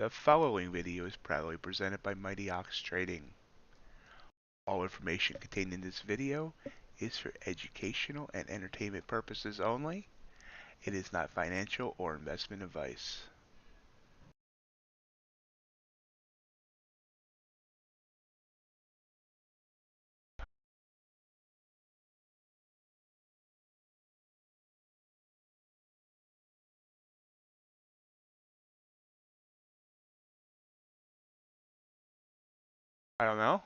The following video is proudly presented by MightyOxTrading. All information contained in this video is for educational and entertainment purposes only. It is not financial or investment advice. I don't know.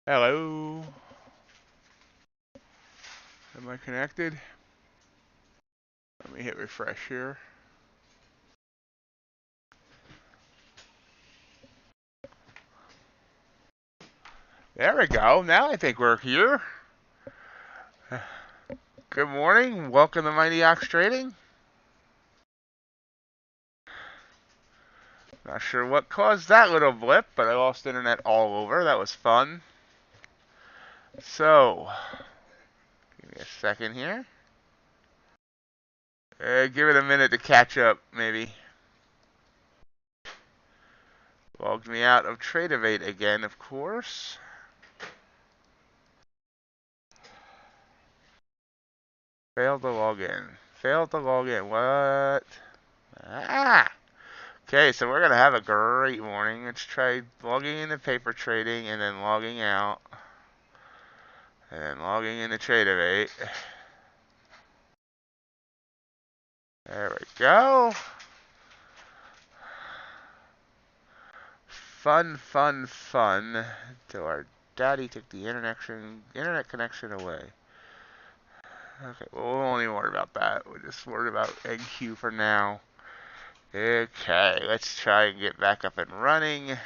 Hello? Am I connected? Let me hit refresh here. There we go. Now I think we're here. Good morning. Welcome to MightyOxTrading. Not sure what caused that little blip, but I lost internet all over. That was fun. So, give me a second here. Give it a minute to catch up, maybe. Logged me out of Tradeovate again, of course. Failed to log in. Failed to log in. What? Ah! Okay, so we're going to have a great morning. Let's try logging into paper trading and then logging out. And then logging into Tradeovate. There we go. Fun, fun, fun. Till our daddy took the internet connection away. Okay, well, we won't even worry about that. We'll just worry about NQ for now. Okay, let's try and get back up and running.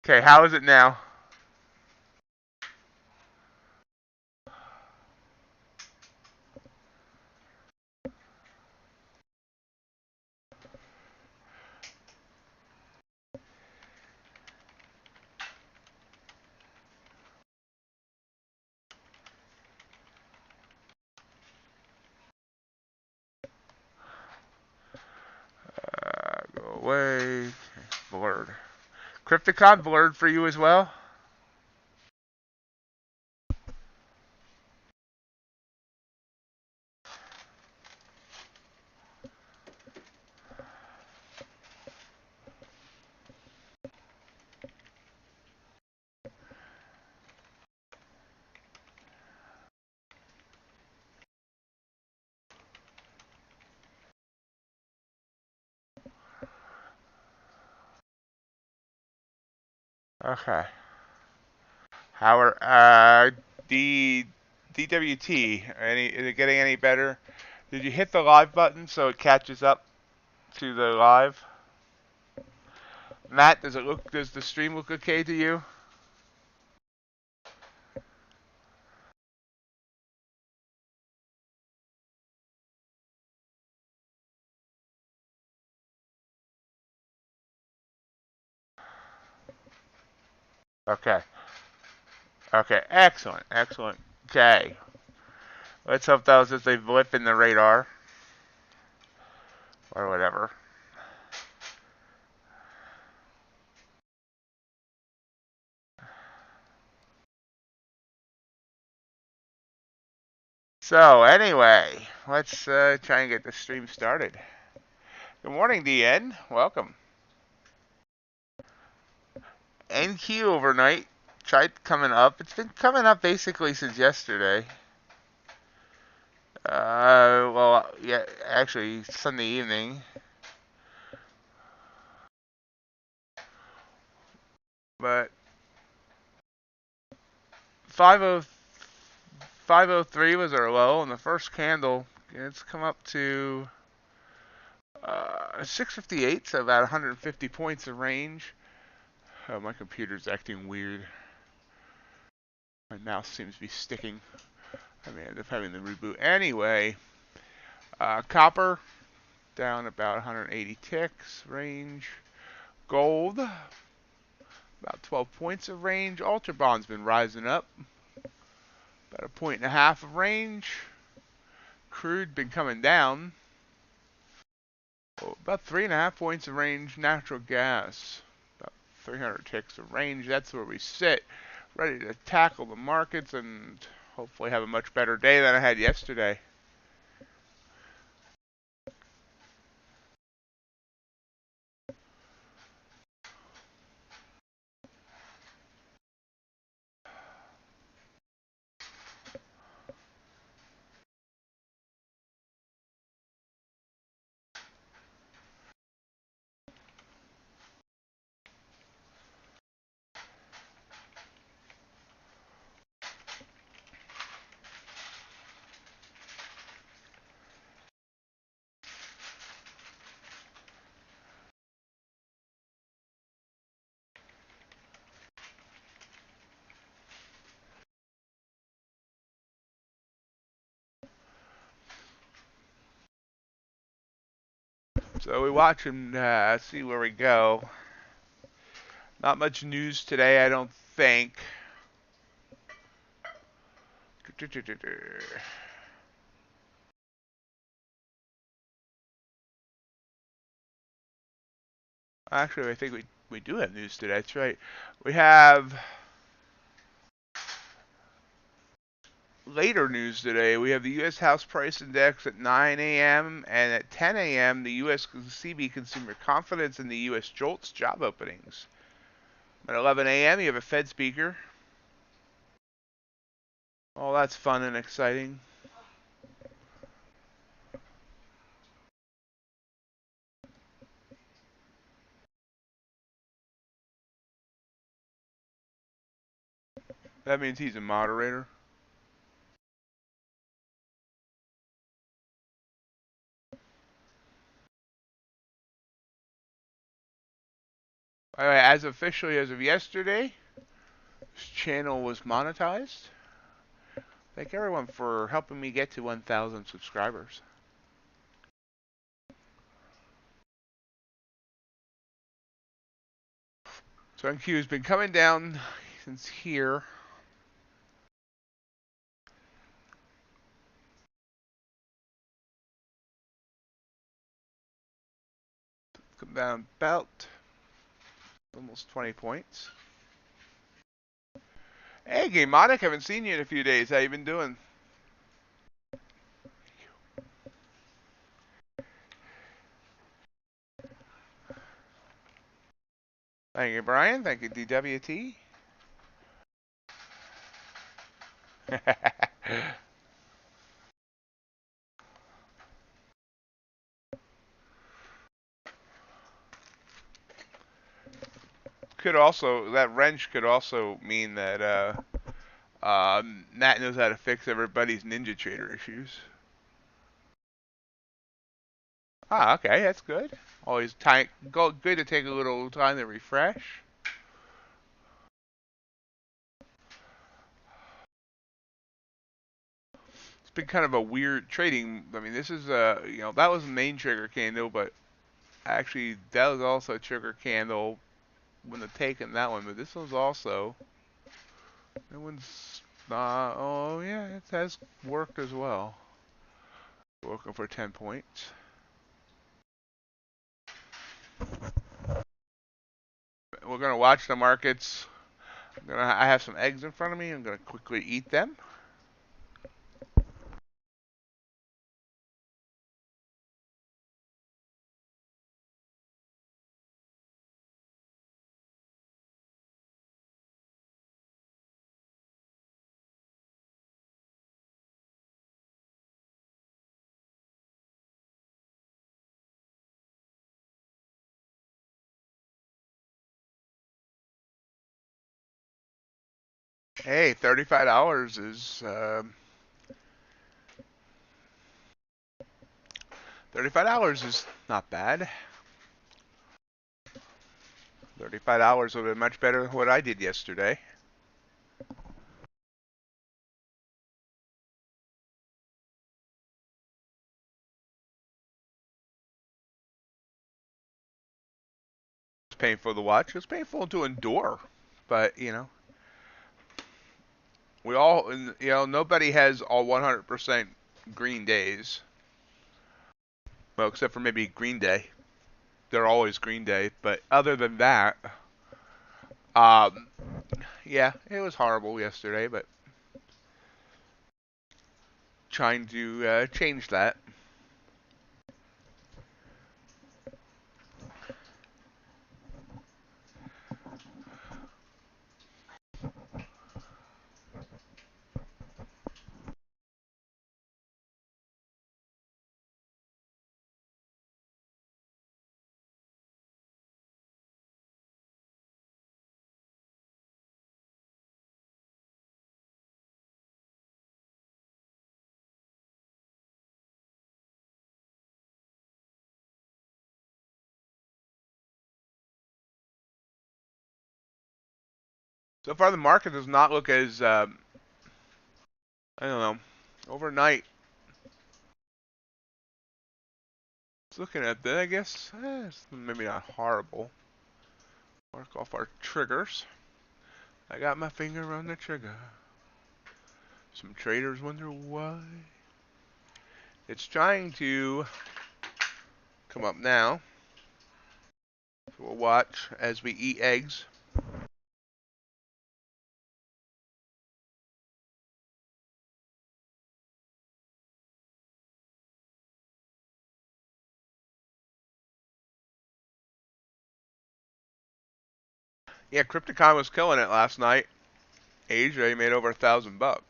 Okay, how is it now? Go away. Okay, blurred. Crypticon blurred for you as well? Okay. How are DWT? Is it getting any better? Did you hit the live button so it catches up to the live? Matt, does the stream look okay to you? Okay. Okay, excellent, excellent. Okay. Let's hope that was just a blip in the radar. Or whatever. So, anyway, let's try and get the stream started. Good morning, DN. Welcome. NQ overnight tried coming up. It's been coming up basically since yesterday. Well, yeah, actually, Sunday evening. But 503 was our low, and the first candle, it's come up to 658, so about 150 points of range. Oh, my computer's acting weird. My mouse seems to be sticking. I may end up having to reboot. Anyway, copper down about 180 ticks range. Gold, about 12 points of range. UltraBond's been rising up, about 1.5 of range. Crude been coming down, about 3.5 points of range. Natural gas, about 300 ticks of range. That's where we sit, ready to tackle the markets and hopefully have a much better day than I had yesterday. So we watch and see where we go. Not much news today, I don't think. Actually, I think we do have news today. That's right. We have later news today. We have the U.S. House Price Index at 9 a.m. and at 10 a.m. the U.S. CB Consumer Confidence and the U.S. JOLTS job openings. At 11 a.m. you have a Fed speaker. Oh, that's fun and exciting. That means he's a moderator. All right, as officially as of yesterday, this channel was monetized. Thank everyone for helping me get to 1,000 subscribers. So NQ has been coming down since here. Come down about almost 20 points. Hey, Gameonic, haven't seen you in a few days. How you been doing? Thank you, Brian. Thank you, DWT. Could also, that wrench could also mean that Matt knows how to fix everybody's Ninja Trader issues. Ah, okay, that's good. Always good to take a little time to refresh. It's been kind of a weird trading. I mean, this is that was the main trigger candle, but actually that was also a trigger candle when the take in that one. But this one's also, that one's not. Oh yeah, it has worked as well. Working for 10 points. We're gonna watch the markets. I have some eggs in front of me. I'm gonna quickly eat them. Hey, $35 is $35 is not bad. $35 would have been much better than what I did yesterday. painful to watch. It was painful to endure. But, we all, nobody has all 100% green days. Well, except for maybe Green Day. They're always Green Day. But other than that, yeah, it was horrible yesterday, but trying to change that. So far, the market does not look as, I don't know, overnight. Looking at that, I guess, it's maybe not horrible. Mark off our triggers. I got my finger on the trigger. Some traders wonder why. It's trying to come up now. So we'll watch as we eat eggs. Yeah, Crypticon was killing it last night. Asia made over $1,000.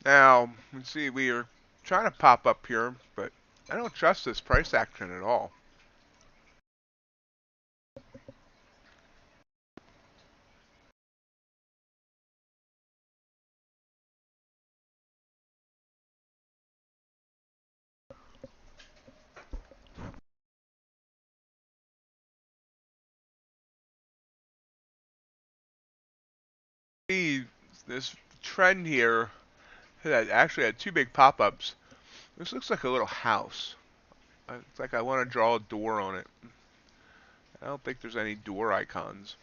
Now, let's see, we are trying to pop up here, but I don't trust this price action at all. See this trend here that actually had two big pop-ups. This looks like a little house. It's like I want to draw a door on it. I don't think there's any door icons,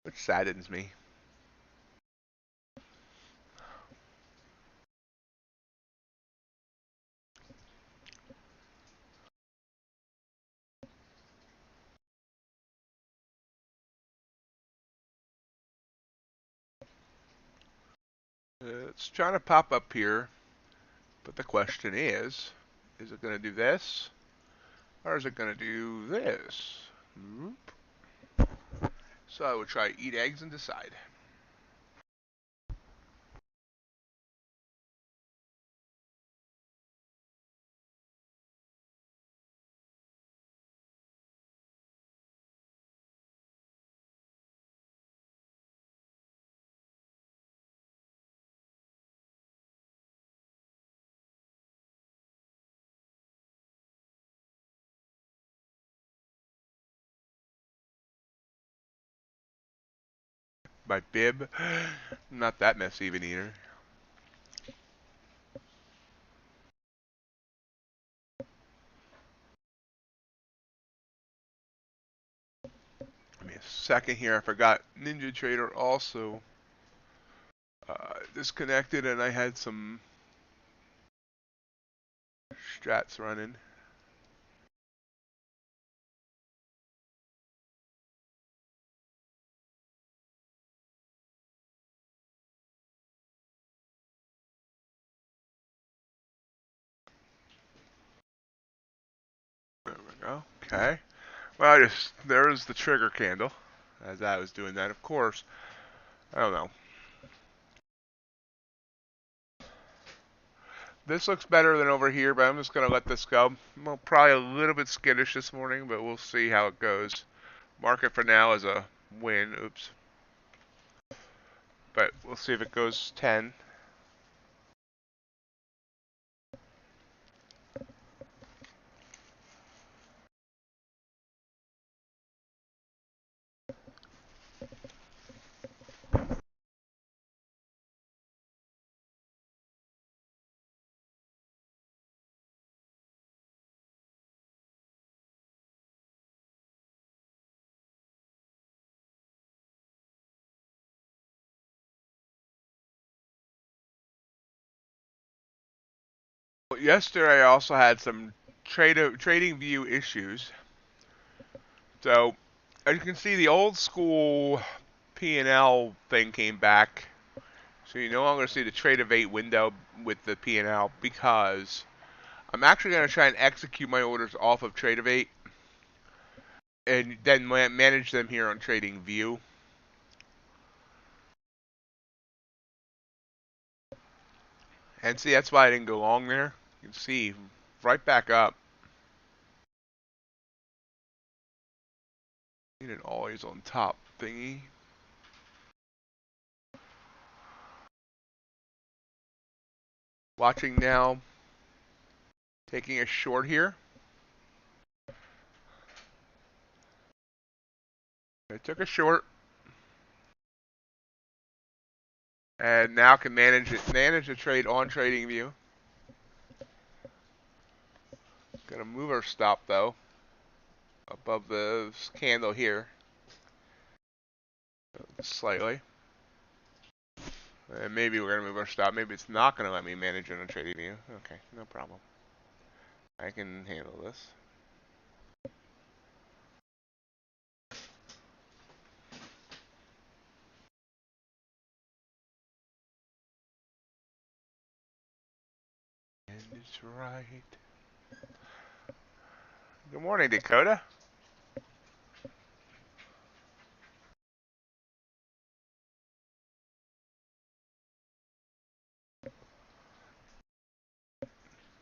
which saddens me. It's trying to pop up here, but the question is it going to do this, or is it going to do this? So I would try eat eggs and decide. My bib, not that messy even either. Give me a second here. I forgot Ninja Trader also disconnected, and I had some strats running. There we go. Okay. Well, there's the trigger candle. As I was doing that, of course. I don't know. This looks better than over here, but I'm just going to let this go. Well, probably a little bit skittish this morning, but we'll see how it goes. Market for now is a win. Oops. But we'll see if it goes 10. Yesterday I also had some trading view issues. So as you can see, the old school P&L thing came back. So you no longer see the trade of 8 window with the P&L because I'm actually going to try and execute my orders off of trade of 8 and then manage them here on trading view. And see, that's why I didn't go long there. You can see right back up. Need an always on top thingy. Watching now. Taking a short here. I took a short. And now can manage the trade on trading view. Gonna move our stop though. Above the candle here. Slightly. And maybe we're gonna move our stop. Maybe it's not gonna let me manage it on trading view. Okay, no problem. I can handle this. And it's right. Good morning, Dakota.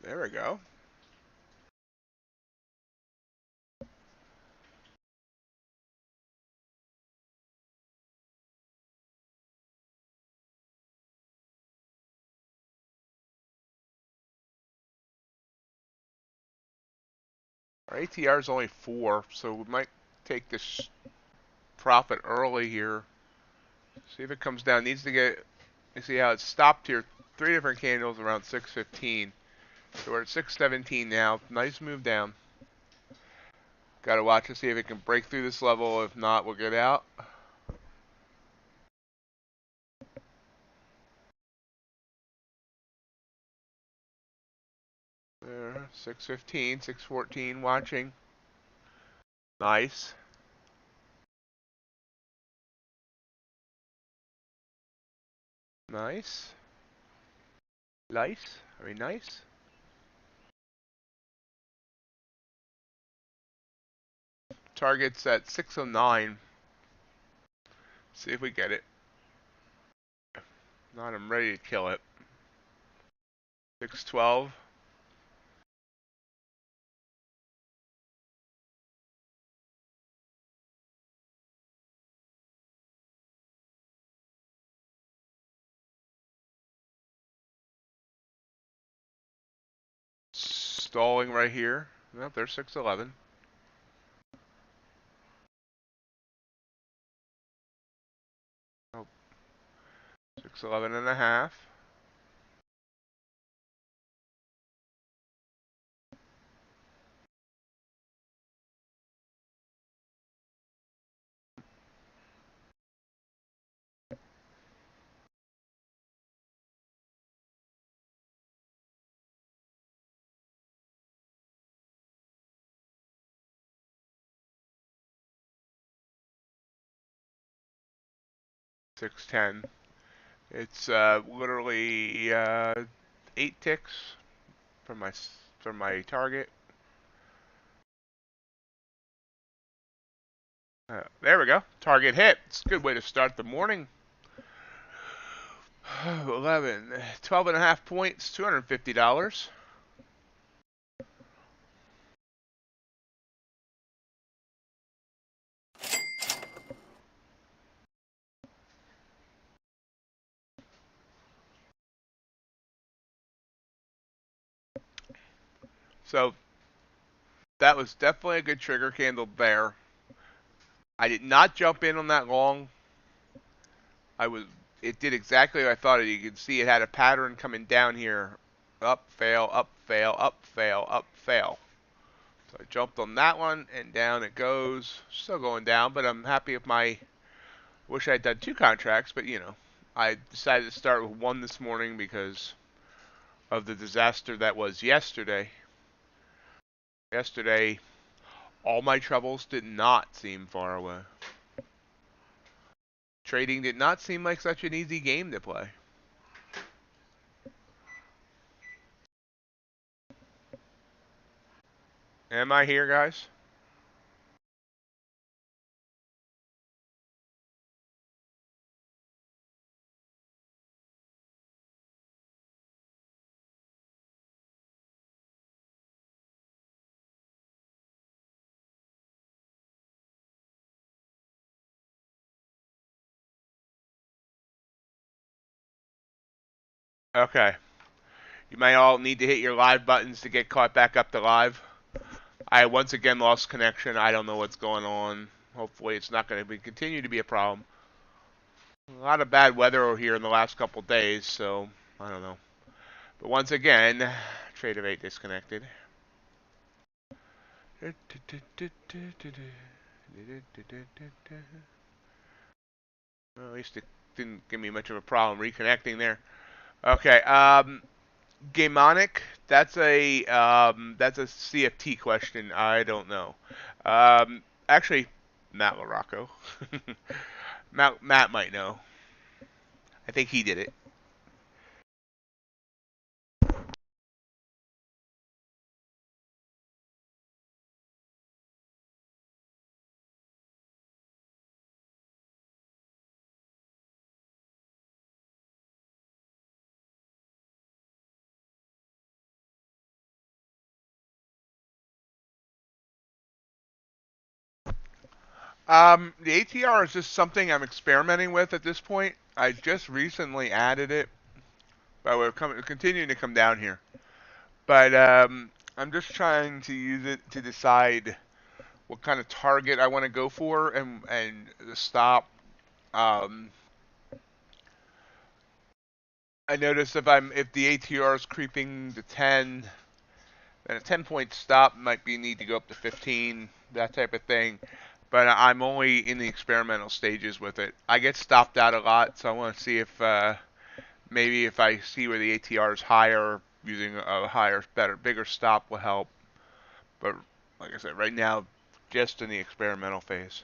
There we go. Our ATR is only 4, so we might take this profit early here. See if it comes down. Needs to get. You see how it stopped here. 3 different candles around 6:15. So we're at 6:17 now. Nice move down. Got to watch and see if it can break through this level. If not, we'll get out. There, 6:15, 6:14. Watching. Nice. Nice. Nice. Very nice. Target's at 6:09. See if we get it. If not, I'm ready to kill it. 6:12. Stalling right here. Nope, there's 6:11. Oh, 6:11 and a half. $6.10. It's literally 8 ticks from my target. There we go. Target hit. It's a good way to start the morning. 11, 12 and a half points, $250. So that was definitely a good trigger candle there. I did not jump in on that long. It did exactly what I thought it. You can see it had a pattern coming down here. Up, fail, up, fail, up, fail, up, fail. So I jumped on that one and down it goes. Still going down, but I'm happy with my. Wish I had done 2 contracts, but you know, I decided to start with 1 this morning because of the disaster that was yesterday. Yesterday, all my troubles did not seem far away. Trading did not seem like such an easy game to play. Am I here, guys? Okay. You might all need to hit your live buttons to get caught back up to live. I once again lost connection. I don't know what's going on. Hopefully it's not going to continue to be a problem. A lot of bad weather here in the last couple days, so I don't know. But once again, Trade of 8 disconnected. Well, at least it didn't give me much of a problem reconnecting there. Okay, Gamonic, that's a CFT question. I don't know. Actually, Matt LaRocco. Matt might know. I think he did it. The ATR is just something I'm experimenting with at this point. I just recently added it, but we're continuing to come down here. But I'm just trying to use it to decide what kind of target I want to go for and the stop. I notice if the ATR is creeping to 10, then a 10-point stop might need to go up to 15, that type of thing. But I'm only in the experimental stages with it. I get stopped out a lot, so I want to see if maybe if I see where the ATR is higher, using a higher, bigger stop will help. But like I said, right now, just in the experimental phase.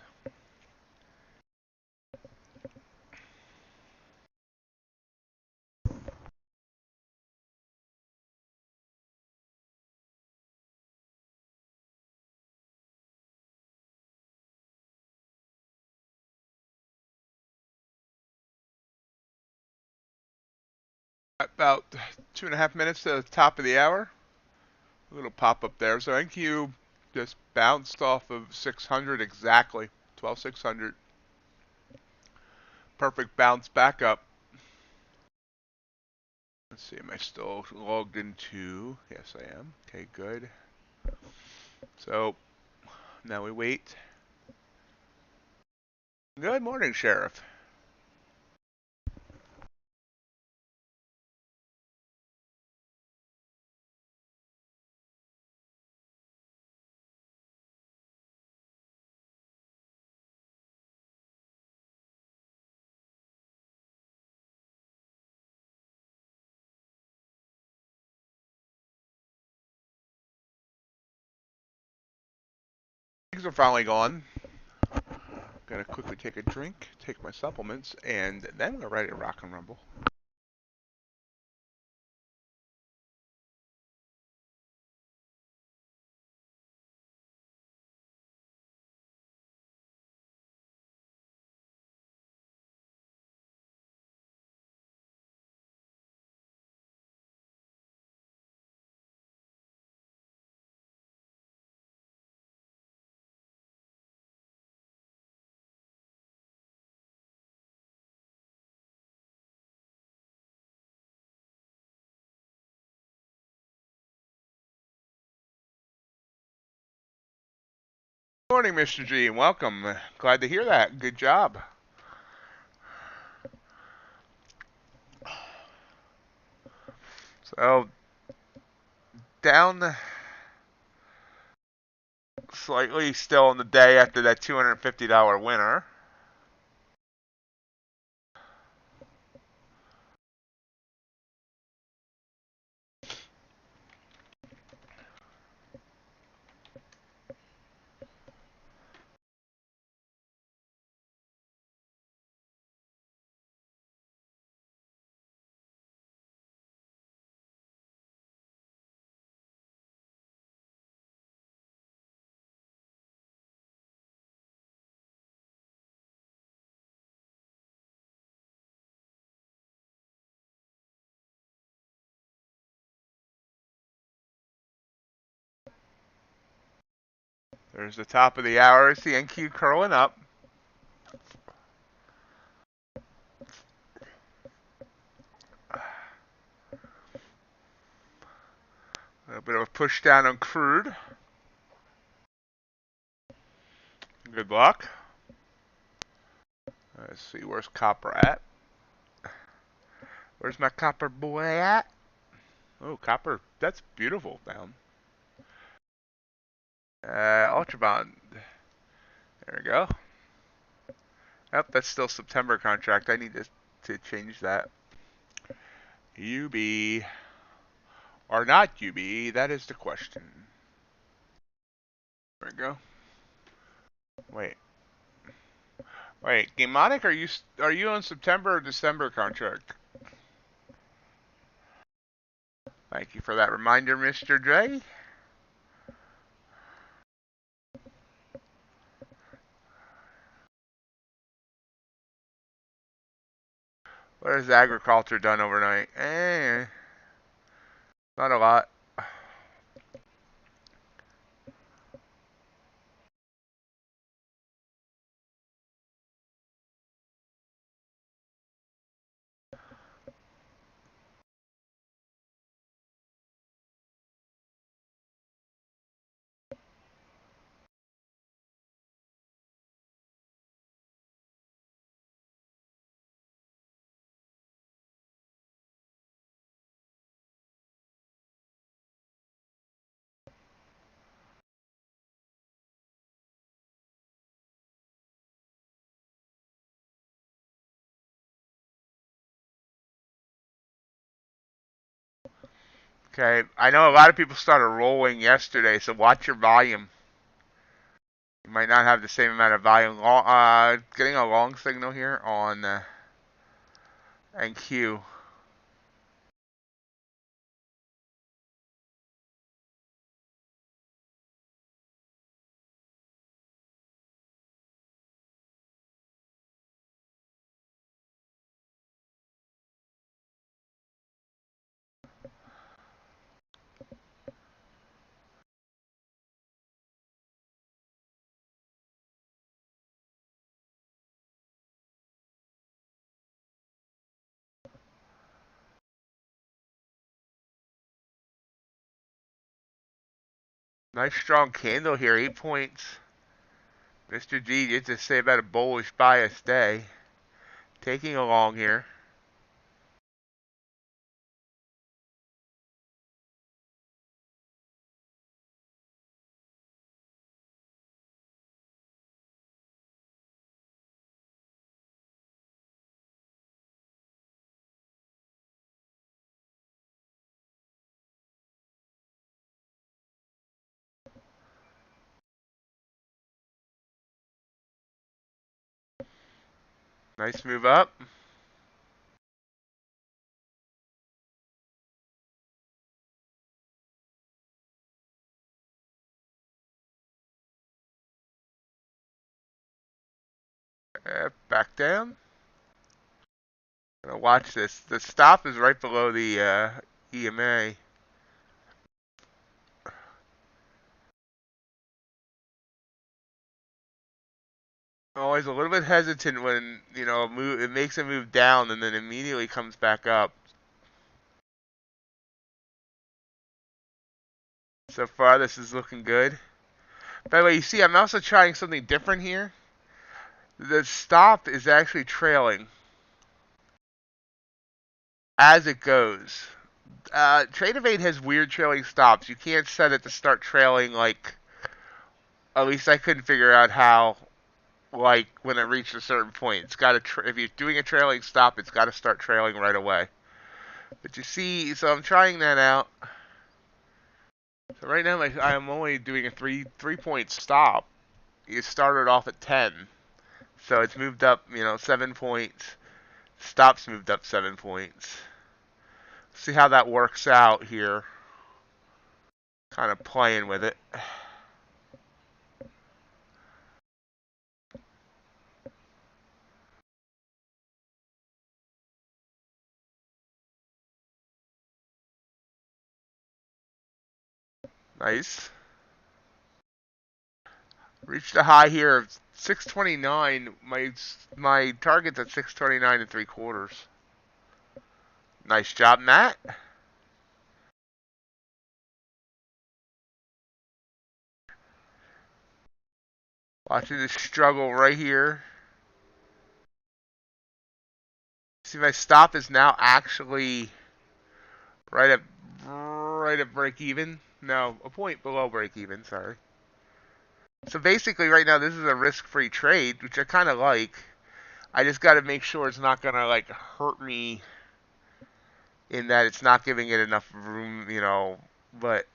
About 2.5 minutes to the top of the hour. A little pop up there. So NQ just bounced off of 600 exactly. 12,600. Perfect bounce back up. Let's see, am I still logged into? Yes, I am. Okay, good. So now we wait. Good morning, Sheriff. Things are finally gone. Gotta quickly take a drink, take my supplements, and then we're ready to rock and rumble. Good morning, Mr. G, and welcome. Glad to hear that. Good job. So, down slightly still in the day after that $250 winner. There's the top of the hour. It's the NQ curling up. A little bit of a push down on crude. Good luck. Let's see, where's copper at? Where's my copper boy at? Oh, copper, that's beautiful down. UltraBond. There we go. Yep, that's still September contract. I need to change that. UB or not UB? That is the question. There we go. Wait, Gamonic, are you on September or December contract? Thank you for that reminder, Mr. Dre. What has agriculture done overnight? Not a lot. Okay, I know a lot of people started rolling yesterday, so watch your volume. You might not have the same amount of volume. Getting a long signal here on NQ. Nice strong candle here, 8 points. Mr. G, you have to say about a bullish bias day. Taking a long here. Nice move up. Back down. Gonna watch this. The stop is right below the EMA. Always a little bit hesitant when it makes a move down and then immediately comes back up. So far, this is looking good. By the way, you see, I'm also trying something different here. The stop is actually trailing as it goes. Trade has weird trailing stops. You can't set it to start trailing like. At least I couldn't figure out how. Like when it reached a certain point, it's got to. If you're doing a trailing stop, it's got to start trailing right away. But you see, so I'm trying that out. So right now, I'm only doing a three-point stop. It started off at 10, so it's moved up, 7 points. Stops moved up 7 points. See how that works out here. Kind of playing with it. Nice. Reached a high here of 629. My target's at 629 and 3/4. Nice job, Matt. Watching this struggle right here. See, my stop is now actually right at break even. No, a point below break even. Sorry. So basically, right now, this is a risk-free trade, which I kind of like. I just got to make sure it's not gonna like hurt me in that it's not giving it enough room, you know. But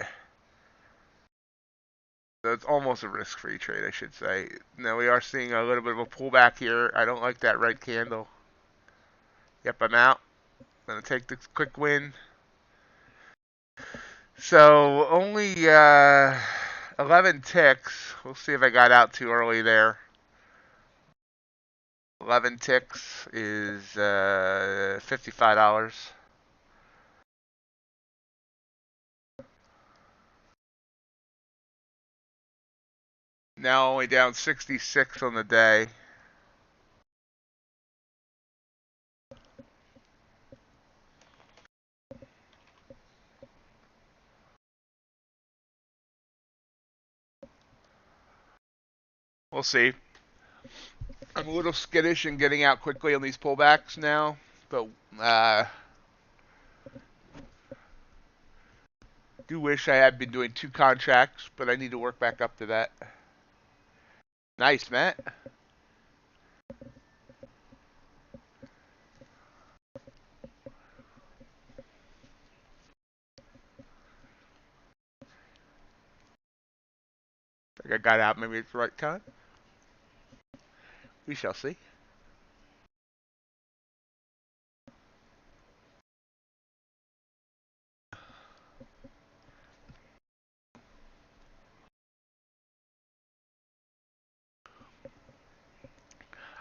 so it's almost a risk-free trade, I should say. Now we are seeing a little bit of a pullback here. I don't like that red candle. Yep, I'm out. I'm gonna take this quick win. So only 11 ticks. We'll see if I got out too early there. 11 ticks is $55. Now only down 66 on the day. We'll see. I'm a little skittish in getting out quickly on these pullbacks now, but do wish I had been doing 2 contracts, but I need to work back up to that. Nice, Matt. I think I got out maybe at the right time. We shall see.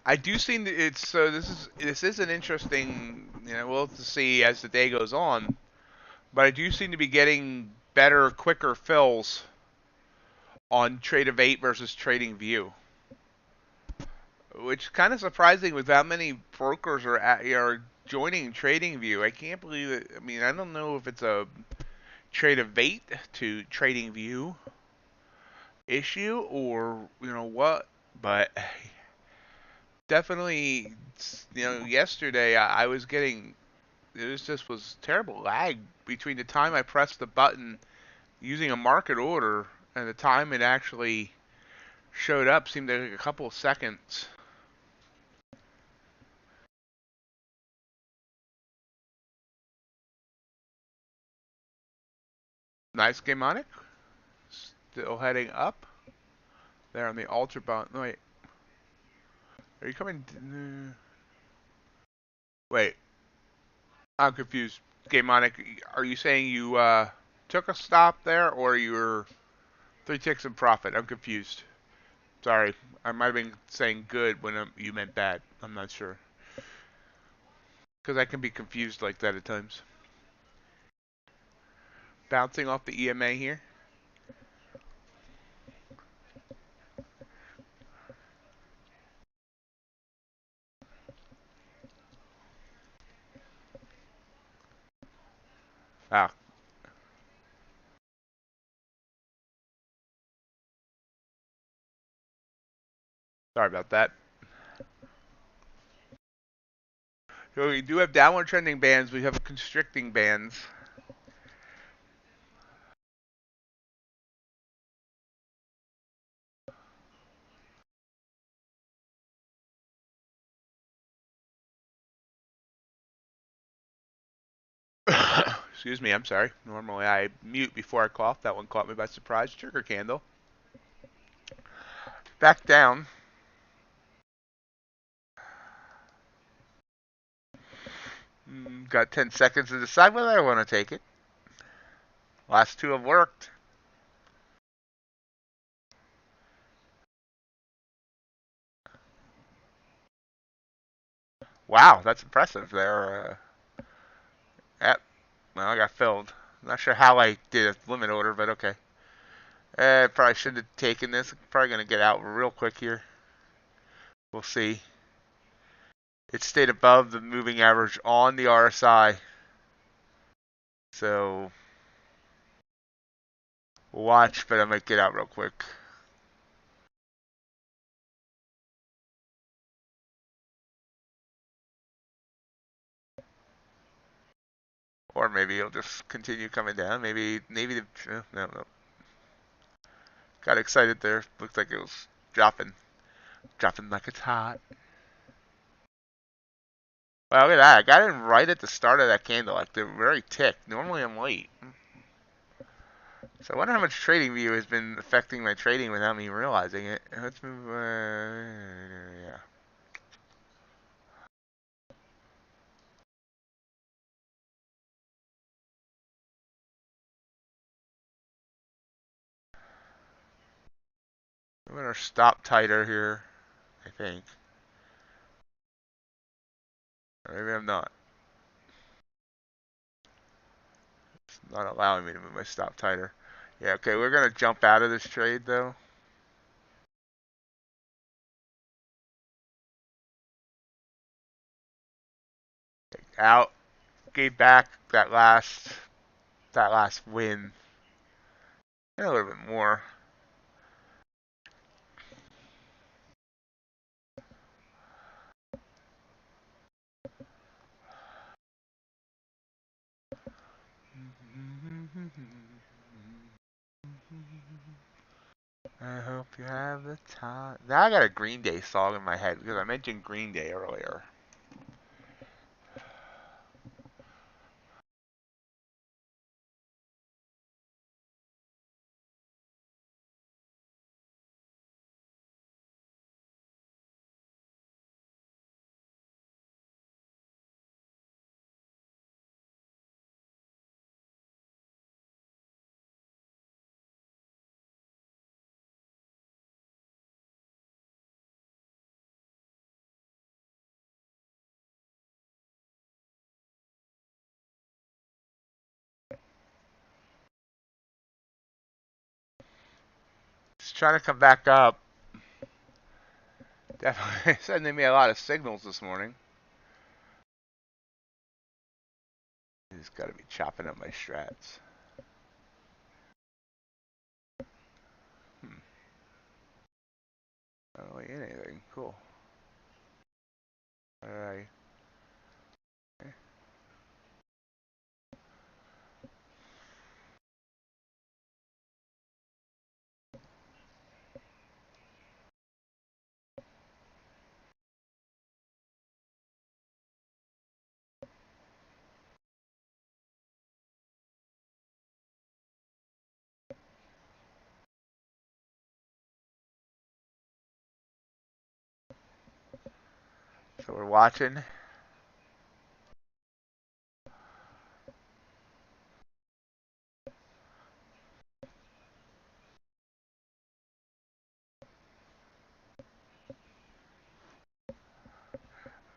I do seem that it's so. This is an interesting. You know, we'll have to see as the day goes on. But I do seem to be getting better, quicker fills on Trade of 8 versus Trading View, which is kind of surprising with how many brokers are joining Trading View. I can't believe it. I mean, I don't know if it's a Trade of 8 to Trading View issue or what, but definitely, yesterday I was getting was terrible lag between the time I pressed the button using a market order and the time it actually showed up. Seemed like a couple of seconds. Nice game on it. Still heading up there on the UltraBond. No, wait, are you coming? Wait, I'm confused. Gamonic, are you saying you took a stop there, or you were 3 ticks in profit? I'm confused. Sorry, I might have been saying good when you meant bad. I'm not sure. Because I can be confused like that at times. Bouncing off the EMA here. Ah. Sorry about that. So we do have downward trending bands. We have constricting bands. Excuse me, I'm sorry. Normally I mute before I cough. That one caught me by surprise. Trigger candle. Back down. Got 10 seconds to decide whether I want to take it. Last 2 have worked. Wow, that's impressive there. Yep. Well, I got filled. Not sure how I did a limit order, but okay. Probably should have taken this. Probably going to get out real quick here. We'll see. It stayed above the moving average on the RSI. So we'll watch, but I might get out real quick. Or maybe it'll just continue coming down. Maybe the no. Got excited there. Looked like it was dropping like it's hot. Well, look at that. I got in right at the start of that candle. Like the very tick. Normally I'm late. So I wonder how much trading view has been affecting my trading without me realizing it. Let's move. Yeah. I'm gonna stop tighter here. I think. Or maybe I'm not. It's not allowing me to move my stop tighter. Yeah. Okay. We're gonna jump out of this trade though. Out. Gave back that last win. And a little bit more. I hope you have the time. Now I got a Green Day song in my head because I mentioned Green Day earlier. Just trying to come back up. Definitely sending me a lot of signals this morning. He's got to be chopping up my strats. I don't like anything. Cool. Alright. So we're watching.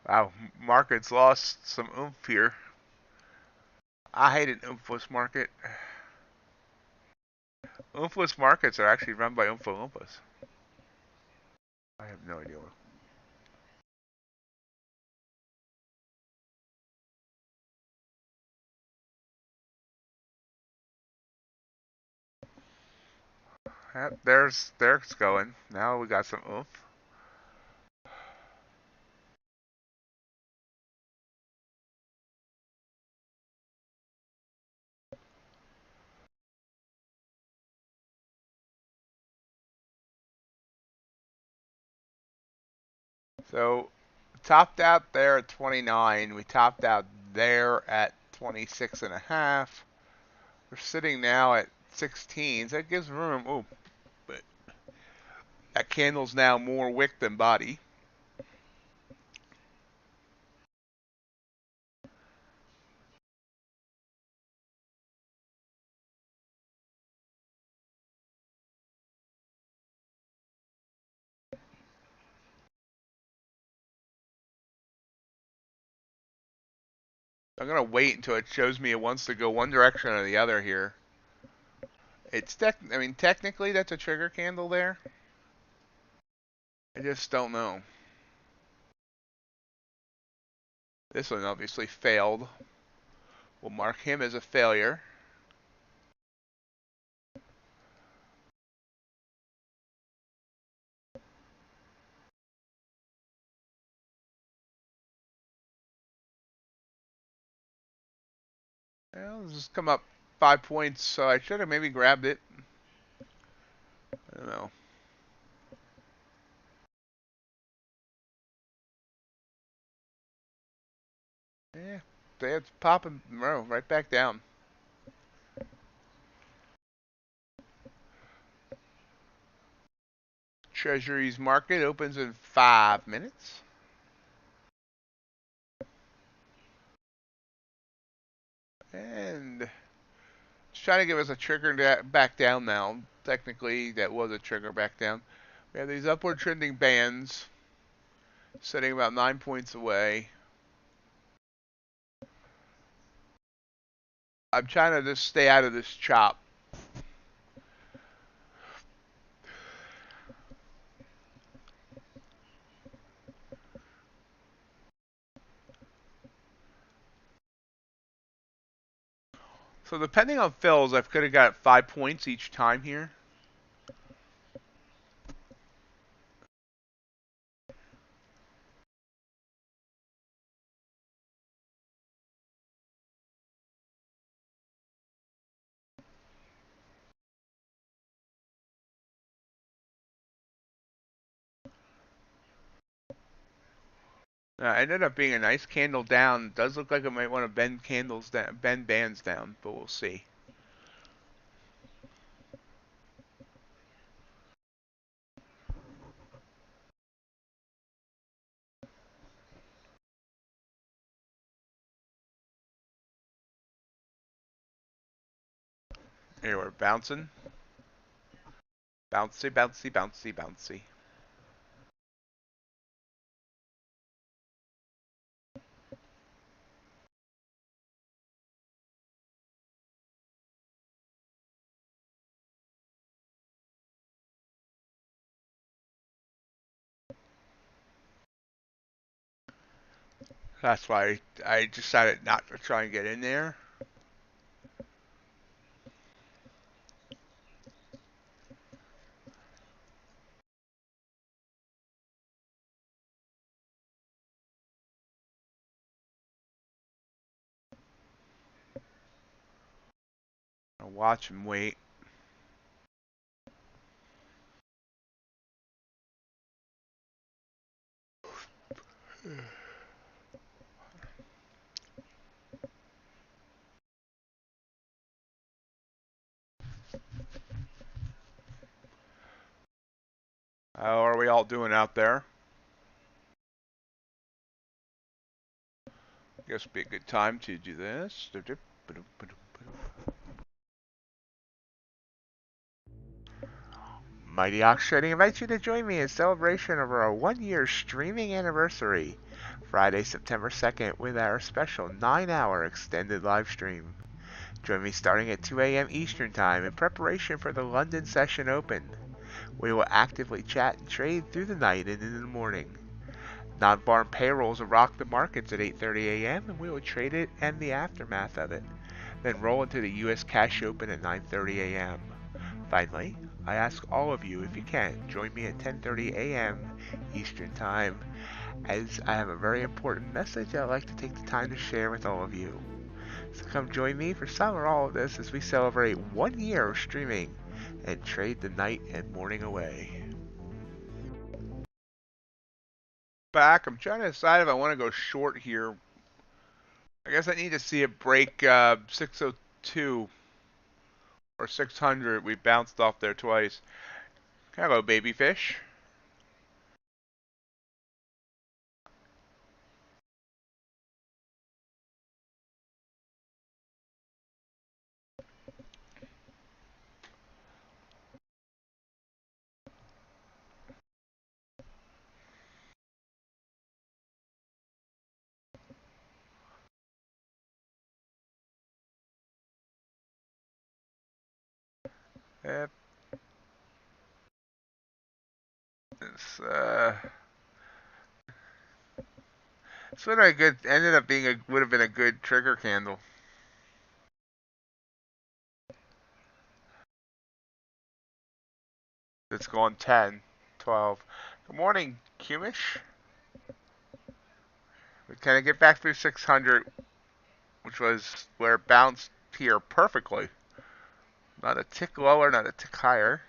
Wow, market's lost some oomph here. I hate an oomphless market. Oompless markets are actually run by Oompa Loompas. I have no idea. Yep, there's going. Now we got some oomph. So topped out there at 29. We topped out there at 26 and a half. We're sitting now at 16. So that gives room. Oh, but that candle's now more wick than body. I'm gonna wait until it shows me it wants to go one direction or the other here. I mean, technically that's a trigger candle there. I just don't know. This one obviously failed. We'll mark him as a failure. Well, this has come up 5 points, so I should have maybe grabbed it. I don't know. Yeah, it's popping right back down. Treasuries market opens in 5 minutes. And it's trying to give us a trigger back down now. Technically, that was a trigger back down. We have these upward trending bands sitting about 9 points away. I'm trying to just stay out of this chop. So depending on fills, I could have got 5 points each time here. Ended up being a nice candle down. Does look like it might want to bend candles down, bend bands down, but we'll see. Here we're bouncing. Bouncy, bouncy, bouncy, bouncy. That's why I decided not to try and get in there. I'll watch and wait. How are we all doing out there? Guess would be a good time to do this. MightyOxTrading invites you to join me in celebration of our 1-year streaming anniversary, Friday, September 2nd, with our special 9-hour extended live stream. Join me starting at 2 a.m. Eastern Time in preparation for the London session open. We will actively chat and trade through the night and into the morning. Non-farm payrolls will rock the markets at 8:30 a.m. and we will trade it and the aftermath of it. Then roll into the U.S. cash open at 9:30 a.m. Finally, I ask all of you, if you can, join me at 10:30 a.m. Eastern Time, as I have a very important message I'd like to take the time to share with all of you. So come join me for some or all of this as we celebrate 1 year of streaming and trade the night and morning away. Back, I'm trying to decide if I want to go short here. I guess I need to see it break 602 or 600. We bounced off there twice. Hello, baby fish. Yep. It's sort of a good. Ended up being would have been a good trigger candle. It's going 10, 12. Good morning, Cumish. We kind of get back through 600, which was where it bounced here perfectly. Not a tick lower, not a tick higher.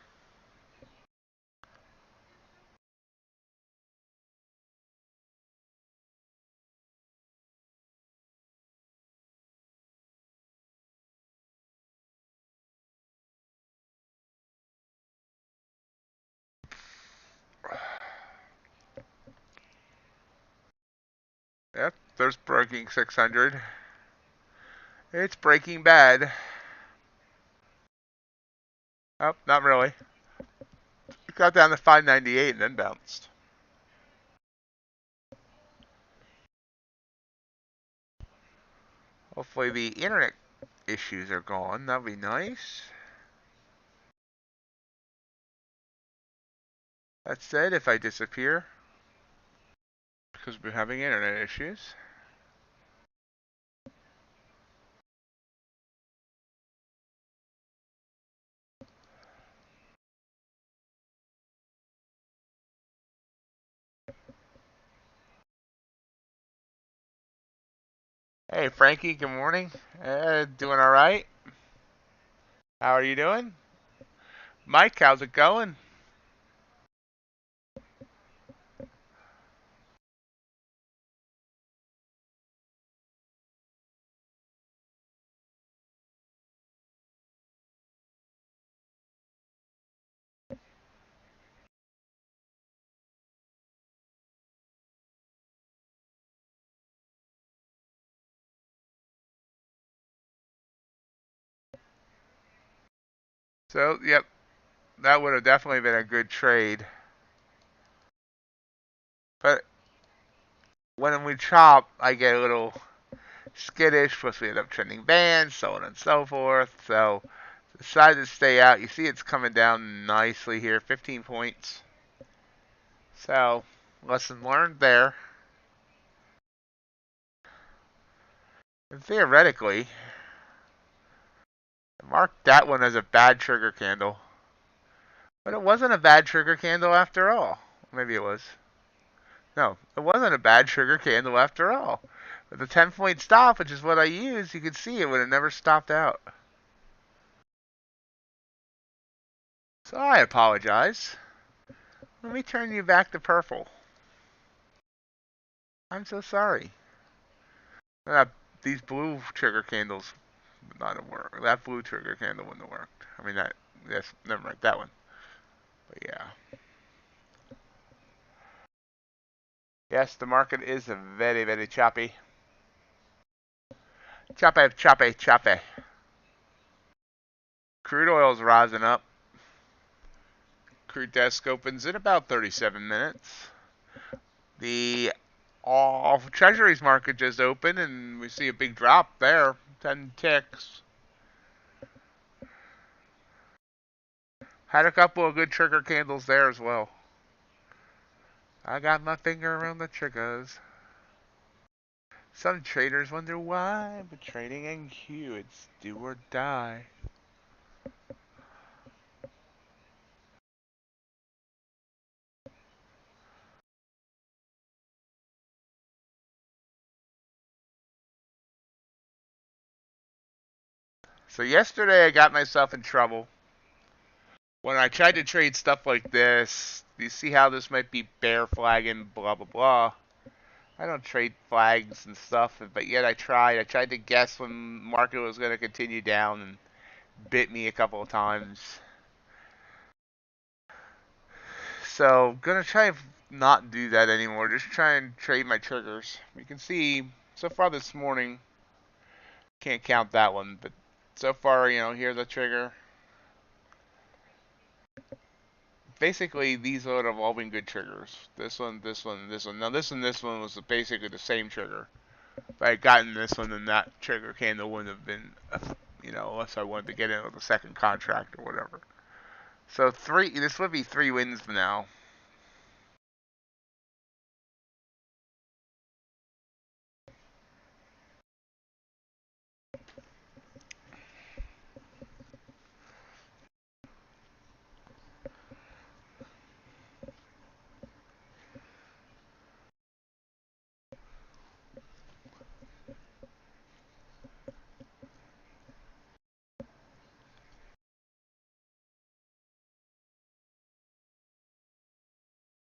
Yep, there's breaking 600. It's breaking bad. Oh, not really. It got down to 598 and then bounced. Hopefully the internet issues are gone. That'd be nice. That said, if I disappear, because we're having internet issues. Hey, Frankie, good morning. Doing all right? How are you doing? Mike, how's it going? So, yep, that would have definitely been a good trade. But when we chop, I get a little skittish, plus we end up trending bands, so on and so forth. So, decided to stay out. You see it's coming down nicely here, 15 points. So, lesson learned there. And theoretically, mark that one as a bad trigger candle. But it wasn't a bad trigger candle after all. Maybe it was. No, it wasn't a bad trigger candle after all. With the 10-point stop, which is what I used, you could see it would have never stopped out. So I apologize. Let me turn you back to purple. I'm so sorry. These blue trigger candles would not have worked. That blue trigger candle wouldn't have worked. I mean, yes, never mind, that one. But yeah. Yes, the market is very, very choppy. Choppy, choppy, choppy. Crude oil's rising up. Crude desk opens in about 37 minutes. The Treasuries market just opened, and we see a big drop there, 10 ticks. Had a couple of good trigger candles there as well. I got my finger around the triggers. Some traders wonder why, but trading in Q, it's do or die. So yesterday I got myself in trouble. When I tried to trade stuff like this, you see how this might be bear flagging, blah, blah, blah. I don't trade flags and stuff, but yet I tried. I tried to guess when market was going to continue down and bit me a couple of times. So, gonna try and not do that anymore. Just try and trade my triggers. You can see, so far this morning, can't count that one, but so far, here's the trigger. Basically, these would have all been good triggers. This one, this one, this one. Now, this one was basically the same trigger. If I had gotten this one, then that trigger candle wouldn't have been, unless I wanted to get in with a second contract or whatever. So this would be 3 wins now.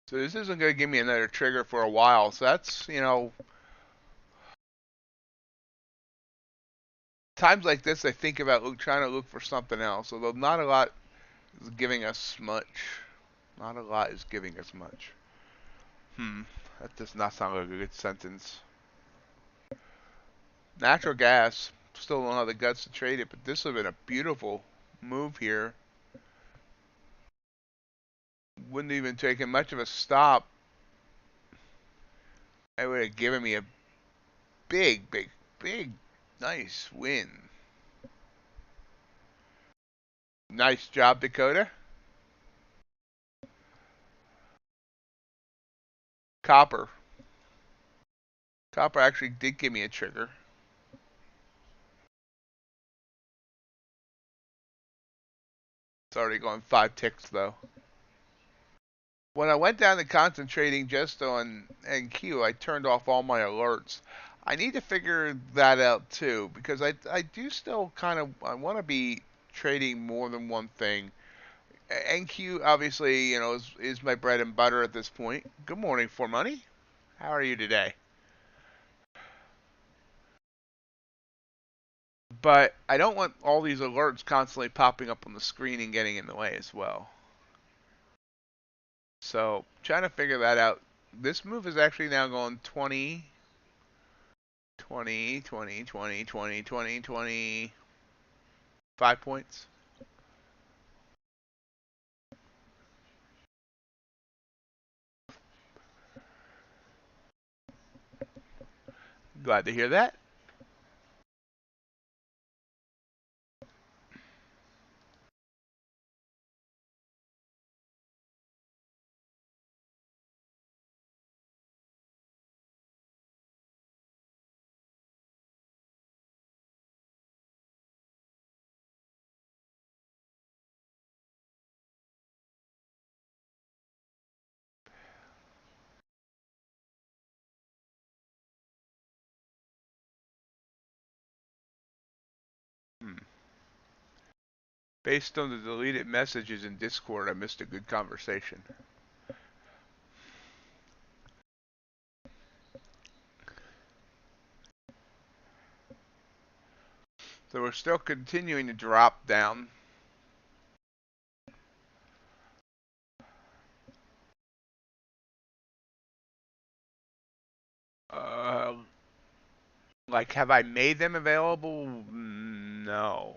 So this isn't going to give me another trigger for a while. So that's, times like this, I think about trying to look for something else. Although not a lot is giving us much. Not a lot is giving us much. That does not sound like a good sentence. Natural gas. Still don't have the guts to trade it, but this would have been a beautiful move here. Wouldn't even taken much of a stop. It would have given me a big, big, big, nice win. Nice job, Dakota. Copper. Copper actually did give me a trigger. It's already going 5 ticks though. When I went down to concentrating just on NQ, I turned off all my alerts. I need to figure that out too, because I do still I want to be trading more than one thing. NQ obviously, is my bread and butter at this point. Good morning, For Money. How are you today? But I don't want all these alerts constantly popping up on the screen and getting in the way as well. So, trying to figure that out. This move is actually now going 20, 20, 20, 20, 20, 20, 20, 5 points. Glad to hear that. Hmm. Based on the deleted messages in Discord, I missed a good conversation. So we're still continuing to drop down. Like, have I made them available? No.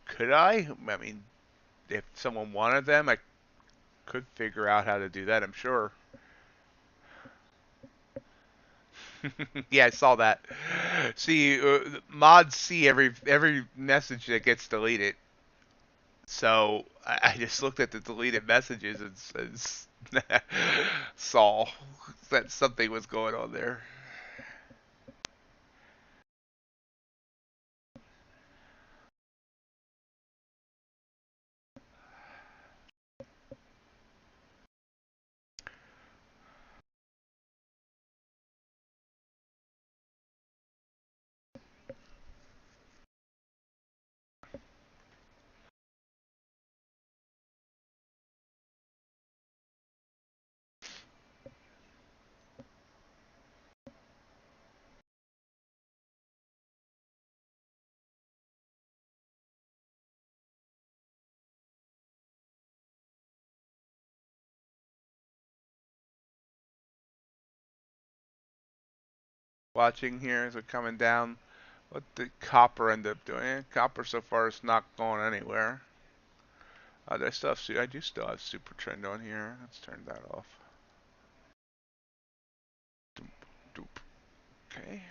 Could I? I mean, if someone wanted them, I could figure out how to do that, I'm sure. Yeah, I saw that. See, mods see every message that gets deleted. So I just looked at the deleted messages and saw that something was going on there. Watching here as we're coming down. What did copper end up doing? Copper so far is not going anywhere. I do still have super trend on here. Let's turn that off. Doop, doop. Okay.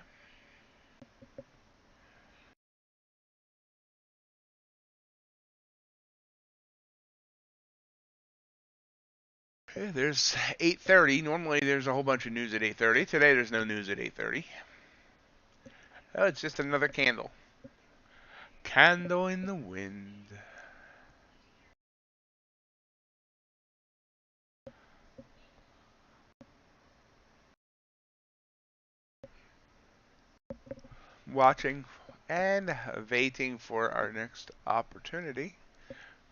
Okay, there's 8:30. Normally there's a whole bunch of news at 8:30. Today there's no news at 8:30. Oh, it's just another candle. Candle in the wind. Watching and waiting for our next opportunity.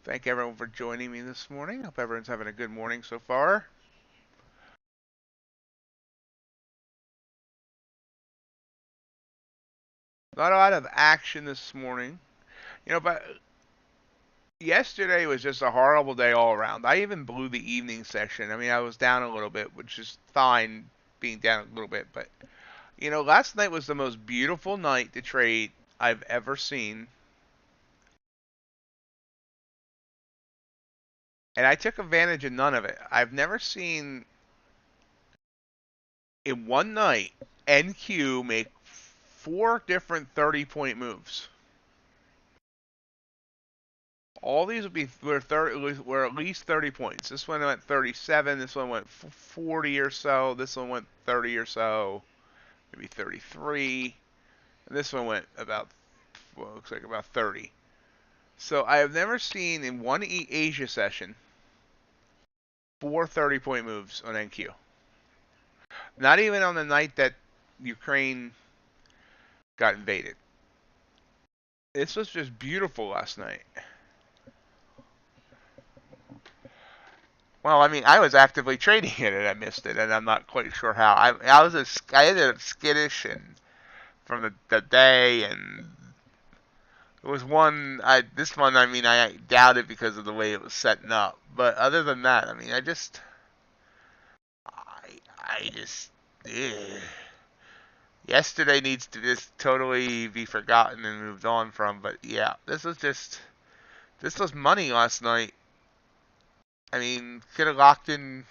Thank everyone for joining me this morning. Hope everyone's having a good morning so far. Not a lot of action this morning. But yesterday was just a horrible day all around. I even blew the evening session. I mean, I was down a little bit, which is fine being down a little bit. But, last night was the most beautiful night to trade I've ever seen. And I took advantage of none of it. I've never seen, in one night, NQ make 4 different 30-point moves. All these were at least 30 points. This one went 37. This one went 40 or so. This one went 30 or so, maybe 33. And this one went looks like about 30. So I have never seen in one Asia session 4 30-point moves on NQ. Not even on the night that Ukraine got invaded. This was just beautiful last night. Well, I mean, I was actively trading it and I missed it, and I'm not quite sure how. I ended up skittish and from the day, and it was this one, I mean, I doubted because of the way it was setting up. But other than that, I mean, I just, ugh. Yesterday needs to just totally be forgotten and moved on from. But yeah, this was money last night. I mean, could have locked in,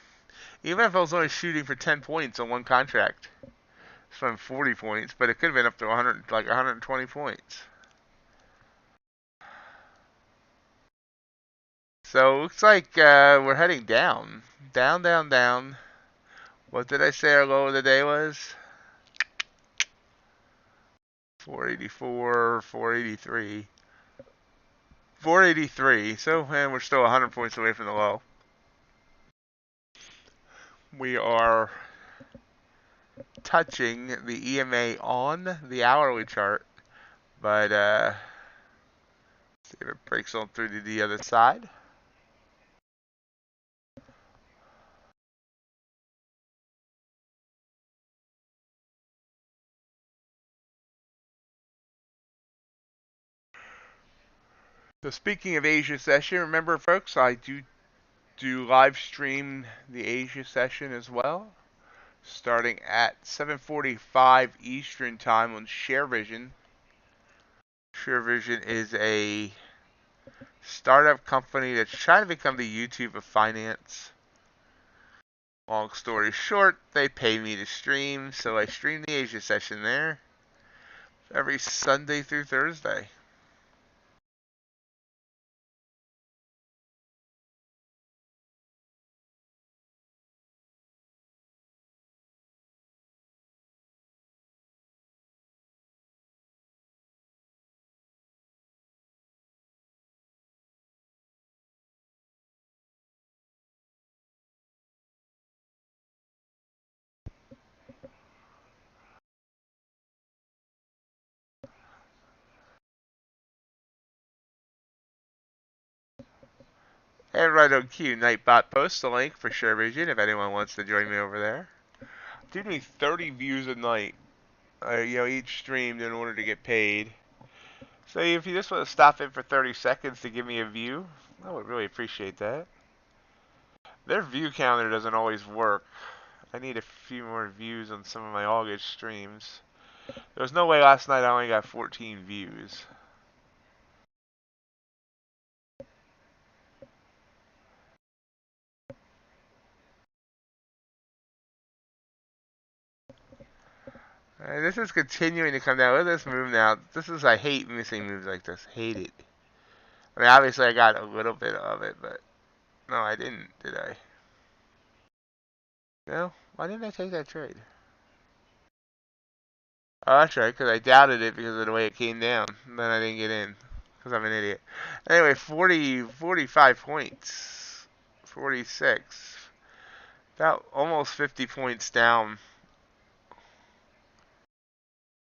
even if I was only shooting for 10 points on one contract. It's from 40 points, but it could have been up to 100, like 120 points. So it looks like we're heading down. Down, down, down. What did I say our low of the day was? 484, 483. 483. So, we're still 100 points away from the low. We are touching the EMA on the hourly chart, but see if it breaks on through to the other side. So speaking of Asia session, remember folks, I do live stream the Asia session as well, starting at 7:45 Eastern time on Sharevision. Sharevision is a startup company that's trying to become the YouTube of finance. Long story short, they pay me to stream, so I stream the Asia session there every Sunday through Thursday. And right on cue, Nightbot posts a link for Sharevision if anyone wants to join me over there. Give me 30 views a night, each streamed in order to get paid. So if you just want to stop in for 30 seconds to give me a view, I would really appreciate that. Their view counter doesn't always work. I need a few more views on some of my August streams. There was no way last night I only got 14 views. This is continuing to come down. Look at this move now. I hate missing moves like this. Hate it. I mean, obviously I got a little bit of it, but no, I didn't, did I? No? Why didn't I take that trade? Oh, that's right, because I doubted it because of the way it came down. And then I didn't get in because I'm an idiot. Anyway, 45 points. 46. About almost 50 points down.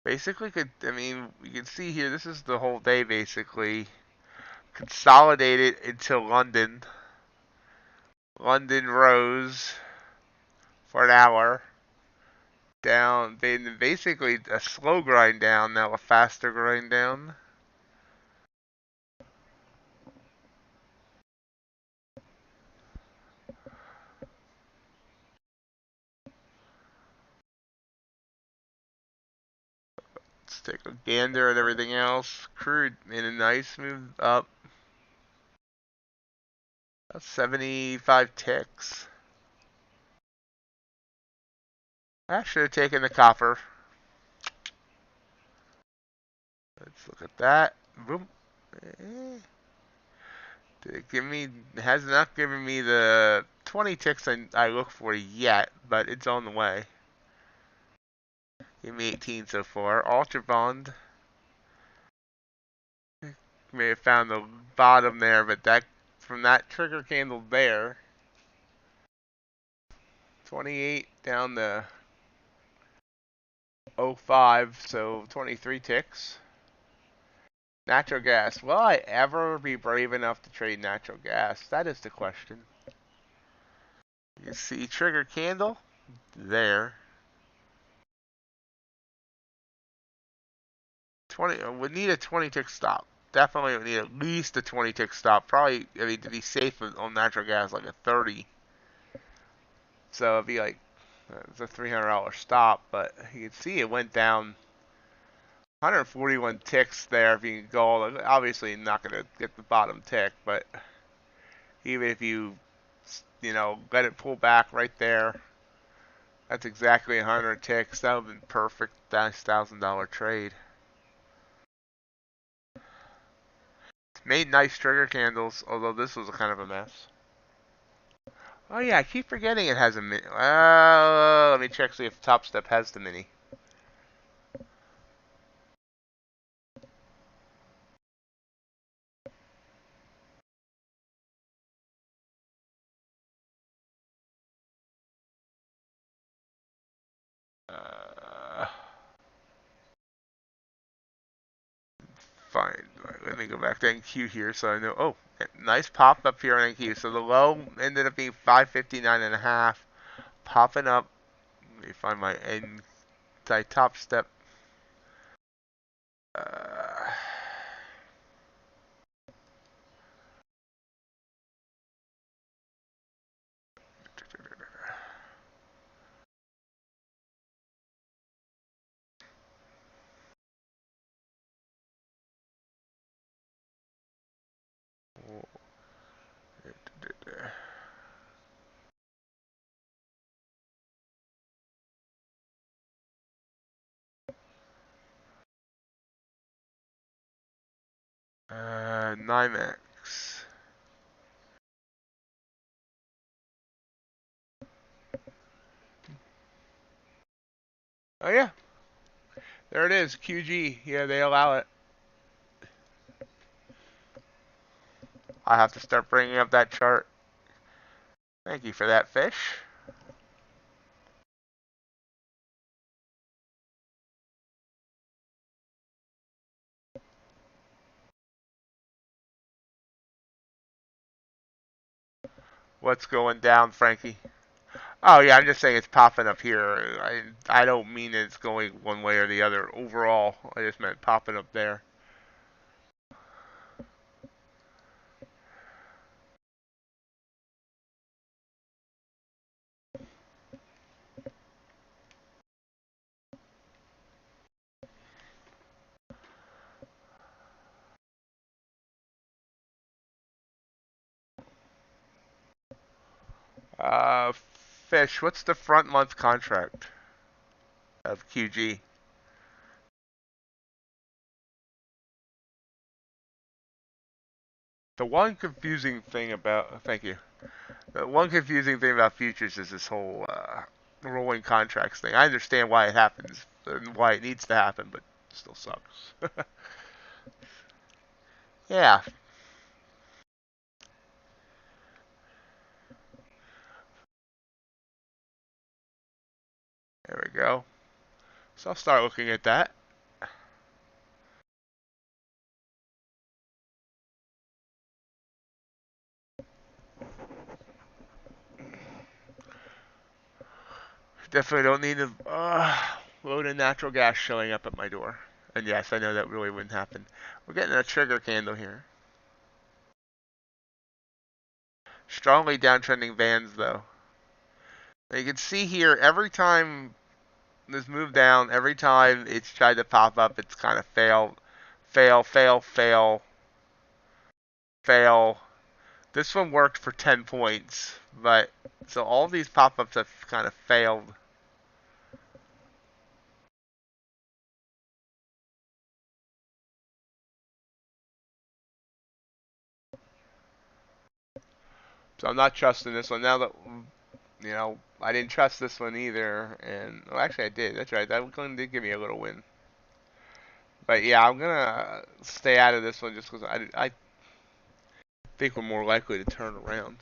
Basically, I mean, you can see here, this is the whole day basically. Consolidated into London. London rose for an hour. Down, basically a slow grind down, now a faster grind down. Let's take a gander at everything else. Crude made a nice move up. About 75 ticks. I should have taken the copper. Let's look at that. Boom. Did it give me? It has not given me the 20 ticks I look for yet, but it's on the way. Give me 18 so far. UltraBond. May have found the bottom there, but that from that trigger candle there, 28 down to 05, so 23 ticks. Natural gas. Will I ever be brave enough to trade natural gas? That is the question. You see trigger candle there. 20 would need a 20 tick stop. Definitely would need at least a 20 tick stop. Probably, I mean, to be safe on natural gas, like a 30. So it'd be like it's a $300 stop. But you can see it went down 141 ticks there. If you can go, obviously not going to get the bottom tick, but even if you know, let it pull back right there, that's exactly 100 ticks. That would have been perfect. Nice $1,000 trade. Made nice trigger candles, although this was a kind of a mess. Oh yeah, I keep forgetting it has a mini. Let me check see if Tostep has the mini. Uh, Fine. Right, let me go back to NQ here so I know. Oh, nice pop up here on NQ. So the low ended up being 559.5. Popping up. Let me find my anti-Tostep. Uh, 9X. Oh yeah, there it is. QG. Yeah, they allow it. I have to start bringing up that chart. Thank you for that, fish. What's going down, Frankie? Oh yeah, I'm just saying it's popping up here. I don't mean it's going one way or the other overall. I just meant popping up there. Uh, Fish, what's the front month contract of QG? The one confusing thing about, thank you. One confusing thing about futures is this whole rolling contracts thing. I understand why it happens and why it needs to happen, but it still sucks. Yeah, there we go. So I'll start looking at that. Definitely don't need a load of natural gas showing up at my door. And yes, I know that really wouldn't happen. We're getting a trigger candle here. Strongly downtrending bands though. Now you can see here, every time this move down, every time it's tried to pop up, it's kind of failed. Fail, fail, fail, fail. This one worked for 10 points, but so all these pop-ups have kind of failed. So I'm not trusting this one. Now that, I didn't trust this one either. And, well, actually I did. That's right. That one did give me a little win. But yeah, I'm going to stay out of this one just because I think we're more likely to turn around.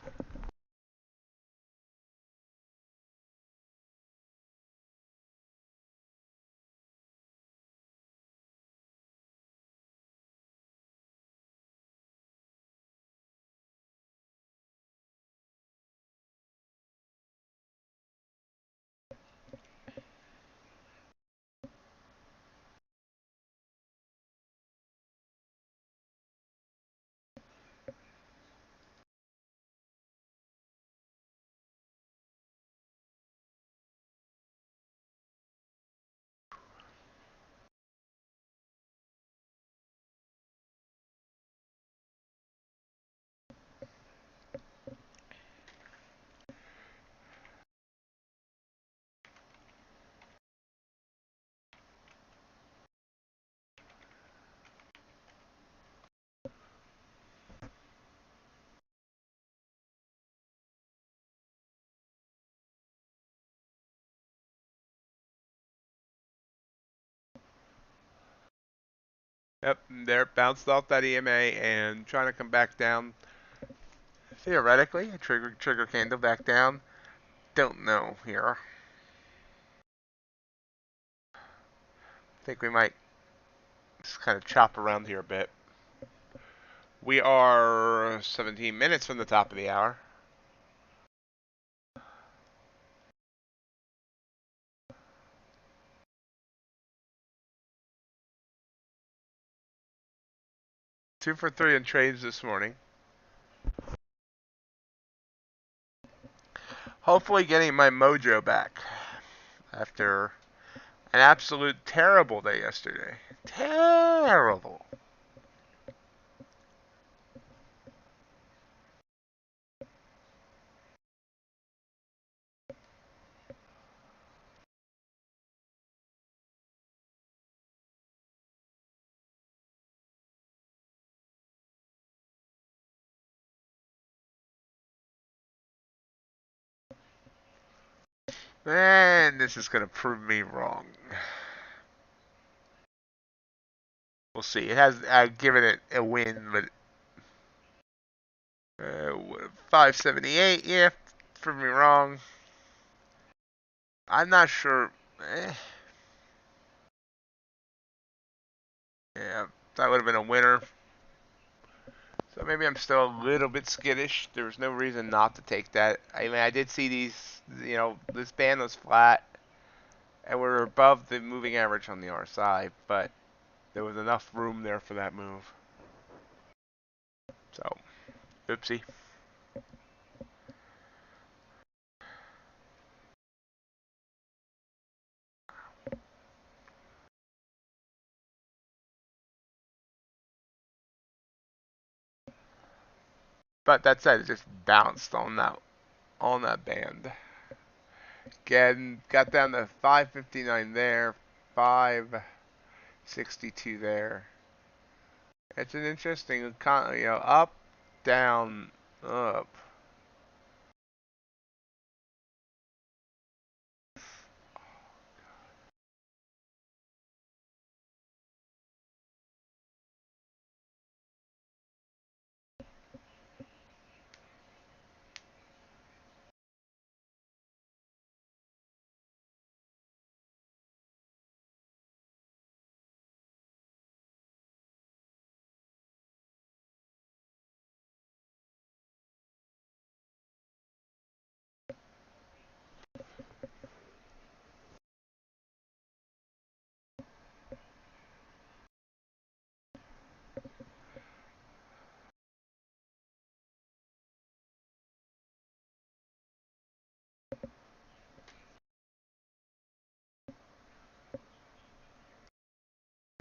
Yep, there, bounced off that EMA and trying to come back down. Theoretically, a trigger candle back down. Don't know here. Think we might just kind of chop around here a bit. We are 17 minutes from the top of the hour. Two for three in trades this morning. Hopefully getting my mojo back after an absolute terrible day yesterday. Terrible. And this is going to prove me wrong. We'll see. It has, I've given it a win, but 578, yeah, prove me wrong. I'm not sure. Yeah, that would have been a winner. So maybe I'm still a little bit skittish. There was no reason not to take that. I mean, I did see these, this band was flat, and we're above the moving average on the RSI, but there was enough room there for that move. So, oopsie. But that said, it just bounced on that band. Again, got down to 559 there, 562 there. It's an interesting, up, down, up.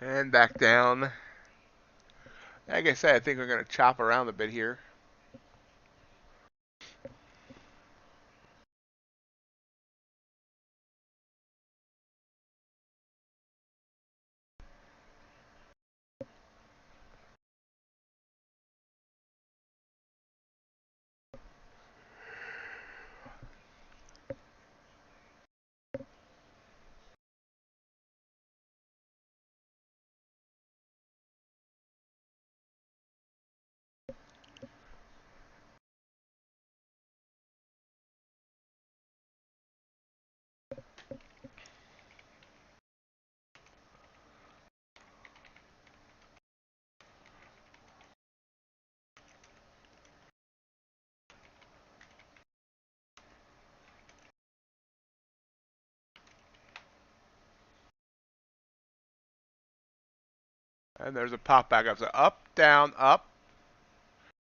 And back down. Like I said, I think we're going to chop around a bit here. And there's a pop back up. So up, down, up.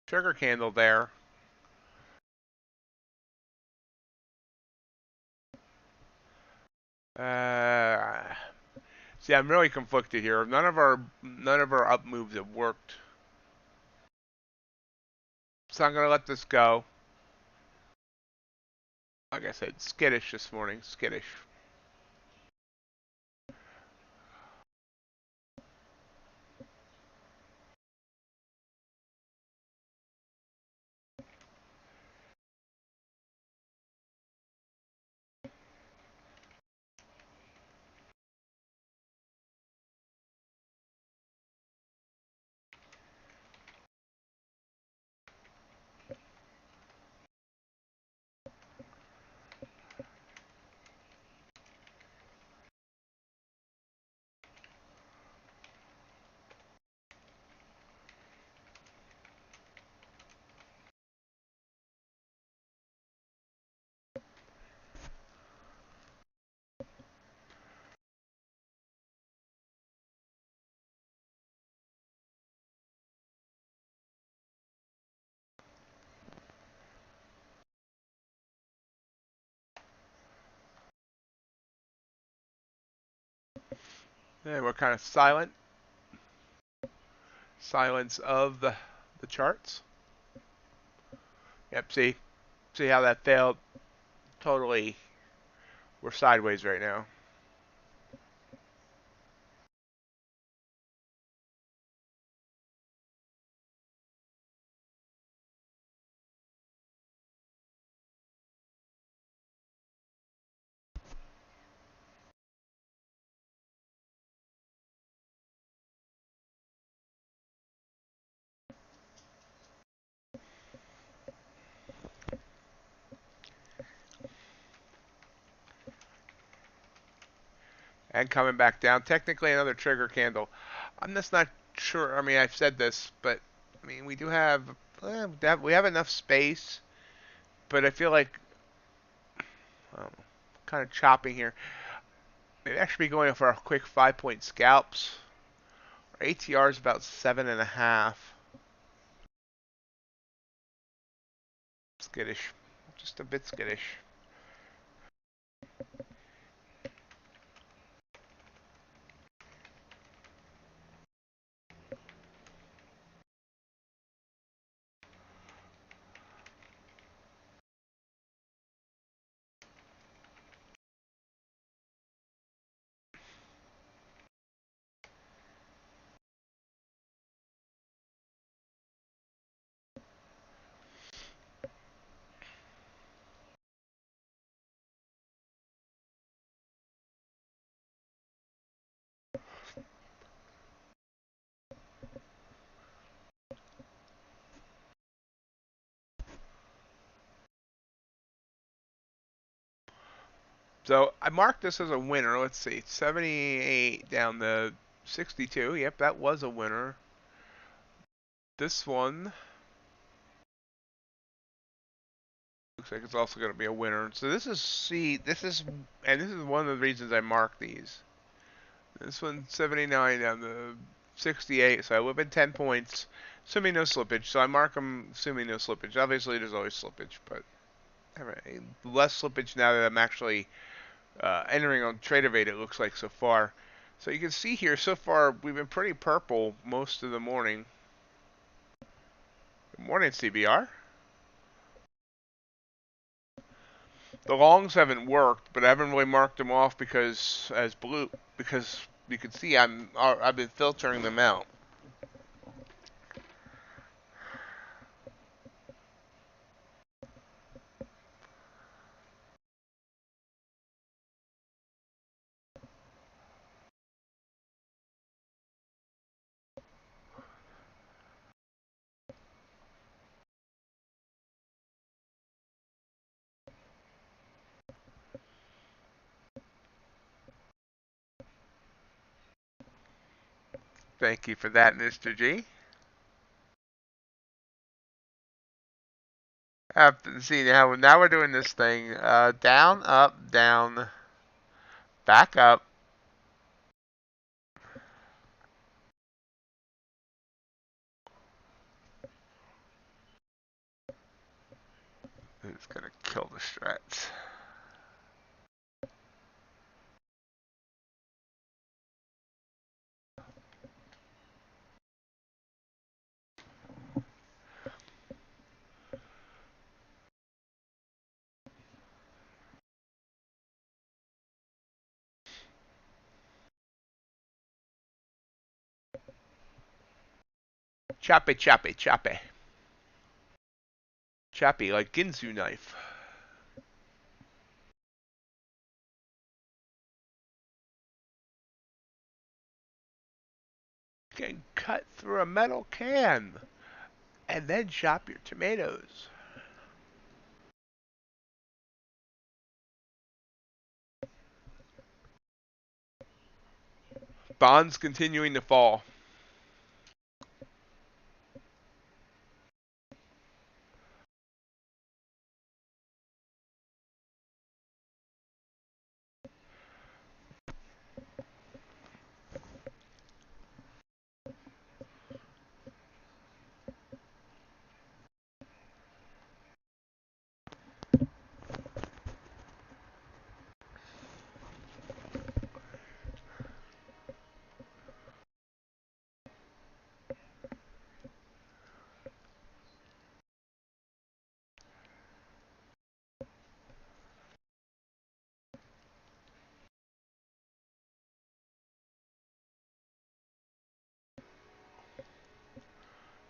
Trigger candle there. See, I'm really conflicted here. None of our up moves have worked. So I'm gonna let this go. Like I said, skittish this morning. Skittish. And we're kind of silent. Silence of the charts. Yep, see how that failed? Totally, we're sideways right now. And coming back down. Technically another trigger candle. I'm just not sure. I mean, I've said this, but I mean, we do have we have enough space, but I feel like kind of chopping here. Maybe I should be going for a quick 5-point scalps. Our ATR is about 7.5. Skittish, just a bit skittish. So I marked this as a winner. Let's see, 78 down to 62. Yep, that was a winner. This one looks like it's also going to be a winner. So this is this is one of the reasons I marked these. This one 79 down to 68. So I would have been 10 points, assuming no slippage. So I mark them assuming no slippage. Obviously, there's always slippage, but less slippage now that I'm actually entering on TraderVate, it looks like so far. So you can see here, so far, we've been pretty purple most of the morning. Good morning, CBR. The longs haven't worked, but I haven't really marked them off because as blue, because you can see I've been filtering them out. Thank you for that, Mr. G. See now we're doing this thing down, up, down, back up. It's gonna kill the strats. Choppy, choppy, choppy. Choppy like Ginsu knife. You can cut through a metal can and then chop your tomatoes. Bonds continuing to fall.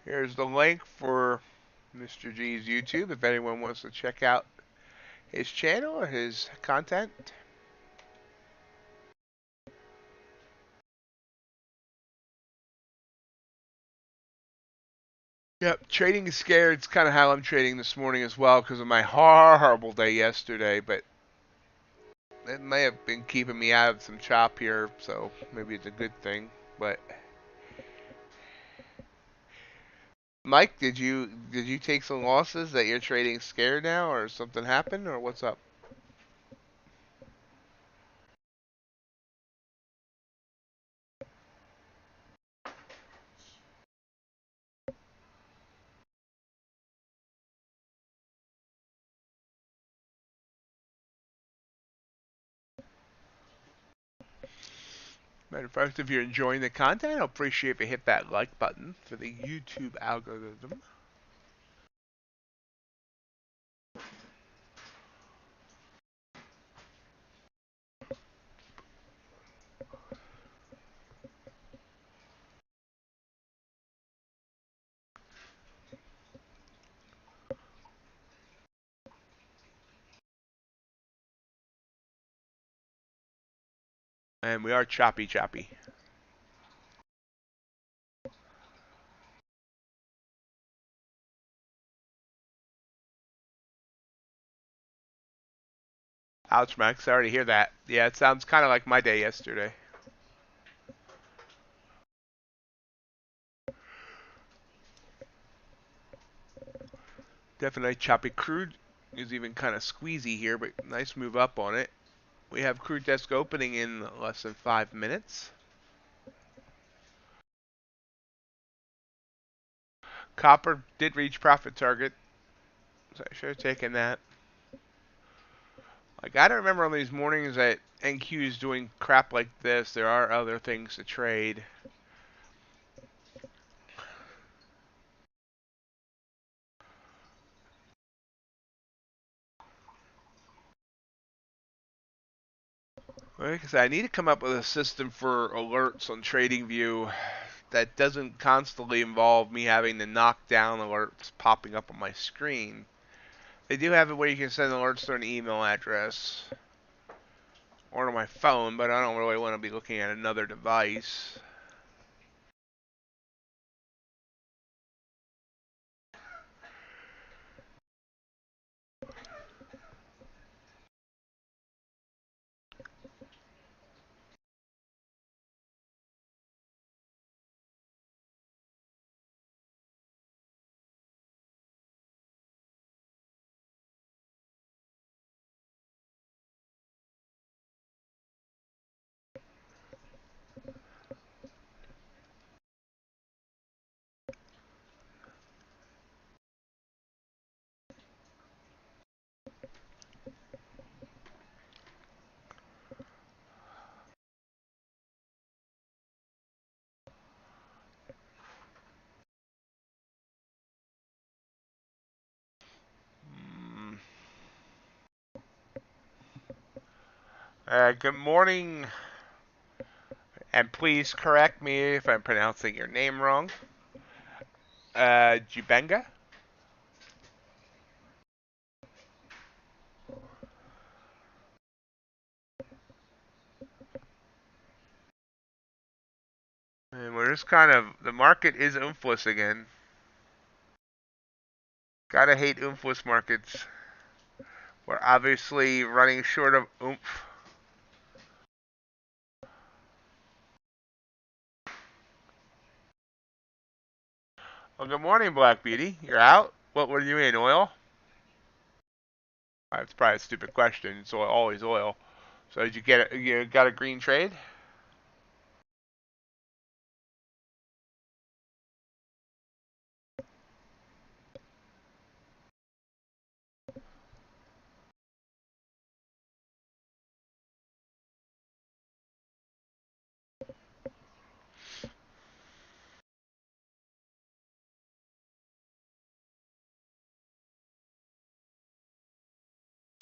Here's the link for Mr. G's YouTube if anyone wants to check out his channel or his content. Yep, trading scared. It's kind of how I'm trading this morning as well because of my horrible day yesterday, but it may have been keeping me out of some chop here, so maybe it's a good thing. But Mike, did you take some losses that you're trading scared now, or something happened, or what's up? Matter of fact, if you're enjoying the content, I'll appreciate if you hit that like button for the YouTube algorithm. And we are choppy. Ouch, Max. Sorry to hear that. Yeah, it sounds kind of like my day yesterday. Definitely choppy. Crude is even kind of squeezy here, but nice move up on it. We have crude desk opening in less than 5 minutes. Copper did reach profit target, so I should have taken that. I gotta remember on these mornings that NQ is doing crap like this, there are other things to trade. Like I said, I need to come up with a system for alerts on TradingView that doesn't constantly involve me having to knock down alerts popping up on my screen. They do have it where you can send alerts to an email address or to my phone, but I don't really want to be looking at another device. Good morning, and please correct me if I'm pronouncing your name wrong. Jubenga? And we're just kind of, the market is oomphless again. Gotta hate oomphless markets. We're obviously running short of oomph. Well, good morning, Black Beauty. You're out? What were you in, oil? That's probably a stupid question. It's always oil. So did you get you got a green trade?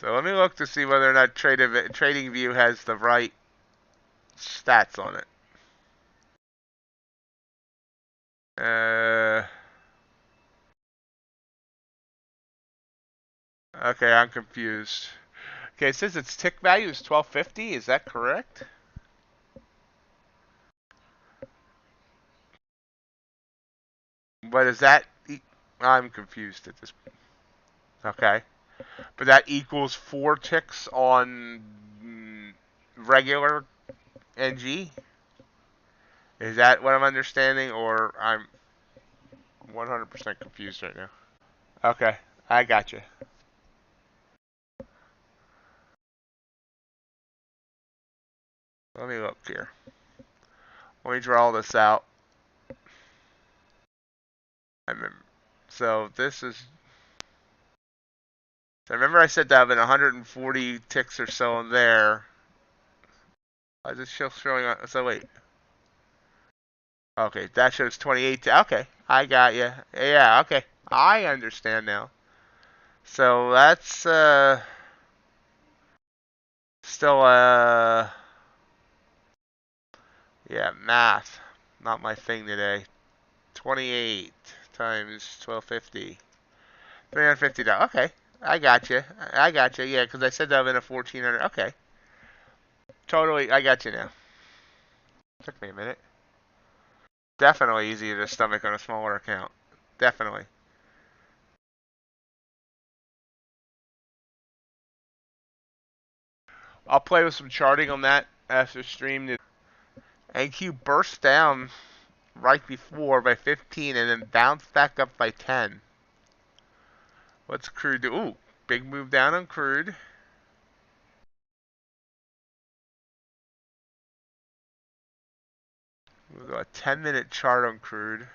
So let me look to see whether or not TradingView has the right stats on it. Okay, I'm confused. Okay, it says its tick value is 1250. Is that correct? But is that? I'm confused at this. Okay, but that equals 4 ticks on regular NG. Is that what I'm understanding, or I'm 100% confused right now? Okay, I got you. Let me look here. Let me draw this out. I remember. So this is. So remember I said that I've been 140 ticks or so in there. I just showing. So wait. Okay, that shows 28. Okay, I got you. Yeah. Okay, I understand now. So that's still yeah, math. Not my thing today. 28 times 1250. $350. Okay. I got you. I got you. Yeah, because I said that in a 1400. Okay. Totally. I got you now. Took me a minute. Definitely easier to stomach on a smaller account. Definitely. I'll play with some charting on that after stream. NQ burst down right before by 15 and then bounced back up by 10. What's Crude do? Ooh, big move down on Crude. We'll go a 10-minute chart on Crude.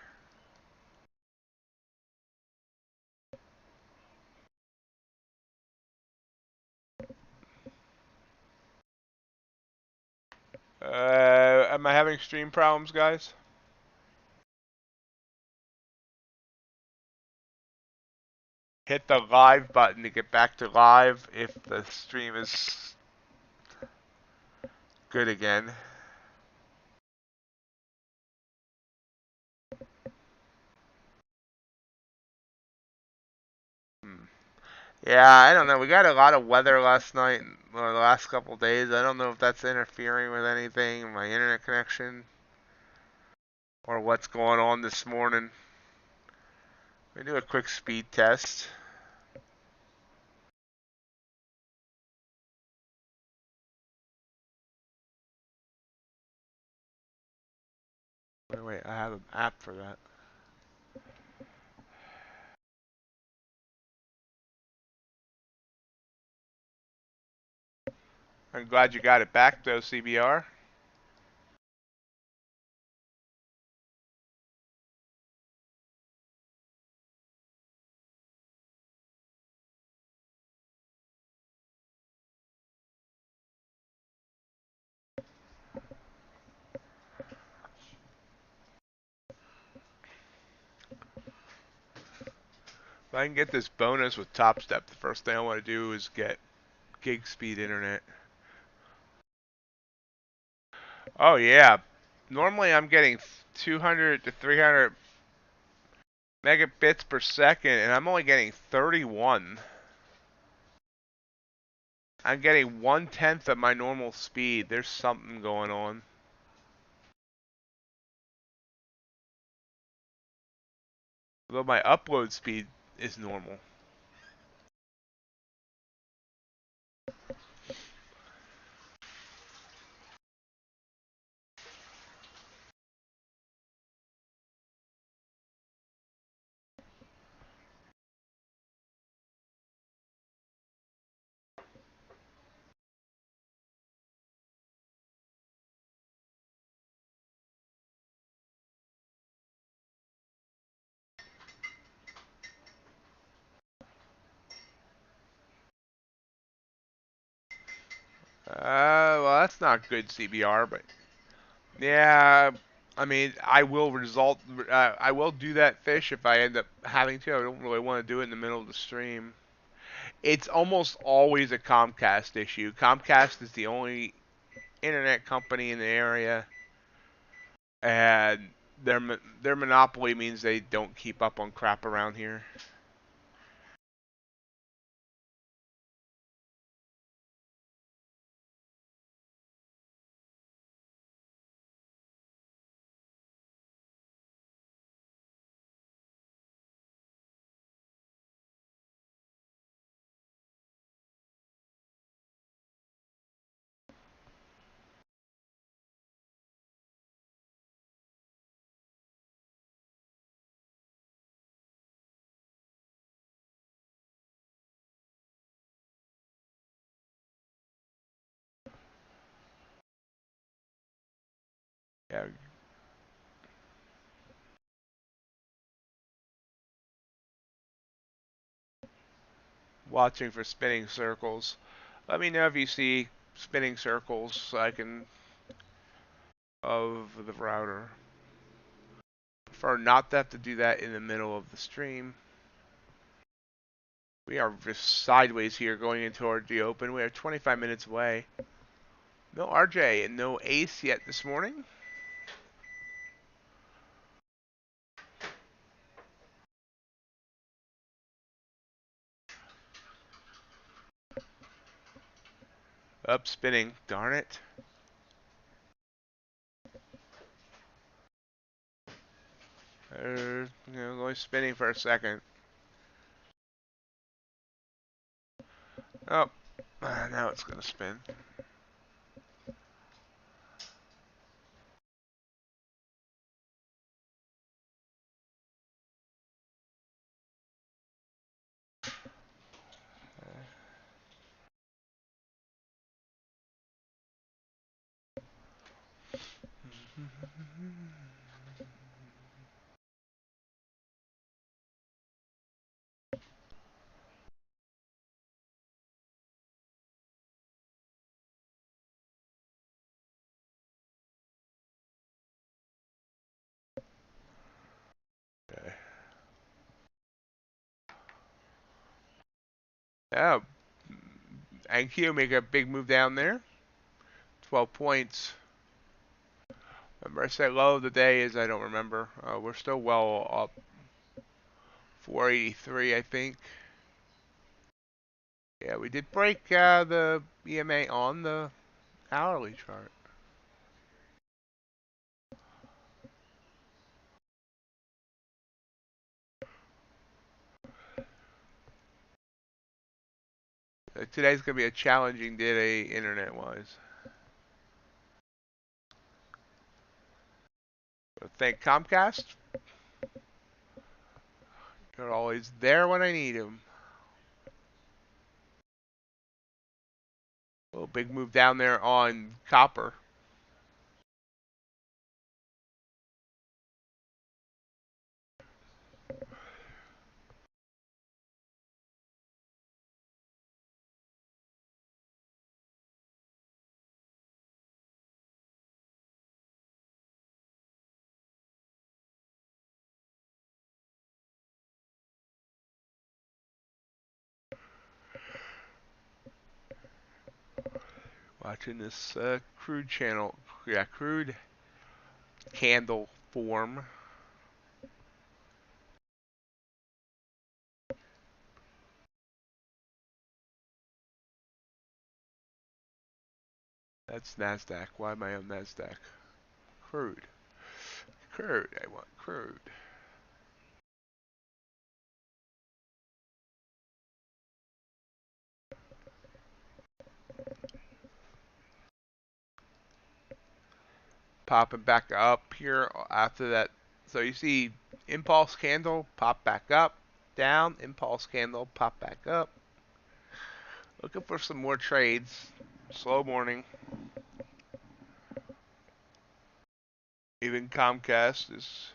Am I having stream problems, guys? Hit the live button to get back to live if the stream is good again. Yeah, I don't know. We got a lot of weather last night or the last couple days. I don't know if that's interfering with anything, my internet connection, or what's going on this morning. We do a quick speed test. Wait, I have an app for that. I'm glad you got it back though, CBR. If I can get this bonus with Tostep, the first thing I want to do is get gig speed internet. Oh yeah. Normally I'm getting 200 to 300 megabits per second, and I'm only getting 31. I'm getting 1/10 of my normal speed. There's something going on. Although my upload speed is normal. Well, that's not good CBR, but yeah, I mean, I will do that fish if I end up having to. I don't really want to do it in the middle of the stream. It's almost always a Comcast issue. Comcast is the only internet company in the area, and their monopoly means they don't keep up on crap around here. Yeah. Watching for spinning circles. Let me know if you see spinning circles so I can of the router. Prefer not to have to do that in the middle of the stream. We are just sideways here going into our the open. We are 25 minutes away. No RJ and no ace yet this morning. Up spinning. Darn it. Only spinning for a second. Oh, now it's going to spin. Yeah, NQ make a big move down there. 12 points. Remember I said low of the day is I don't remember. We're still well up. 483, I think. Yeah, we did break the EMA on the hourly chart. Today's going to be a challenging day internet-wise. Thank Comcast. They're always there when I need them. A little big move down there on copper. Watching this crude channel. Yeah, crude candle form. That's NASDAQ. Why am I on NASDAQ? Crude. Crude. I want crude. Popping back up here after that. So you see impulse candle, pop back up, down, impulse candle, pop back up. Looking for some more trades. Slow morning. Even Comcast is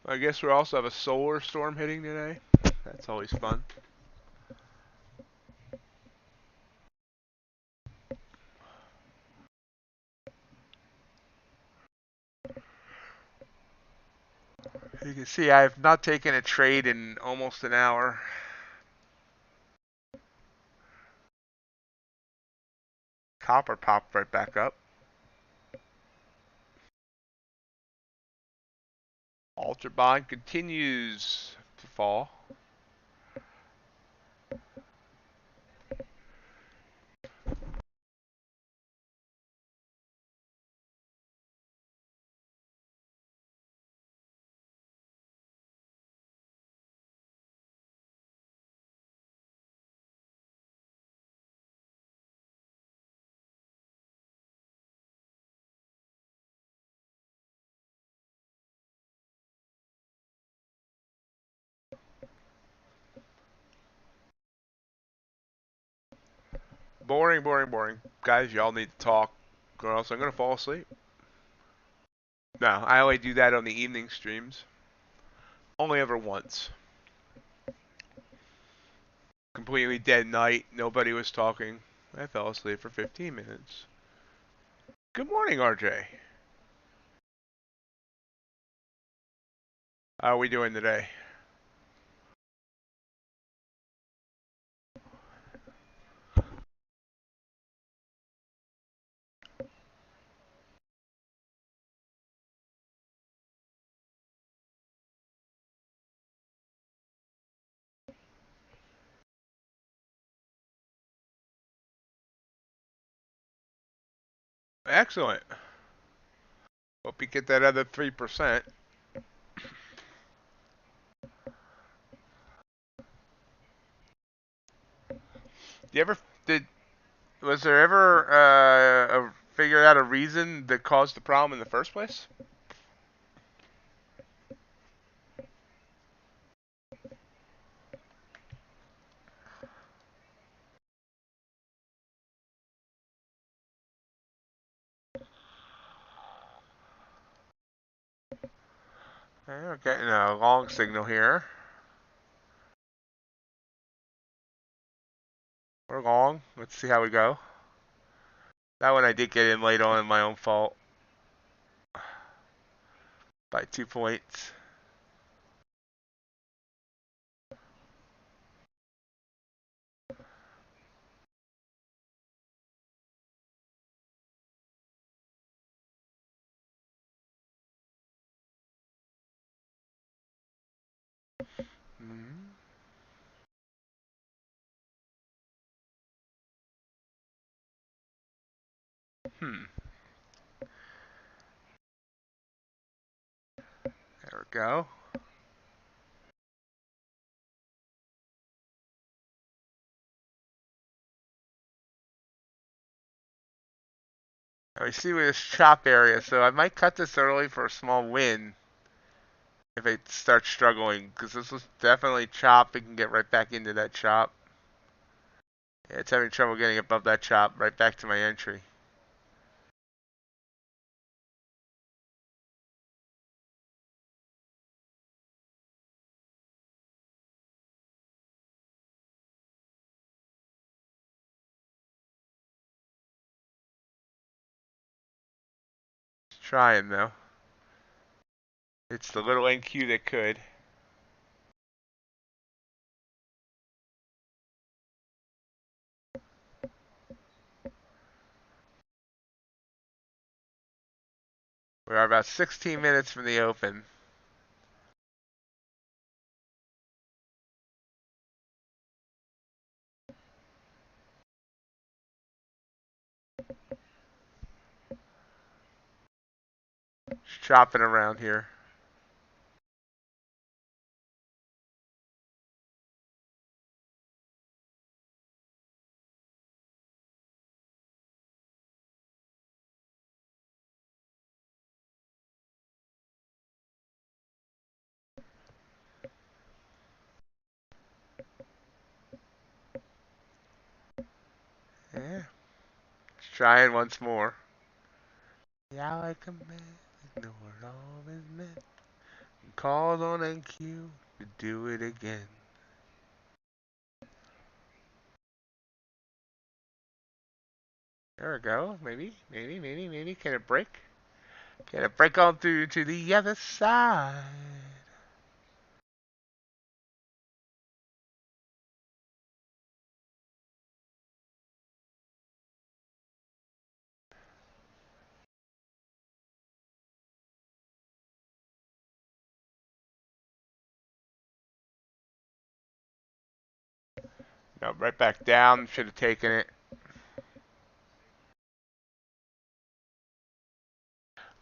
I guess we also have a solar storm hitting today. That's always fun. You can see I have not taken a trade in almost an hour. Copper popped right back up. UltraBond continues to fall. Boring, boring, boring. Guys, y'all need to talk, or else I'm going to fall asleep. No, I only do that on the evening streams. Only ever once. Completely dead night. Nobody was talking. I fell asleep for 15 minutes. Good morning, RJ. How are we doing today? Excellent. Hope you get that other 3%. You ever did? Was there ever figured out a reason that caused the problem in the first place? Okay, we're getting a long signal here. We're long. Let's see how we go. That one I did get in late on, my own fault. By 2 points. Hmm. Hmm. There we go. Now we see where this chop area, so I might cut this early for a small win if it starts struggling, because this was definitely chop. It can get right back into that chop. Yeah, it's having trouble getting above that chop, right back to my entry. It's trying though. It's the little NQ that could. We are about 16 minutes from the open. Just chopping around here. Yeah. Just trying once more. Yeah, like a man, ignored all his men. Called on NQ to do it again. There we go. Maybe. Can it break? Can it break on through to the other side? No, right back down. Should have taken it.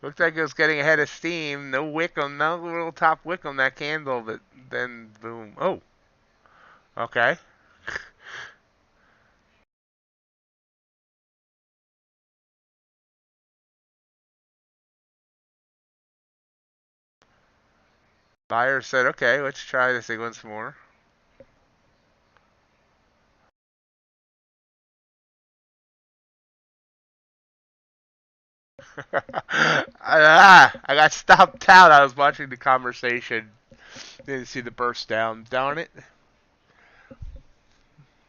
Looked like it was getting ahead of steam. No wick on, no little top wick on that candle, but then boom. Oh, okay. Buyer said, okay, let's try this thing once more. I got stopped out. I was watching the conversation. Didn't see the burst down. Darn it.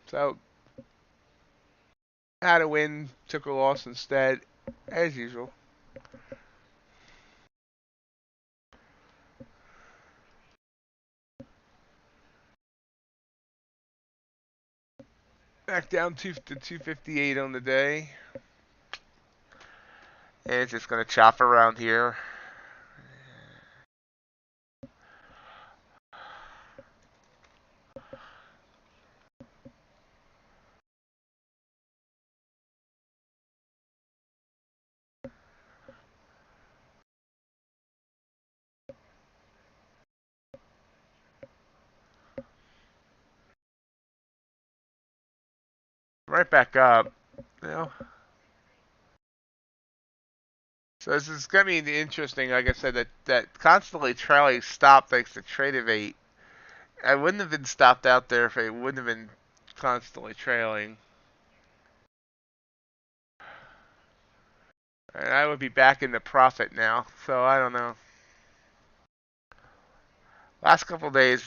So, had a win, took a loss instead, as usual. Back down to 258 on the day. And it's just going to chop around here. Right back up. You know. So this is going to be interesting. Like I said, that constantly trailing stop thanks to trade of 8. I wouldn't have been stopped out there if it wouldn't have been constantly trailing. And I would be back in the profit now. So I don't know. Last couple of days,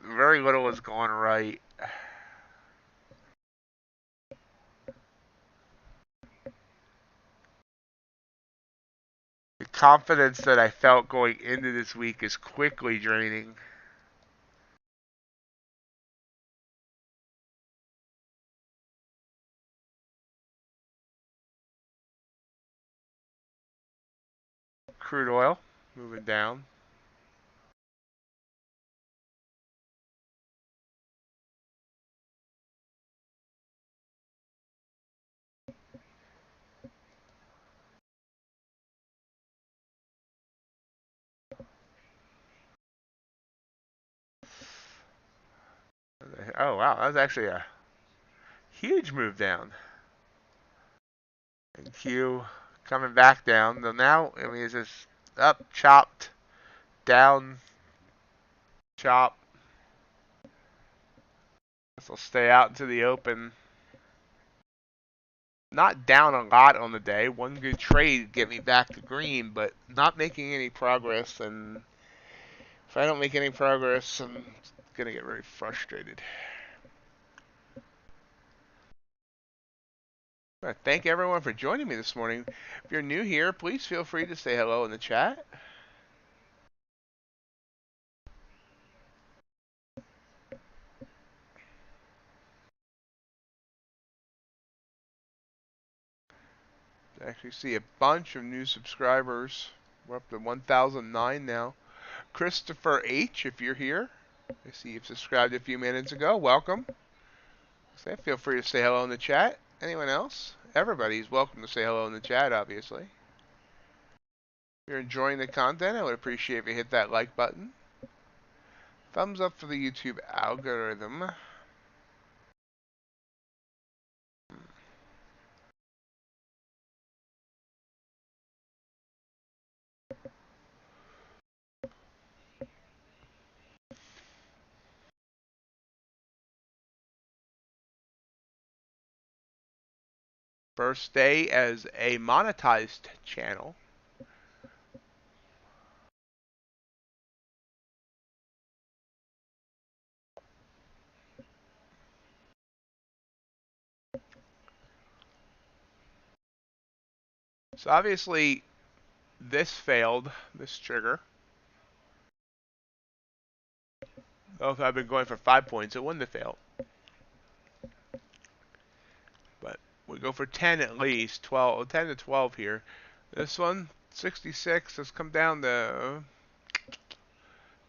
very little was going right. The confidence that I felt going into this week is quickly draining. Crude oil moving down. Oh wow, that was actually a huge move down. And Q coming back down. So now, I mean, it's just up, chopped, down, chop. This will stay out into the open. Not down a lot on the day. One good trade get me back to green, but not making any progress. And if I don't make any progress, I'm gonna get very frustrated. I thank everyone for joining me this morning. If you're new here, please feel free to say hello in the chat. I actually see a bunch of new subscribers. We're up to 1,009 now. Christopher H, if you're here. I see you've subscribed a few minutes ago. Welcome. So feel free to say hello in the chat. Anyone else? Everybody's welcome to say hello in the chat, obviously. If you're enjoying the content, I would appreciate if you hit that like button. Thumbs up for the YouTube algorithm. First day as a monetized channel. So obviously this failed, this trigger. Oh, if I'd been going for 5 points, it wouldn't have failed. But we go for 10 at least, 12, 10 to 12 here. This one, 66, has come down to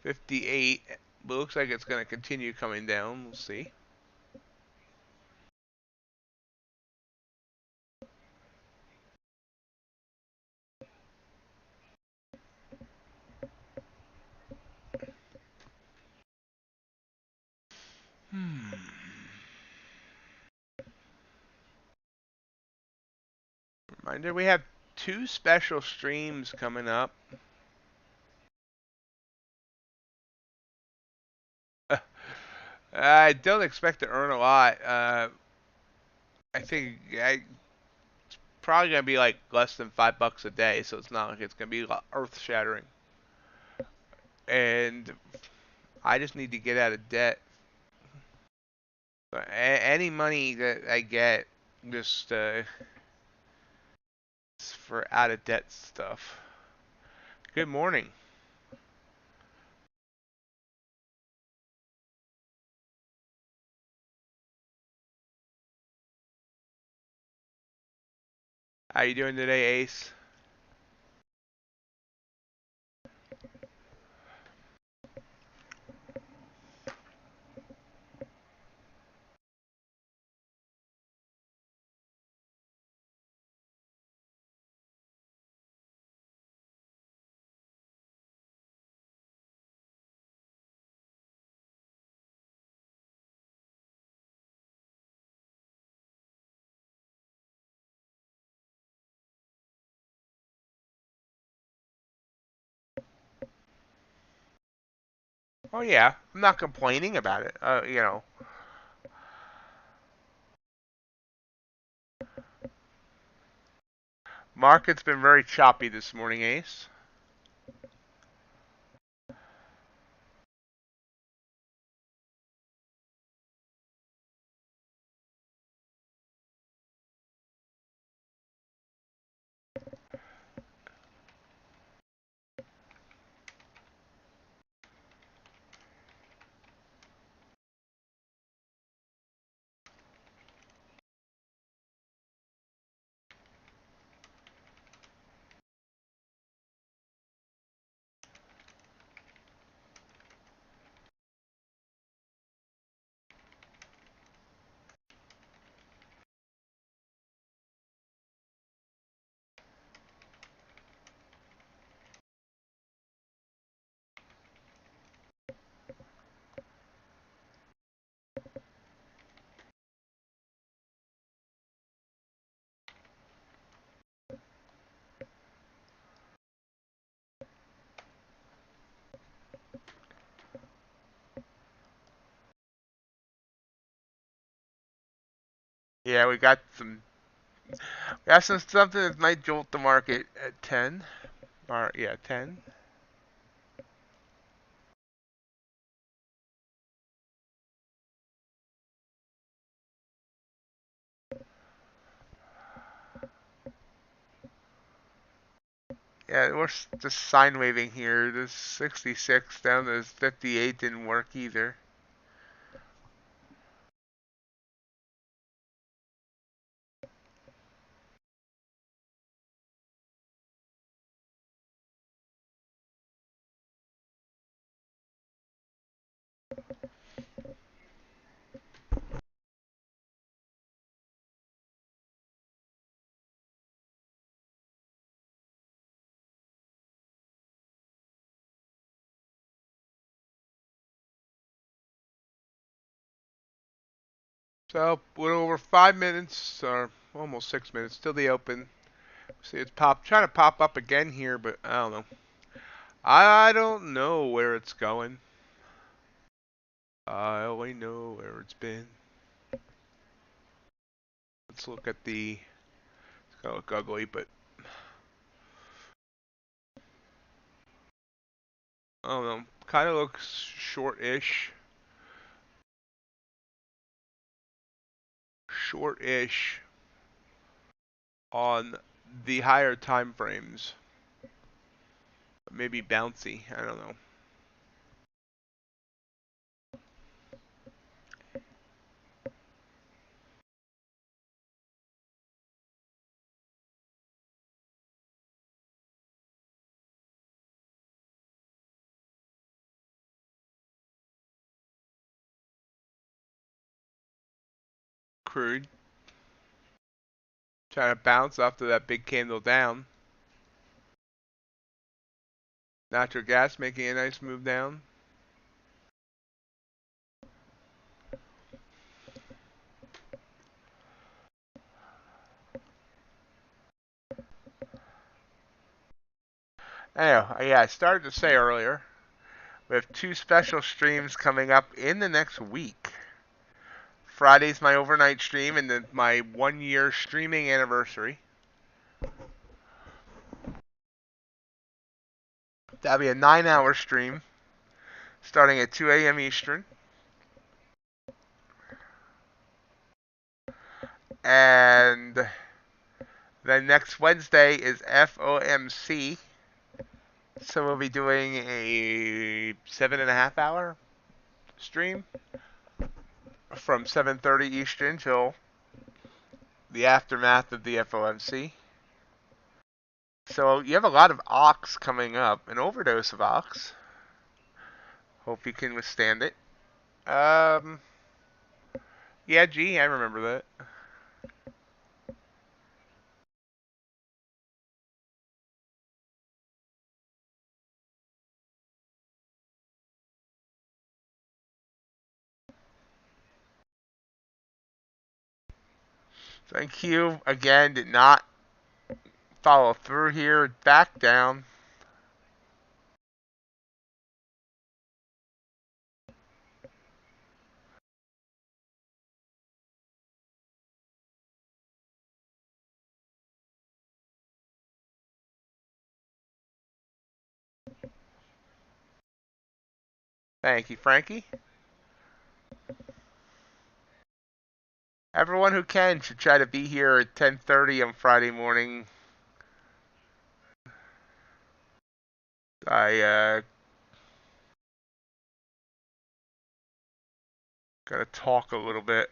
58. It looks like it's going to continue coming down. We'll see. Reminder, we have 2 special streams coming up. I don't expect to earn a lot. I think it's probably going to be like less than $5 a day, so it's not like it's going to be earth-shattering. And I just need to get out of debt. Any money that I get, just for out of debt stuff. Good morning. How you doing today, Ace? Oh yeah, I'm not complaining about it. You know. Market's been very choppy this morning, Ace. Yeah, we got some something that might jolt the market at 10. Or yeah, 10. Yeah, we're just sine waving here. This 66 down to 58 didn't work either. So, a little over 5 minutes, or almost 6 minutes, till the open. See, it's trying to pop up again here, but I don't know. I don't know where it's going. I only know where it's been. Let's look at it's gonna look ugly, but I don't know. Kind of looks short-ish. Short-ish on the higher time frames. Maybe bouncy. I don't know. Crude. Trying to bounce after that big candle down. Natural gas making a nice move down. Anyway, yeah, I started to say earlier, we have two special streams coming up in the next week. Friday's my overnight stream and then my 1 year streaming anniversary. That'll be a 9-hour stream starting at 2 a.m. Eastern. And then next Wednesday is FOMC. So we'll be doing a 7.5 hour stream from 7:30 Eastern till the aftermath of the FOMC. So you have a lot of ox coming up, an overdose of ox. Hope you can withstand it. Yeah, gee, I remember that. Thank you again. Did not follow through here. Back down. Thank you, Frankie. Everyone who can should try to be here at 10:30 on Friday morning. I gotta talk a little bit.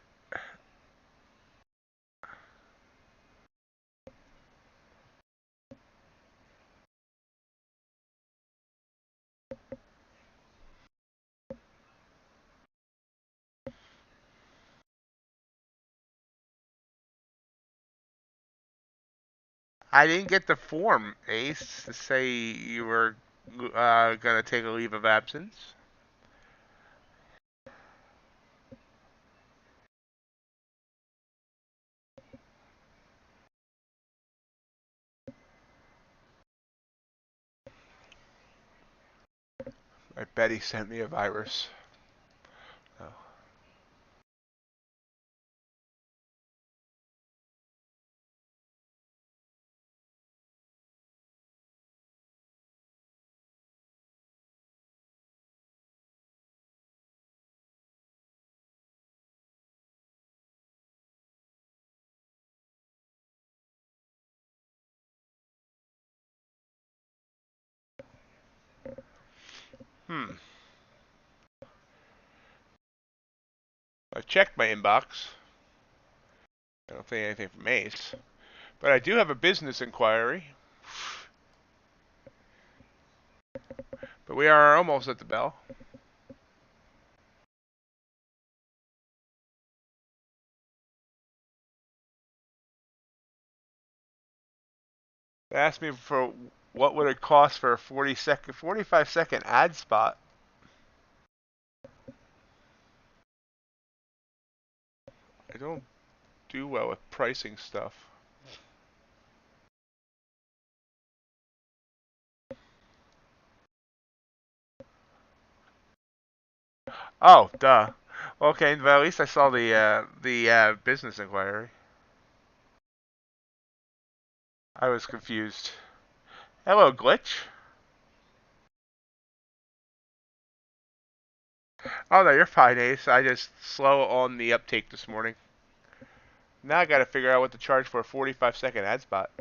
I didn't get the form, Ace, to say you were gonna take a leave of absence. I bet he sent me a virus. Oh. I checked my inbox. I don't think anything from Ace. But I do have a business inquiry. But we are almost at the bell. They asked me for what would it cost for a 45-second ad spot. I don't do well with pricing stuff. Oh, duh. Okay, but at least I saw the business inquiry. I was confused. Hello, glitch. Oh no, you're fine, Ace. I just slow on the uptake this morning. Now I got to figure out what to charge for a 45-second ad spot.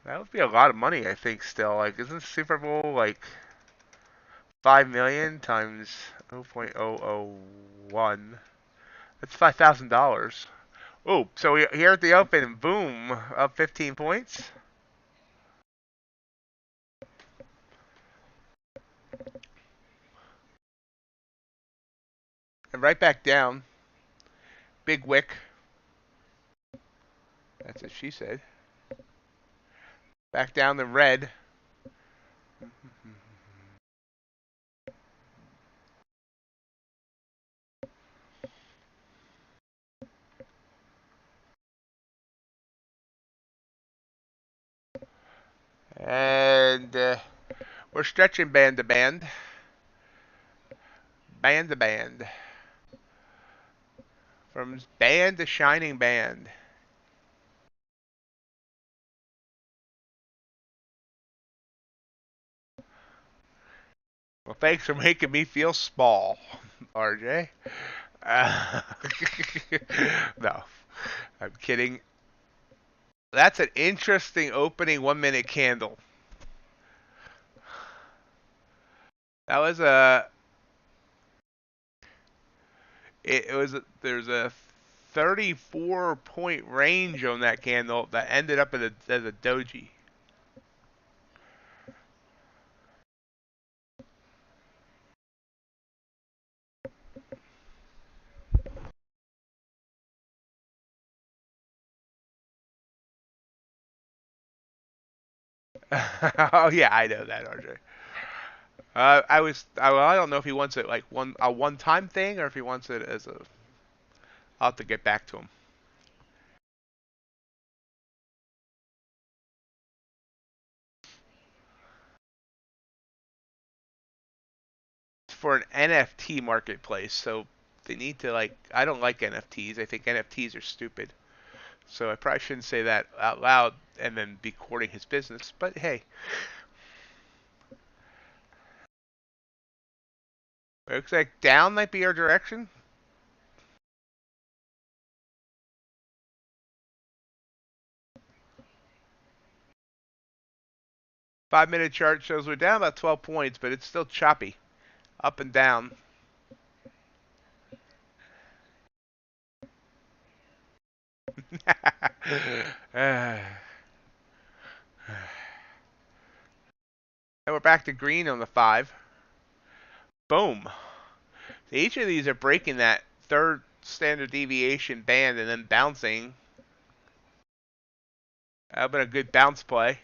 That would be a lot of money, I think. Still, like, isn't Super Bowl like 5 million times 0.001? That's $5,000. Oh, so here at the open, boom, up 15 points. And right back down. Big wick. That's what she said. Back down the red. And we're stretching band to band. Band to band. From band to shining band. Well, thanks for making me feel small, RJ. Uh, no, I'm kidding. That's an interesting opening 1 minute candle. That was there's a 34 point range on that candle that ended up as a doji. Oh yeah, I know that, RJ. I don't know if he wants it like a one-time thing or if he wants it as a. I'll have to get back to him. For an NFT marketplace, so they need to like. I don't like NFTs. I think NFTs are stupid. So I probably shouldn't say that out loud and then be courting his business. But hey, it looks like down might be our direction. 5-minute chart shows we're down about 12 points, but it's still choppy, up and down. And we're back to green on the 5. Boom. Each of these are breaking that third standard deviation band and then bouncing. That would have been a good bounce play.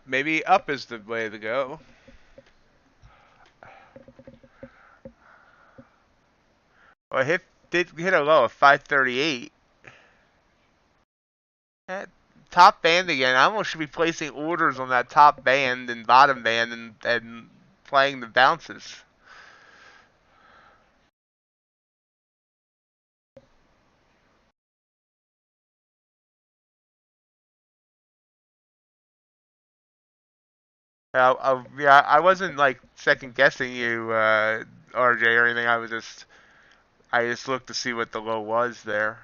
Maybe up is the way to go. Well, it did hit a low of 538. Top band again. I almost should be placing orders on that top band and bottom band and playing the bounces. Yeah, I wasn't like second guessing you, RJ, or anything. I just looked to see what the low was there.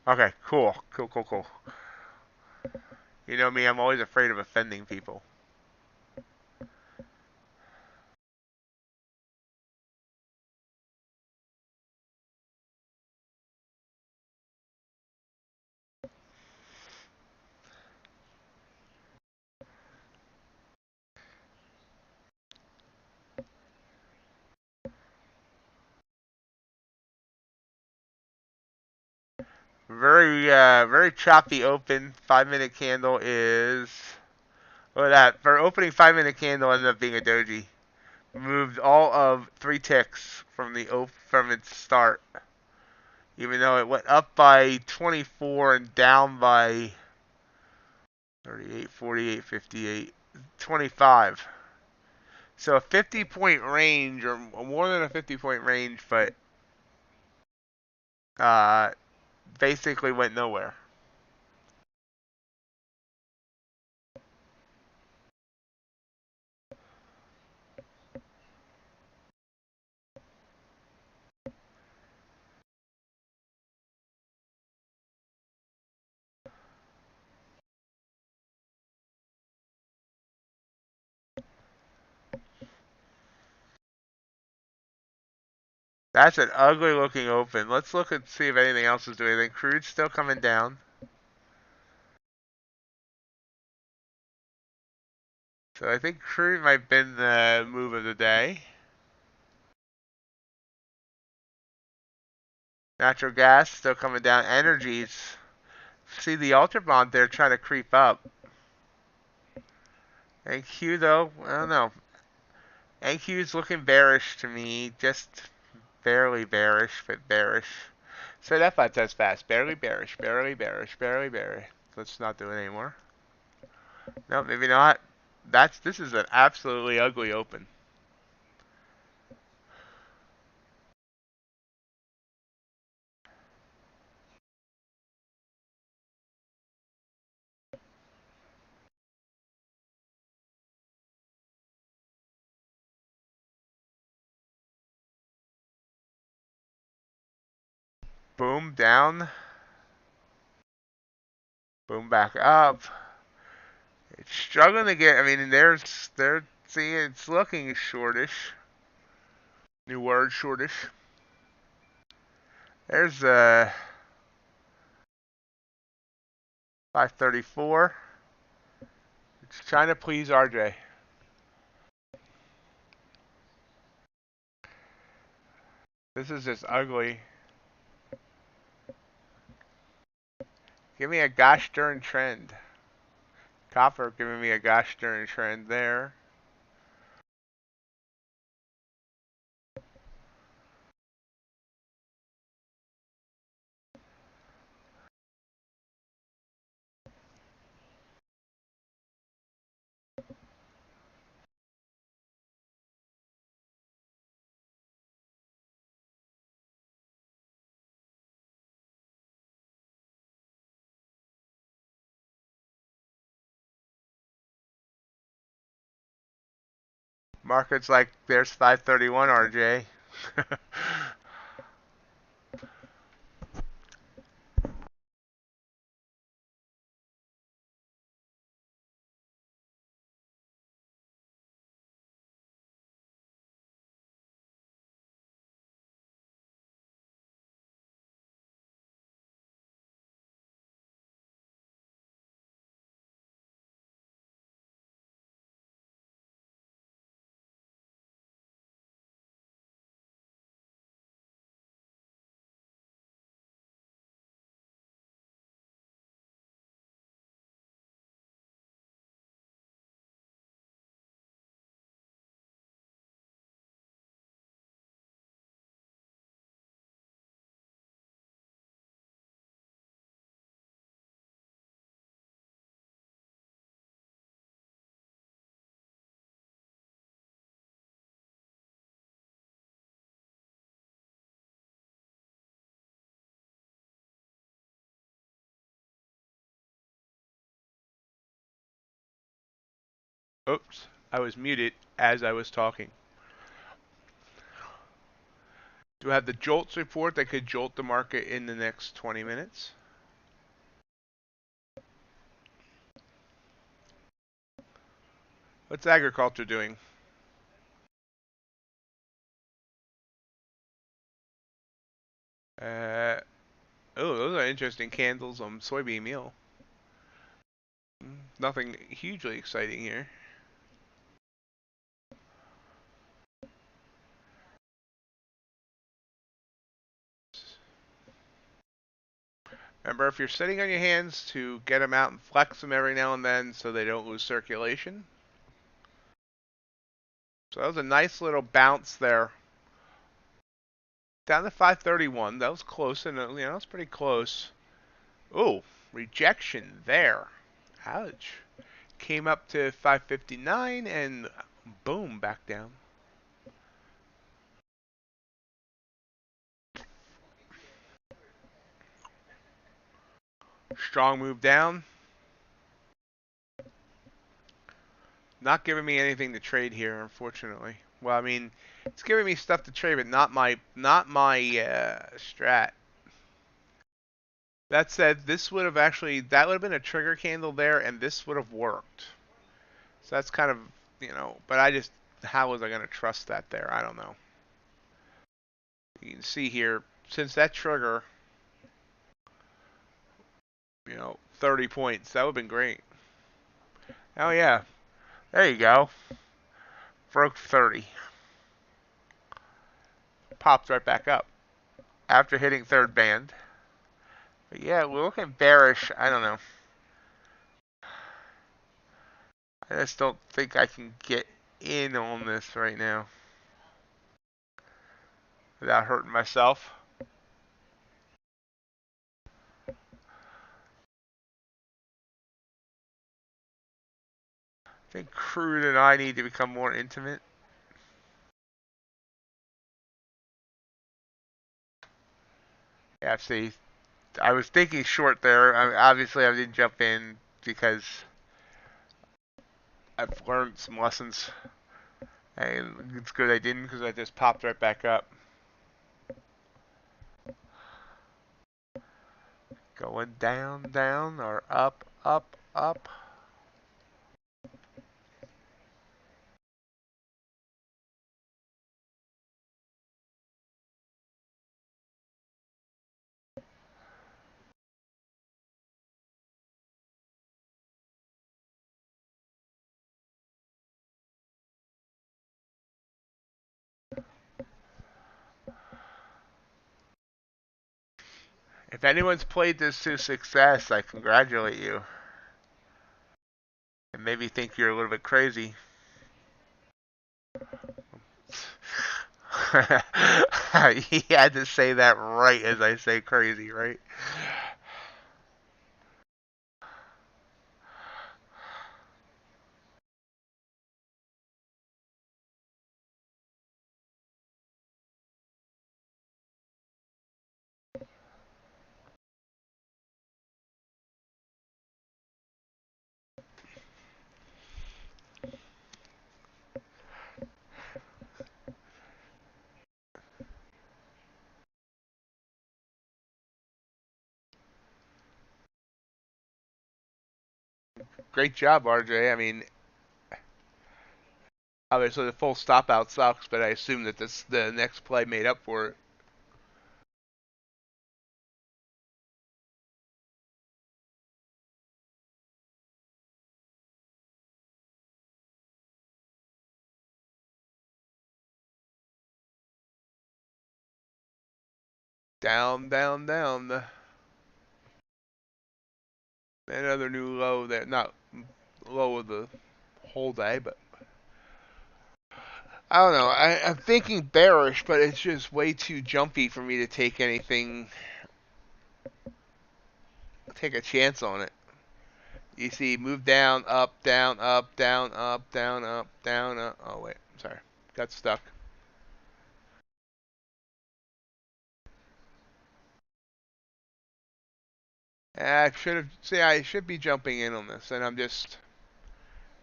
Okay, cool. You know me, I'm always afraid of offending people. Very choppy open. 5-minute candle is... Look at that. For opening 5-minute candle ended up being a doji. Moved all of 3 ticks from its start. Even though it went up by 24 and down by 38, 48, 58, 25. So a 50-point range, or more than a 50-point range, but uh, basically went nowhere. That's an ugly looking open. Let's look and see if anything else is doing anything. Crude's still coming down. So I think crude might have been the move of the day. Natural gas still coming down. Energies. See the UltraBond there trying to creep up. NQ though, I don't know. NQ is looking bearish to me. Just barely bearish, but bearish. So that five times fast. Barely bearish, barely bearish, barely bearish. Let's not do it anymore. No, maybe not. This is an absolutely ugly open. Boom down. Boom back up. It's struggling to get. I mean, they're seeing it's looking shortish. New word, shortish. There's 534. It's trying to please RJ. This is just ugly. Give me a gosh darn trend. Copper giving me a gosh darn trend there. Market's like, there's 531, RJ. Oops, I was muted as I was talking. Do I have the jolts report that could jolt the market in the next 20 minutes? What's agriculture doing? Oh, those are interesting candles on soybean meal. Nothing hugely exciting here. Remember, if you're sitting on your hands, to get them out and flex them every now and then so they don't lose circulation. So that was a nice little bounce there. Down to 531. That was close, and that was pretty close. Oh, rejection there. Ouch. Came up to 559 and boom, back down. Strong move down. Not giving me anything to trade here, unfortunately. Well, I mean, it's giving me stuff to trade, but not my strat. That said, this would have that would have been a trigger candle there, and this would have worked. So that's kind of, but how was I going to trust that there? I don't know. You can see here, since that trigger, 30 points, that would have been great. Oh yeah, there you go. Broke 30. Popped right back up after hitting third band. But yeah, we're looking bearish. I don't know. I just don't think I can get in on this right now without hurting myself. I think Crude and I need to become more intimate. Yeah, see, I was thinking short there. Obviously, I didn't jump in because I've learned some lessons. And it's good I didn't, because I just popped right back up. Going down, down, or up, up, up. If anyone's played this to success, I congratulate you. And maybe think you're a little bit crazy. He had to say that right as I say crazy, right? Great job, RJ. I mean, obviously the full stop out sucks, but I assume that the next play made up for it. Down, down, down. Another new low there. Not low of the whole day, but I don't know. I'm thinking bearish, but it's just way too jumpy for me to take anything, take a chance on it. You see, move down, up, down, up, down, up, down, up, down, up. Oh wait, sorry, got stuck. I should have. See, I should be jumping in on this, and I'm just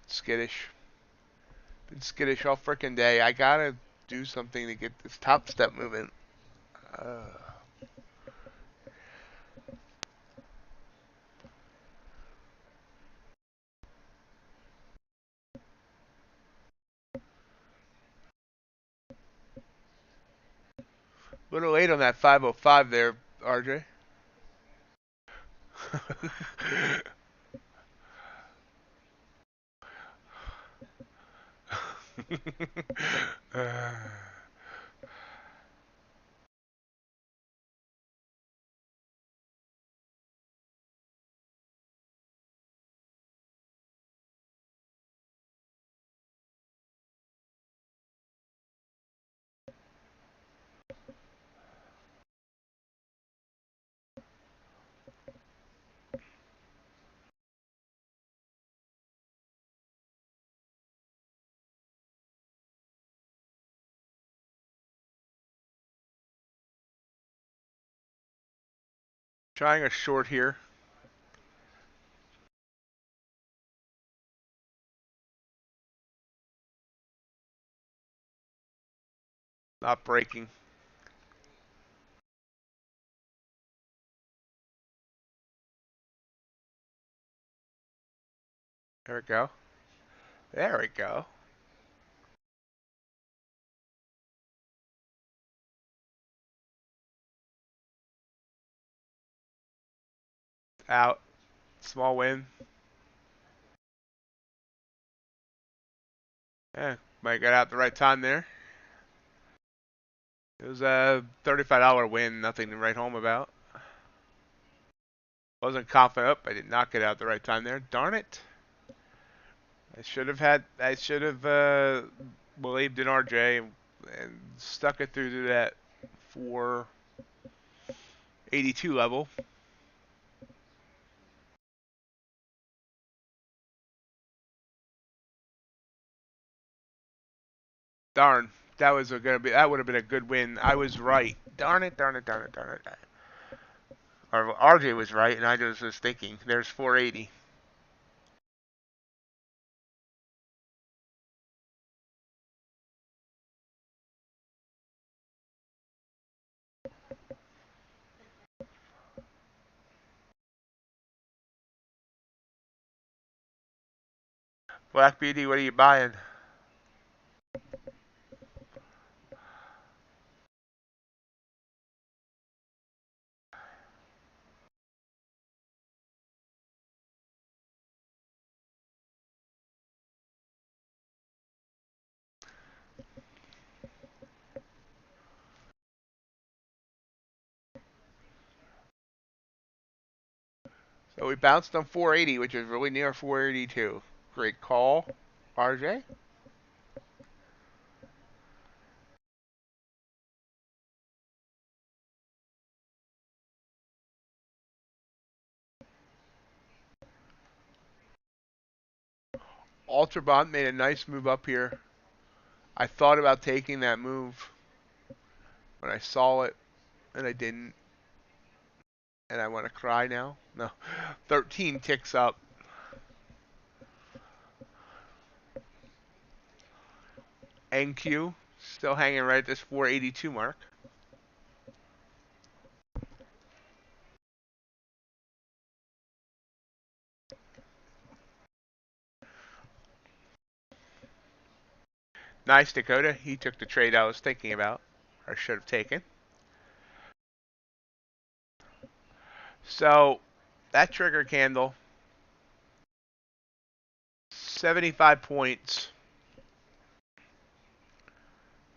skittish. Been skittish all frickin' day. I gotta do something to get this top step moving. Uh, Little late on that 505 there, RJ. Trying a short here. Not breaking. There we go. There we go. Out. Small win. Yeah, might get out the right time there. It was a $35 win, nothing to write home about. Wasn't confident up. I did not get out the right time there. Darn it. I should have believed in RJ and stuck it through to that 482 level. Darn. That would have been a good win. I was right. Darn it, darn it, darn it, darn it. Or RJ was right and I just was thinking there's 480. Black Beauty, what are you buying? So we bounced on 480, which is really near 482. Great call, RJ. UltraBond made a nice move up here. I thought about taking that move when I saw it, and I didn't. And I want to cry now. No. 13 ticks up. NQ still hanging right at this 482 mark. Nice, Dakota. He took the trade I was thinking about, or should have taken. So, that trigger candle, 75 points.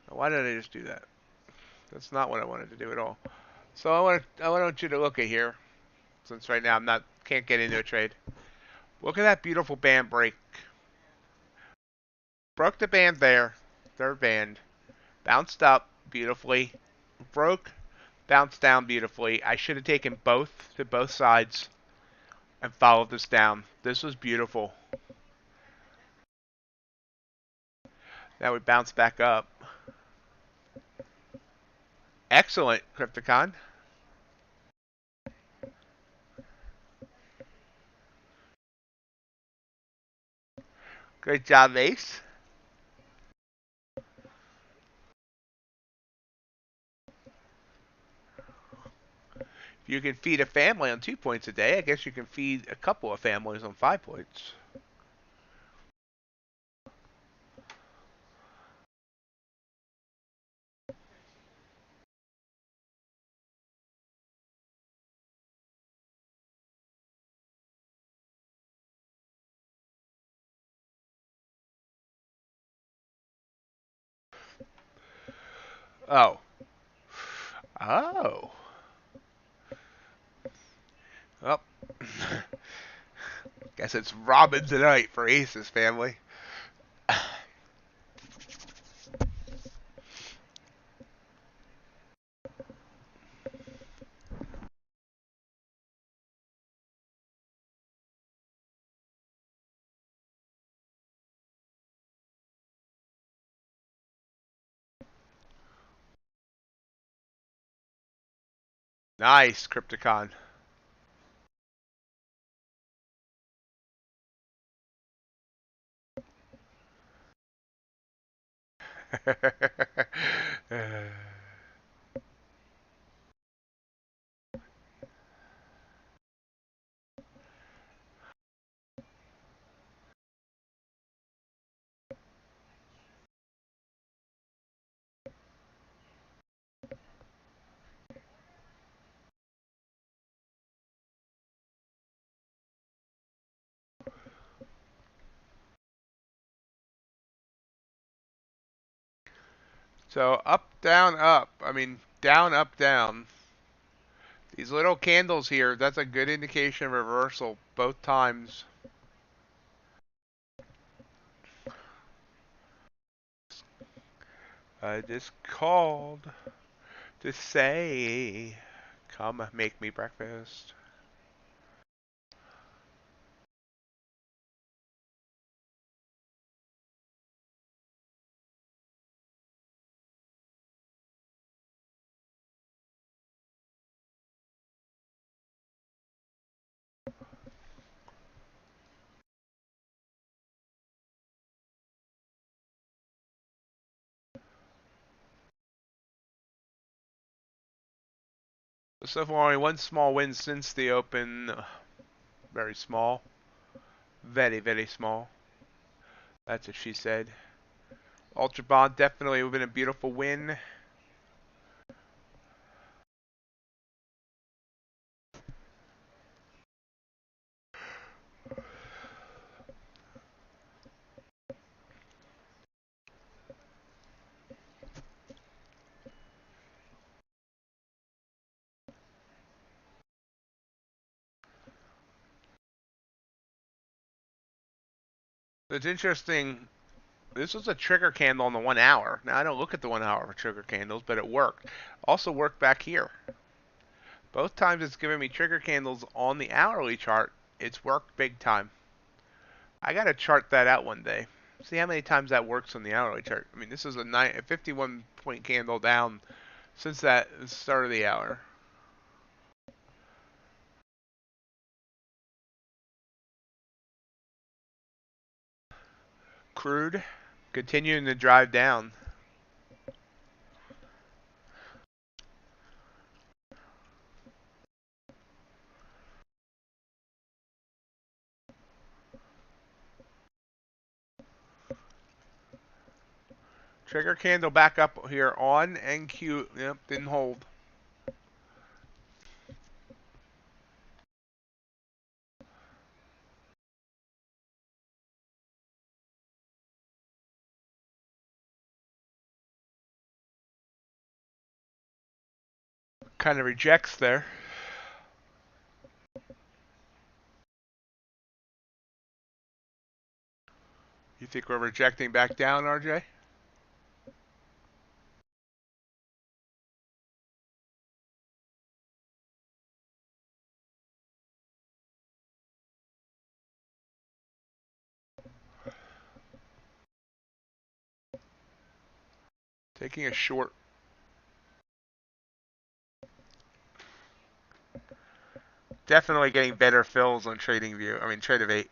Why did I just do that? That's not what I wanted to do at all. So I want you to look at here, since right now can't get into a trade. Look at that beautiful band break. Broke the band there, third band, bounced up beautifully, broke, bounced down beautifully. I should have taken both to both sides and followed this down. This was beautiful. Now we bounce back up. Excellent, Crypticon. Great job, Ace. If you can feed a family on 2 points a day, I guess you can feed a couple of families on 5 points. Oh. Oh. Well, guess it's Robin tonight for Ace's family. Nice, Crypticon. So up, down, up. I mean, down, up, down. These little candles here, that's a good indication of reversal both times. I just called to say, come make me breakfast. So far, only one small win since the open. Very small. Very, very small. That's what she said. UltraBond definitely would have been a beautiful win. It's interesting. This was a trigger candle on the 1 hour. Now, I don't look at the 1 hour for trigger candles, but it worked. Also worked back here. Both times it's given me trigger candles on the hourly chart. It's worked big time. I got to chart that out one day. See how many times that works on the hourly chart. I mean, this is a 51 point candle down since that start of the hour. Crude continuing to drive down. Trigger candle back up here on NQ. Yep, didn't hold. Kind of rejects there. You think we're rejecting back down, RJ? Taking a short. Definitely getting better fills on TradingView. I mean, Trade-of-8.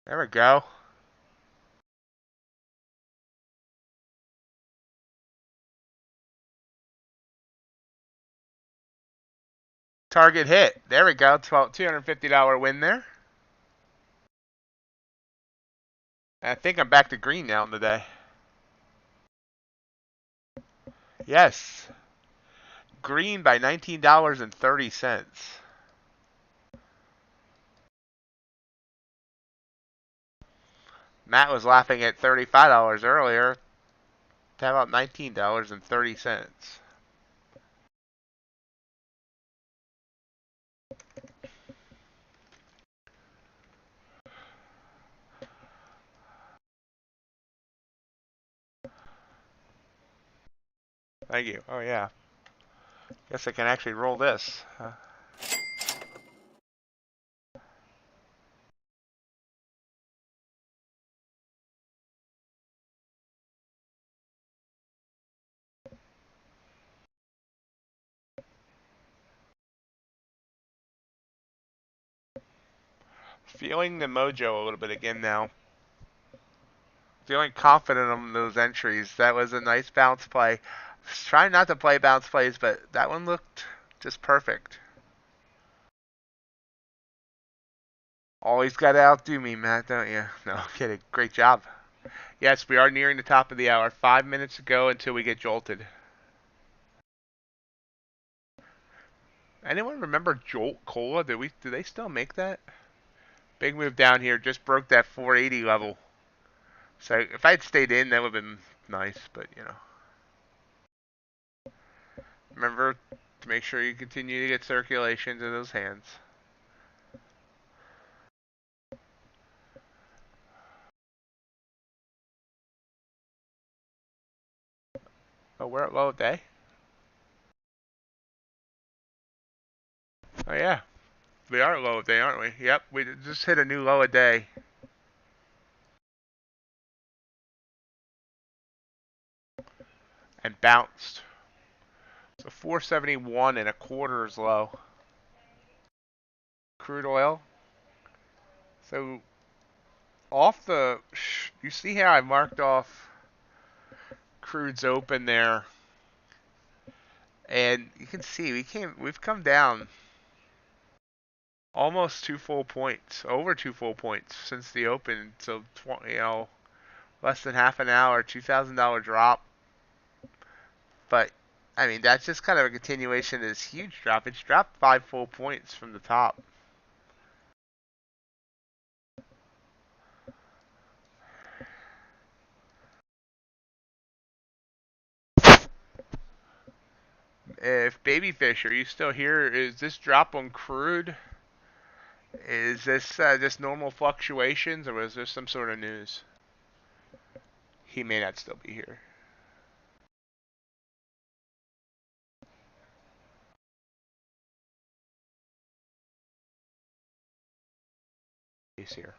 There we go. Target hit. There we go. $250 win there. I think I'm back to green now in the day. Yes. Green by $19.30. Matt was laughing at $35 earlier. How about $19.30? Thank you. Oh, yeah. Guess I can actually roll this. Feeling the mojo a little bit again now. Feeling confident on those entries. That was a nice bounce play. I was trying not to play bounce plays, but that one looked just perfect. Always got to outdo me, Matt, don't you? No, kidding. Great job. Yes, we are nearing the top of the hour. 5 minutes to go until we get jolted. Anyone remember Jolt Cola? Do they still make that? Big move down here. Just broke that 480 level. So if I'd stayed in, that would have been nice, but you know. Remember to make sure you continue to get circulation to those hands. Oh, we're at low day? Oh, yeah. We are at low day, aren't we? Yep, we just hit a new low a day. And bounced. So 471 and a quarter is low. Crude oil. So off the, you see how I marked off crude's open there, and you can see we've come down almost 2 full points, over 2 full points since the open. So less than half an hour, $2,000 drop. But I mean, that's just kind of a continuation of this huge drop. It's dropped 5 full points from the top. If Babyfish, are you still here? Is this drop on Crude? Is this just normal fluctuations, or was there some sort of news? He may not still be here. He's here.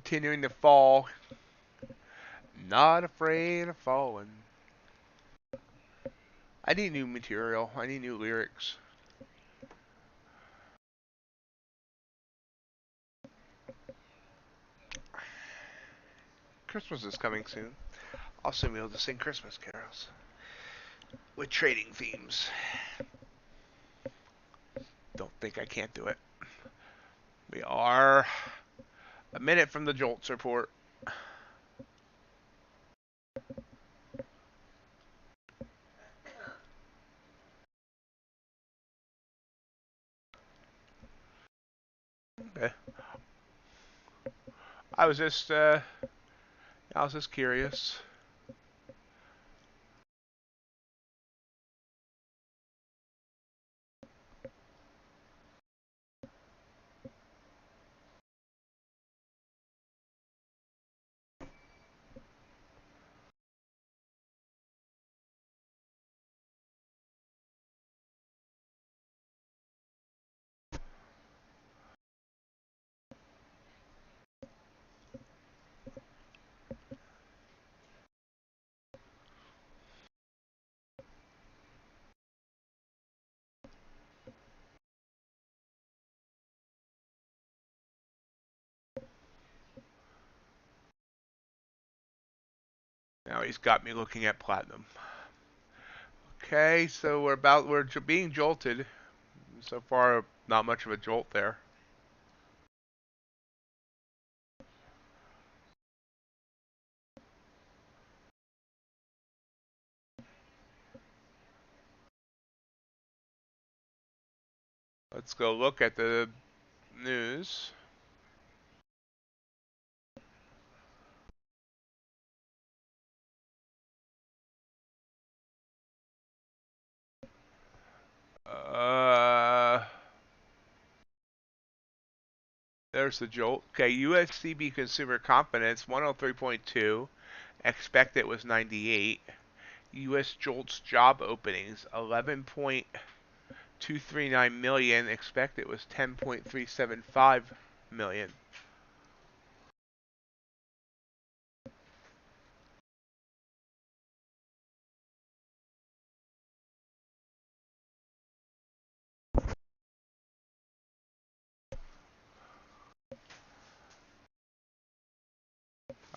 Continuing to fall. Not afraid of falling. I need new material. I need new lyrics. Christmas is coming soon. I'll soon be able to sing Christmas carols with trading themes. Don't think I can't do it. We are a minute from the Jolts report. Okay. I was just curious. Now he's got me looking at platinum. Okay, so we're being jolted. So far, not much of a jolt there. Let's go look at the news. There's the jolt. Okay, USCB consumer confidence 103.2. Expected was 98. U.S. JOLTS job openings 11.239 million. Expected was 10.375 million.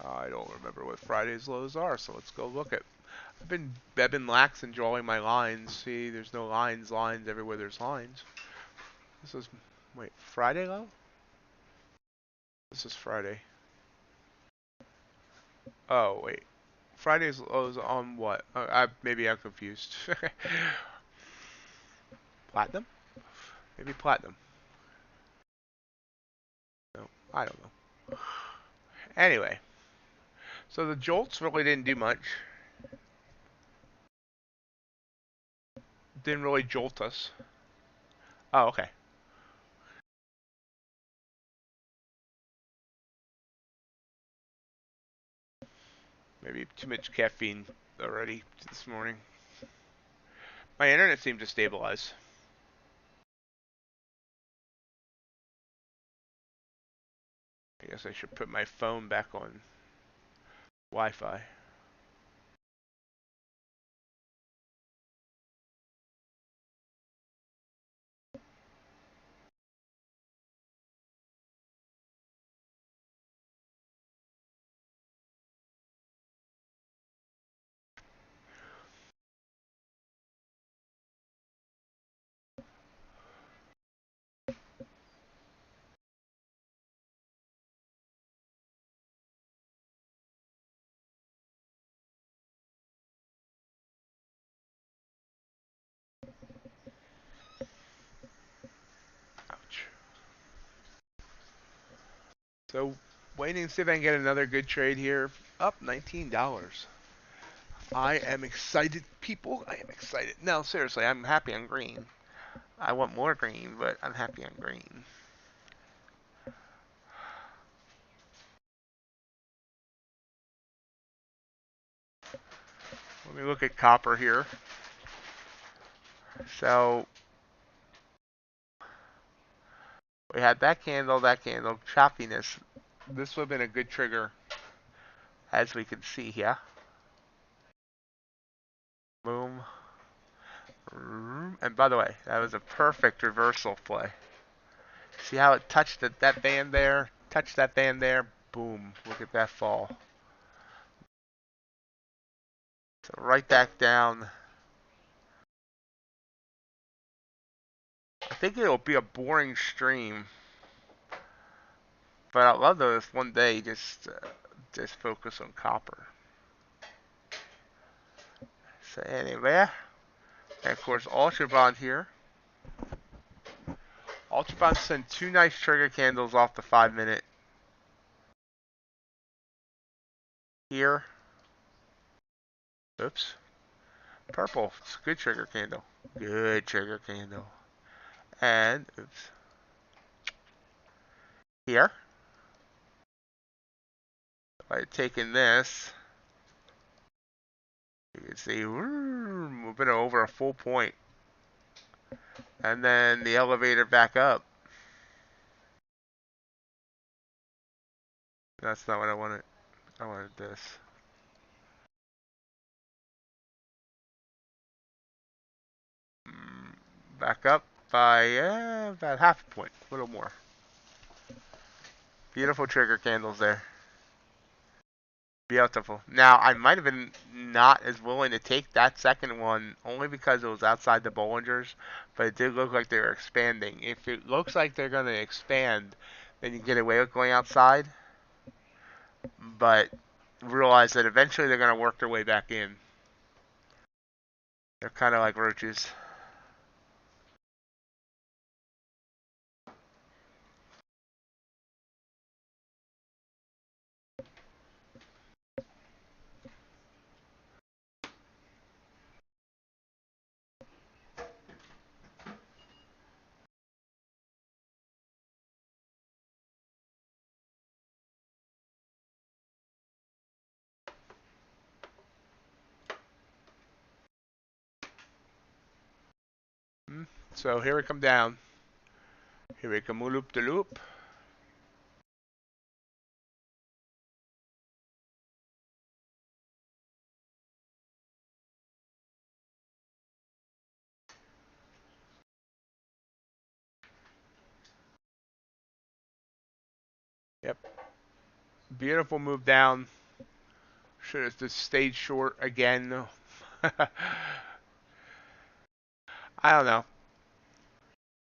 I don't remember what Friday's lows are, so let's go look at. I've been lax in drawing my lines. See, there's no lines everywhere. There's lines. This is Friday low. This is Friday. Oh wait, Friday's lows on what? Maybe I'm confused. Platinum? Maybe platinum. No, I don't know. Anyway, so the jolts really didn't do much. Didn't really jolt us. Oh, okay. Maybe too much caffeine already this morning. My internet seemed to stabilize. I guess I should put my phone back on Wi-Fi. So waiting to see if I can get another good trade here. Up $19. I am excited, people. I am excited. No, seriously, I'm happy on green. I want more green, but I'm happy on green. Let me look at copper here. So we had that candle, choppiness. This would have been a good trigger, as we can see here. Boom. And by the way, that was a perfect reversal play. See how it touched that band there? Touched that band there. Boom. Look at that fall. So right back down. I think it'll be a boring stream. But I'd love to if one day just focus on copper. So anyway, and of course UltraBond here. UltraBond sent two nice trigger candles off the 5-minute. Here. Oops. Purple. It's a good trigger candle. Good trigger candle. And oops. Here. If I had taken this, you can see moving over a full point. And then the elevator back up. That's not what I wanted. I wanted this. Back up by about half a point, a little more. Beautiful trigger candles there. Beautiful. Now, I might have been not as willing to take that second one only because it was outside the Bollingers, but it did look like they were expanding. If it looks like they're going to expand, then you get away with going outside. But realize that eventually they're going to work their way back in. They're kind of like roaches. So here we come down. Here we come loop to loop. Yep. Beautiful move down. Should have just stayed short again. I don't know.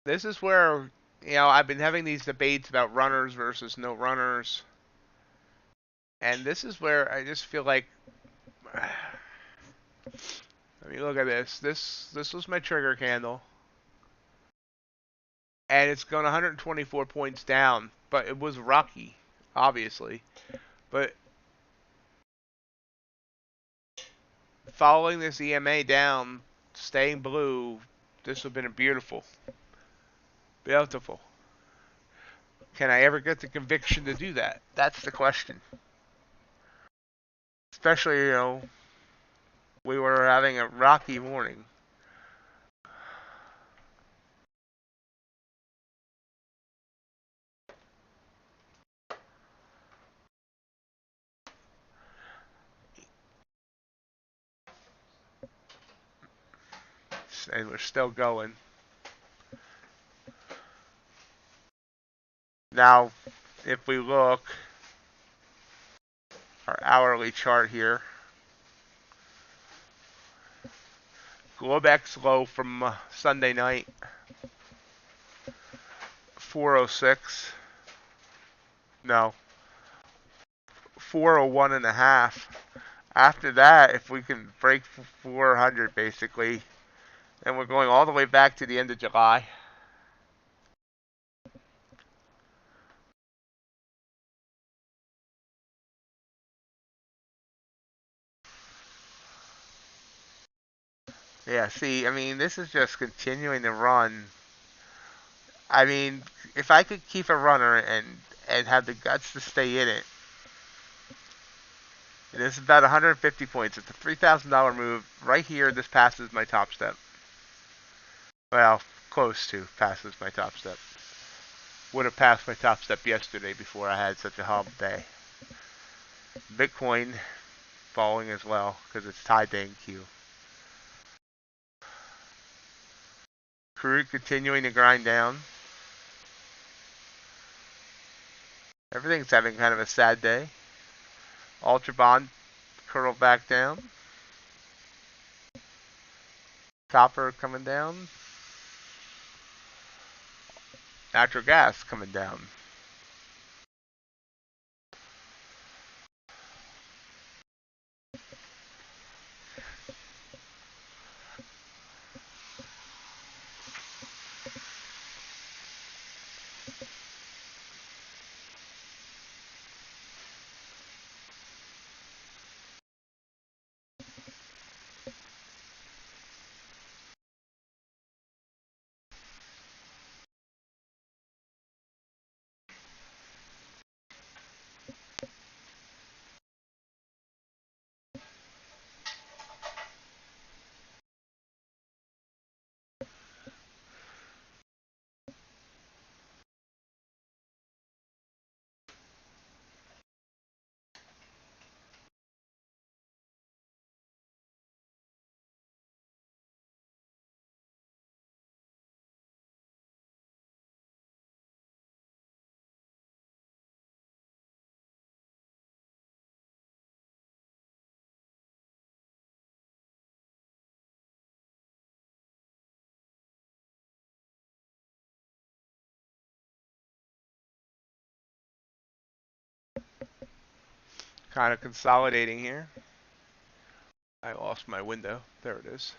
This is where, I've been having these debates about runners versus no runners. And this is where I just feel like, let me look at this. This was my trigger candle. And it's gone 124 points down. But it was rocky, obviously. But following this EMA down, staying blue, this would have been beautiful. Beautiful. Can I ever get the conviction to do that? That's the question. Especially, we were having a rocky morning. And we're still going. Now, if we look, our hourly chart here, Globex low from Sunday night, 406. No, 401 and a half. After that, if we can break 400 basically, then we're going all the way back to the end of July. Yeah, see, I mean, this is just continuing to run. I mean, if I could keep a runner and have the guts to stay in it, and this is about 150 points. It's a $3,000 move right here. This passes my top step. Well, close to passes my top step. Would have passed my top step yesterday before I had such a hump day. Bitcoin falling as well because it's tied to NQ. Crude continuing to grind down. Everything's having kind of a sad day. UltraBond curled back down. Copper coming down. Natural gas coming down. Kind of consolidating here. I lost my window. There it is.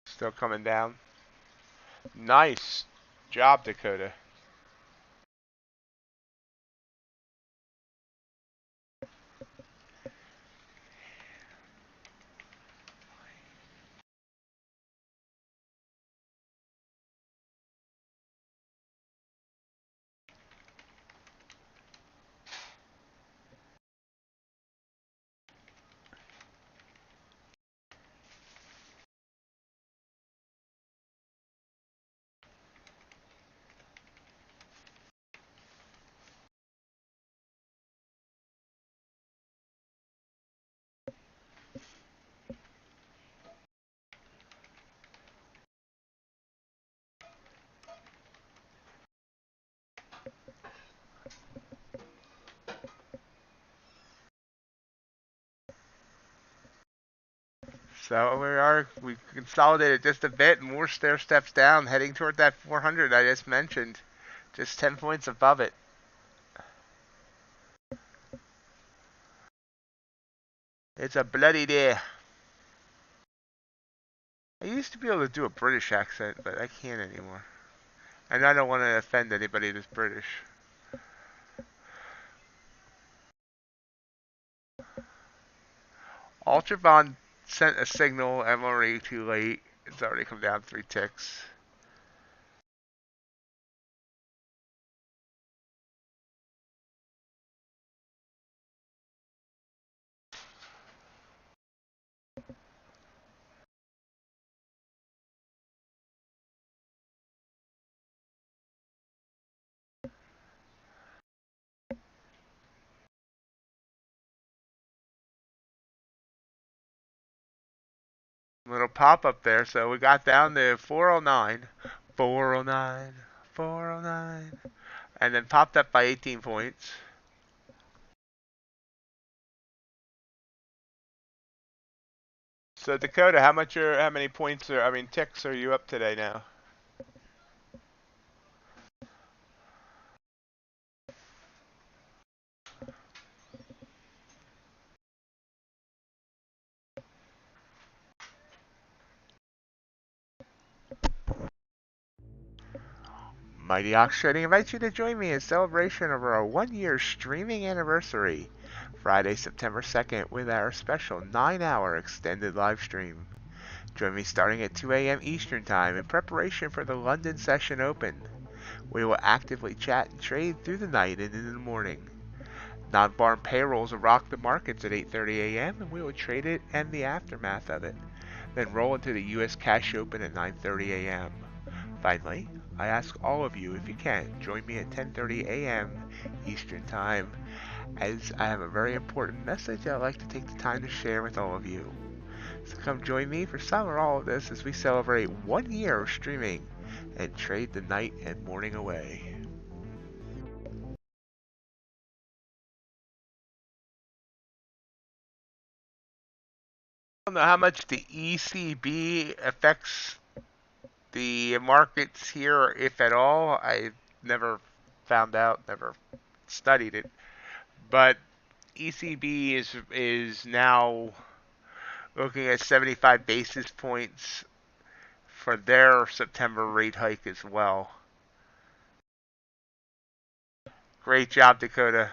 Still coming down. Nice job, Dakota. So we consolidated just a bit, more stair steps down, heading toward that 400 I just mentioned, just 10 points above it. It's a bloody day. I used to be able to do a British accent, but I can't anymore. And I don't want to offend anybody that's British. UltraBond sent a signal, MRE too late. It's already come down 3 ticks. Little pop up there, so we got down to 409, 409, 409, and then popped up by 18 points. So Dakota, how many points ticks are you up today now? MightyOxTrading invites you to join me in celebration of our 1-year streaming anniversary, Friday, September 2nd, with our special 9-hour extended live stream. Join me starting at 2 a.m. Eastern Time in preparation for the London session open. We will actively chat and trade through the night and into the morning. Non-farm payrolls will rock the markets at 8:30 a.m. and we will trade it and the aftermath of it, then roll into the U.S. cash open at 9:30 a.m. Finally, I ask all of you, if you can, join me at 10:30 a.m. Eastern Time, as I have a very important message I'd like to take the time to share with all of you. So come join me for some or all of this as we celebrate 1 year of streaming and trade the night and morning away. I don't know how much the ECB affects the markets here, if at all. I never found out, never studied it. But ECB is now looking at 75 basis points for their September rate hike as well. Great job, Dakota.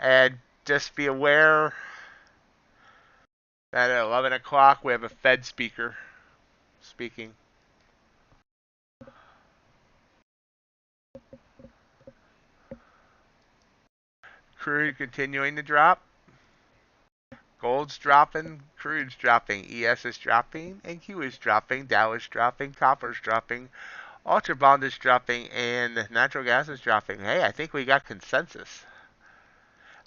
And just be aware that at 11 o'clock we have a Fed speaker speaking. Crude continuing to drop. Gold's dropping, crude's dropping, ES is dropping, NQ is dropping, Dow is dropping, copper's dropping, UltraBond is dropping, and natural gas is dropping. Hey, I think we got consensus.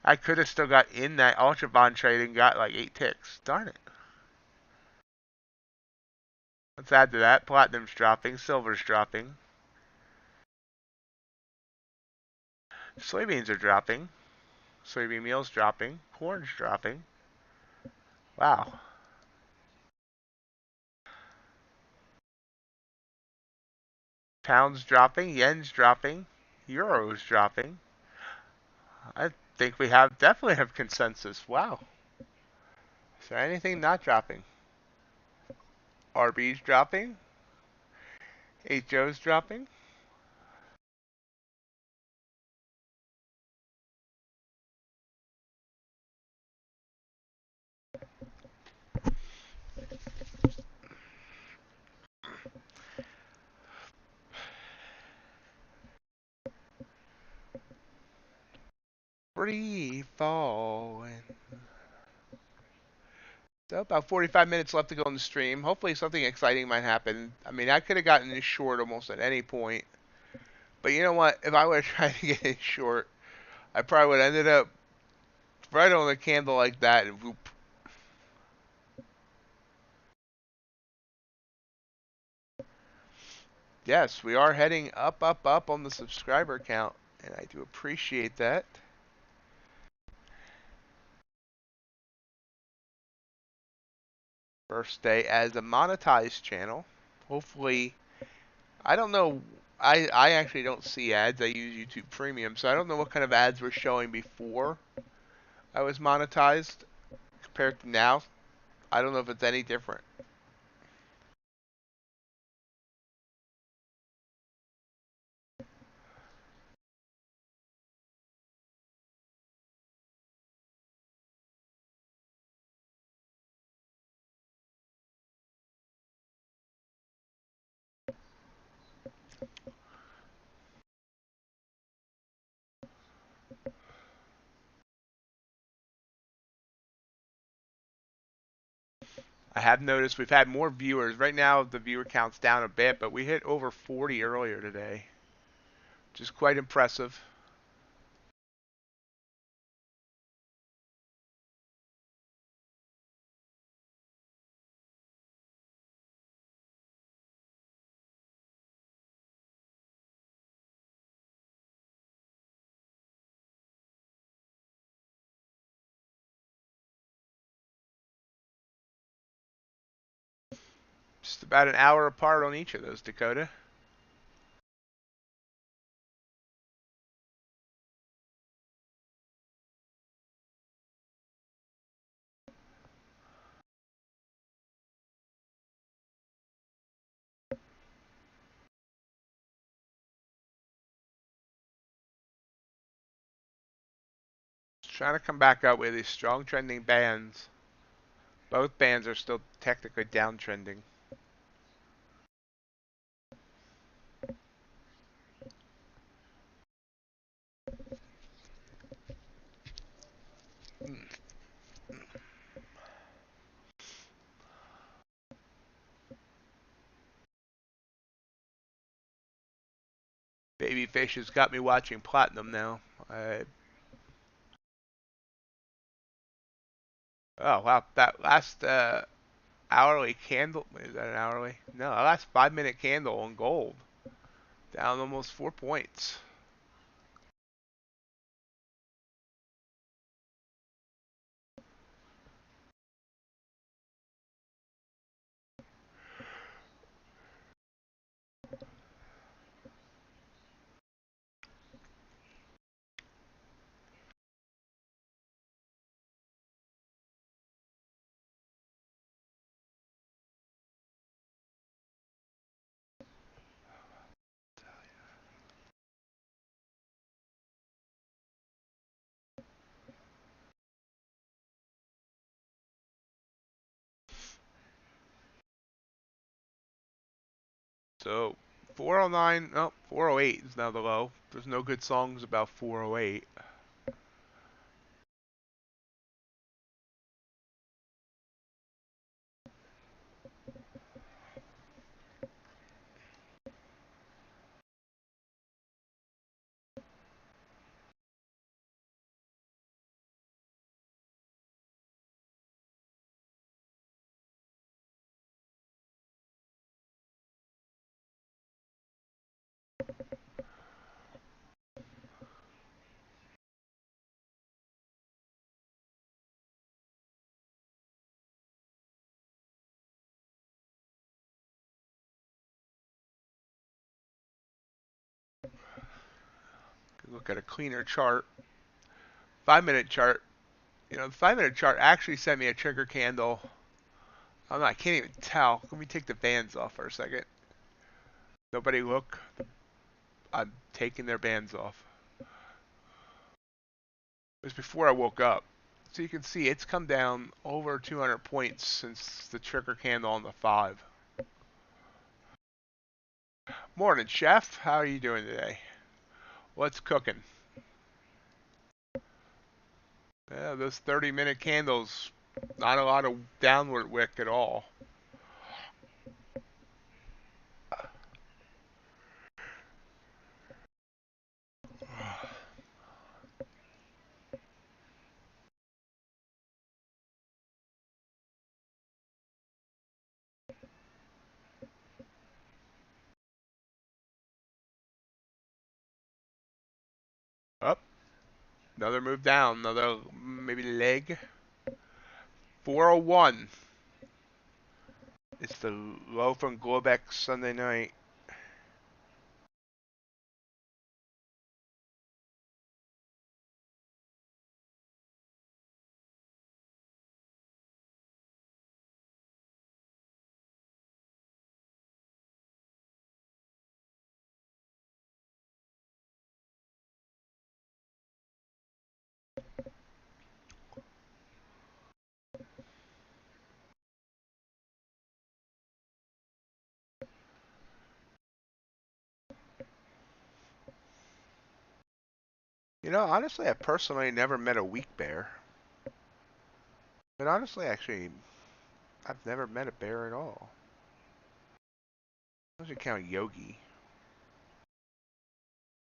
I could have still got in that UltraBond trade and got like 8 ticks. Darn it. Let's add to that. Platinum's dropping, silver's dropping. Soybeans are dropping. Soybean meal's dropping. Corn's dropping. Wow. Pound's dropping, yen's dropping, euro's dropping. I think we definitely have consensus. Wow. Is there anything not dropping? RB's dropping. HO's dropping. Free falling. So about 45 minutes left to go in the stream. Hopefully something exciting might happen. I mean, I could have gotten this short almost at any point. But you know what? If I would have tried to get it short, I probably would have ended up right on a candle like that and whoop. Yes, we are heading up, up, up on the subscriber count. And I do appreciate that. First day as a monetized channel. Hopefully, I don't know. I actually don't see ads. I use YouTube Premium, so I don't know what kind of ads were showing before I was monetized compared to now. I don't know if it's any different. I have noticed we've had more viewers. Right now, the viewer count's down a bit, but we hit over 40 earlier today, which is quite impressive. Just about an hour apart on each of those, Dakota. Trying to come back up with these strong trending bands. Both bands are still technically downtrending. Babyfish has got me watching Platinum now. Oh wow, that last hourly candle, is that an hourly? No, the last 5-minute candle on gold, down almost 4 points. So 409, no, 408 is now the low. There's no good songs about 408. Look at a cleaner chart. 5-minute chart. You know, the 5-minute chart actually sent me a trigger candle. I can't even tell. Let me take the bands off for a second. Nobody look. I'm taking their bands off. It was before I woke up. So you can see it's come down over 200 points since the trigger candle on the 5. Morning, Chef. How are you doing today? What's cooking? Yeah, those 30-minute candles, not a lot of downward wick at all. Up. Another move down. Another maybe leg. 401. It's the low from Globex Sunday night. You know, honestly, I personally never met a weak bear. But honestly, actually, I've never met a bear at all. I should count Yogi.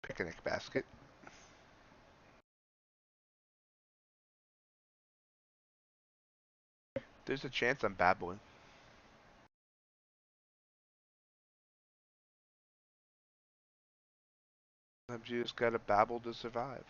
Picnic basket. There's a chance I'm babbling. Sometimes you just gotta babble to survive.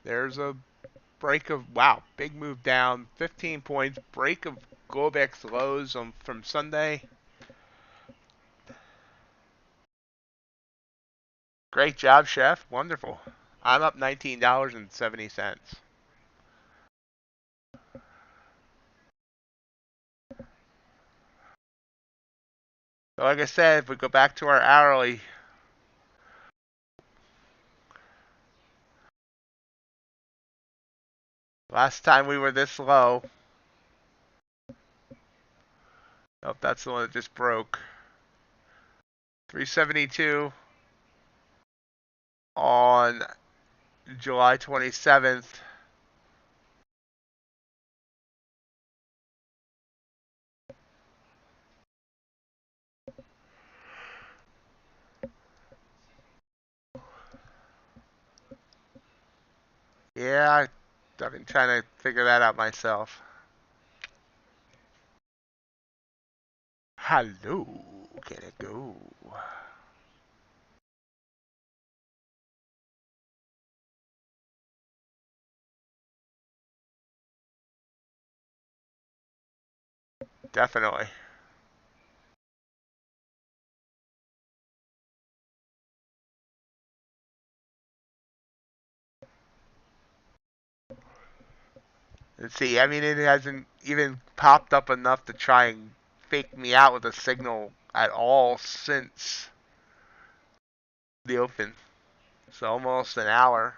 There's a break of, wow, big move down, 15 points, break of Globex lows from Sunday. Great job, Chef. Wonderful. I'm up $19.70. So like I said, if we go back to our hourly, last time we were this low. Nope, that's the one that just broke. 372 on July 27th. Yeah, I've been trying to figure that out myself. Hello, can it go? Definitely. Let's see, I mean, it hasn't even popped up enough to try and fake me out with a signal at all since the open. So almost an hour.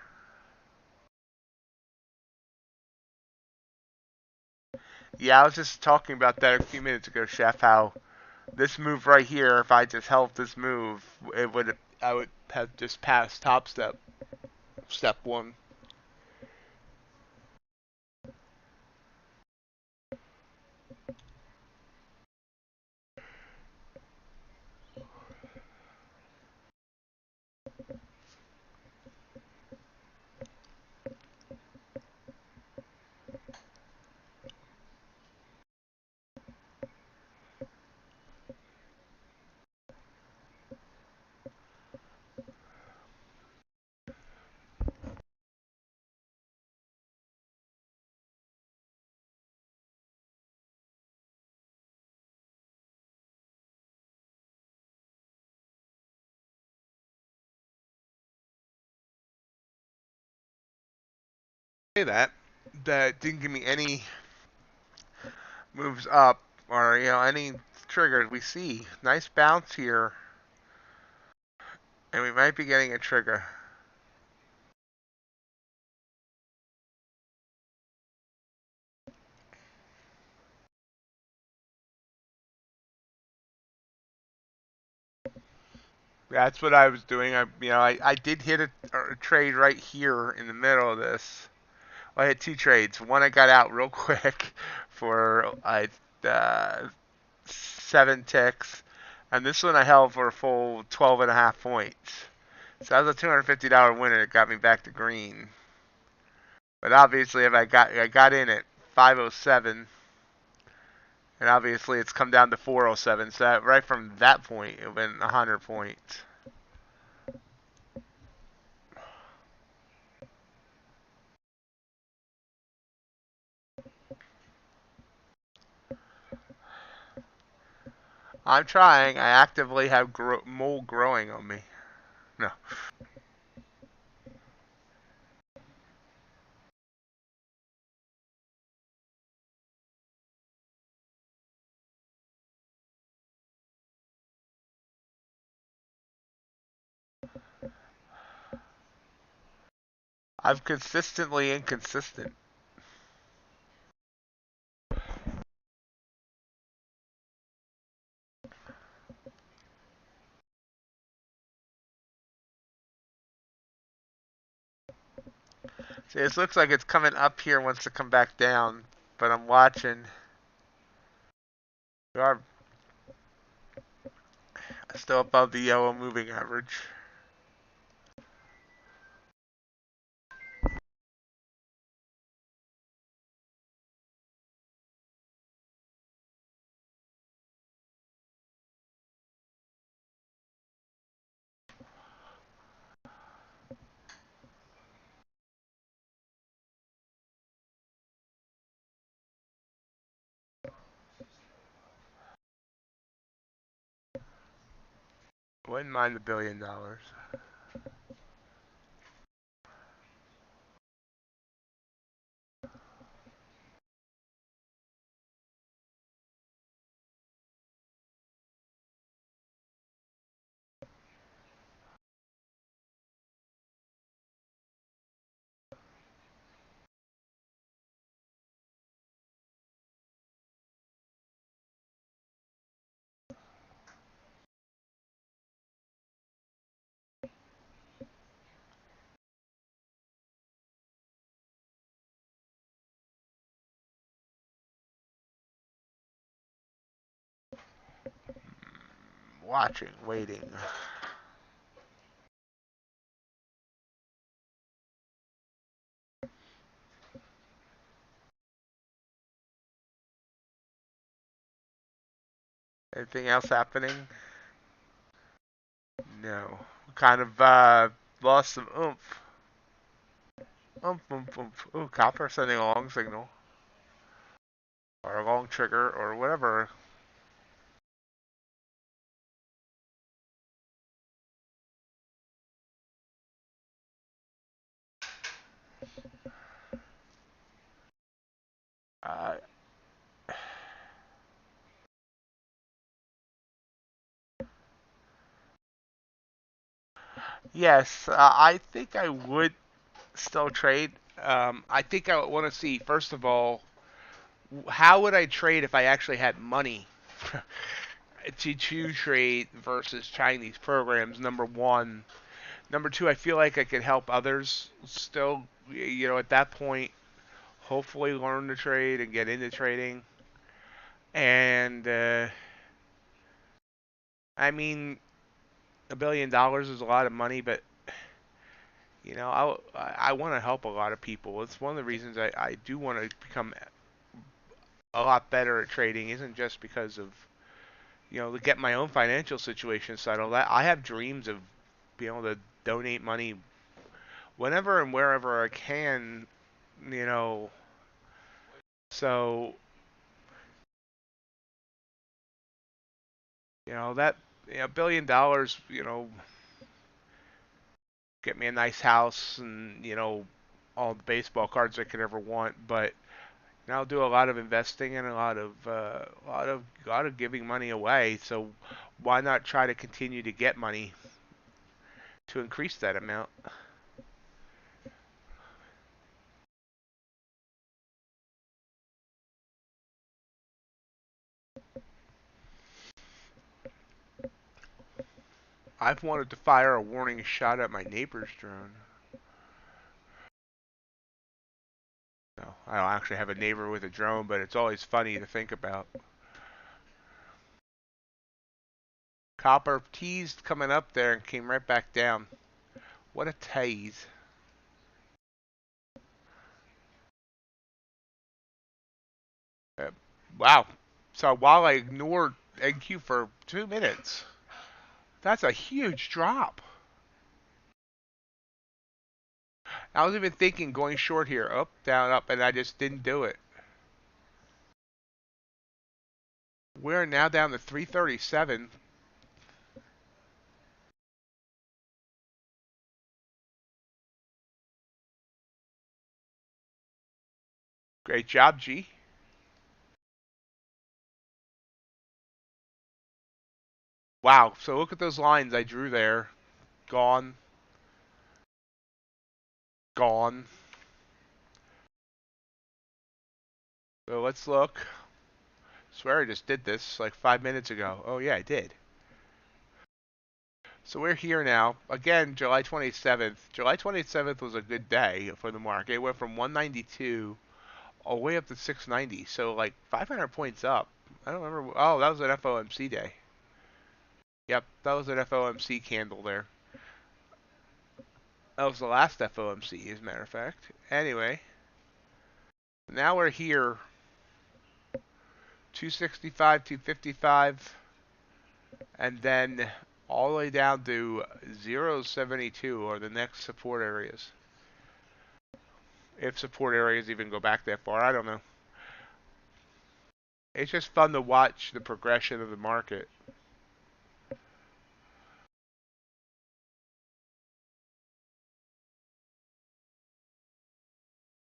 Yeah, I was just talking about that a few minutes ago, Chef, how this move right here, if I just held this move, I would have just passed top step one. Say that didn't give me any moves up or any triggers. We see nice bounce here, and we might be getting a trigger. That's what I was doing. I did hit a trade right here in the middle of this. Well, I had two trades. One I got out real quick for 7 ticks, and this one I held for a full 12 and a half points. So that was a $250 winner. It got me back to green. But obviously, if I got in at 507, and obviously it's come down to 407, so right from that point, it went 100 points. I'm trying. I actively have mold growing on me. No. I'm consistently inconsistent. See, this looks like it's coming up here, wants to come back down, but I'm watching. We are still above the yellow moving average. Wouldn't mind $1 billion. Watching, waiting. Anything else happening? No. Kind of lost some oomph. Oomph, oomph, oomph. Ooh, copper sending a long signal. Or a long trigger, or whatever. Uh, yes, I think I would still trade. I think I want to see, first of all, how would I trade if I actually had money to trade versus trying these programs, number one. Number two, I feel like I could help others still, at that point, hopefully learn to trade and get into trading. And, I mean, $1 billion is a lot of money, but, I want to help a lot of people. It's one of the reasons I do want to become a lot better at trading, isn't just because of, to get my own financial situation settled. I have dreams of being able to donate money whenever and wherever I can, you know. So, that $1 billion, get me a nice house and, all the baseball cards I could ever want. But I'll do a lot of investing and a lot of giving money away. So why not try to continue to get money to increase that amount? I've wanted to fire a warning shot at my neighbor's drone. No, I don't actually have a neighbor with a drone, but it's always funny to think about. Copper teased coming up there and came right back down. What a tease. Wow. So while I ignored NQ for 2 minutes, that's a huge drop. I was even thinking going short here, up, down, up, and I just didn't do it. We're now down to 337. Great job, G. Wow. So look at those lines I drew there. Gone. Gone. So let's look. I swear I just did this like 5 minutes ago. Oh yeah, I did. So we're here now. Again, July 27th. July 27th was a good day for the market. It went from 192 all the way up to 690. So like 500 points up. I don't remember. Oh, that was an FOMC day. Yep, that was an FOMC candle there. That was the last FOMC, as a matter of fact. Anyway, now we're here. 265, 255, and then all the way down to 0.72 are the next support areas. If support areas even go back that far, I don't know. It's just fun to watch the progression of the market.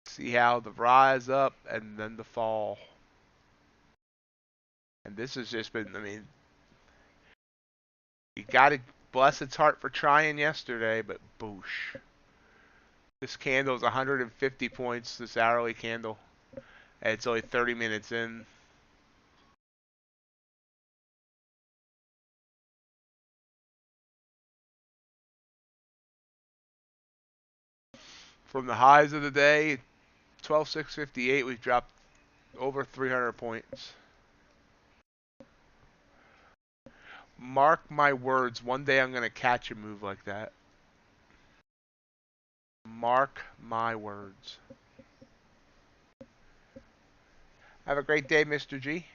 See how the rise up and then the fall. And this has just been, I mean, you gotta bless its heart for trying yesterday, but boosh. This candle is 150 points, this hourly candle. And it's only 30 minutes in. From the highs of the day, 12,658, we've dropped over 300 points. Mark my words, one day I'm going to catch a move like that. Mark my words. Have a great day, Mr. G.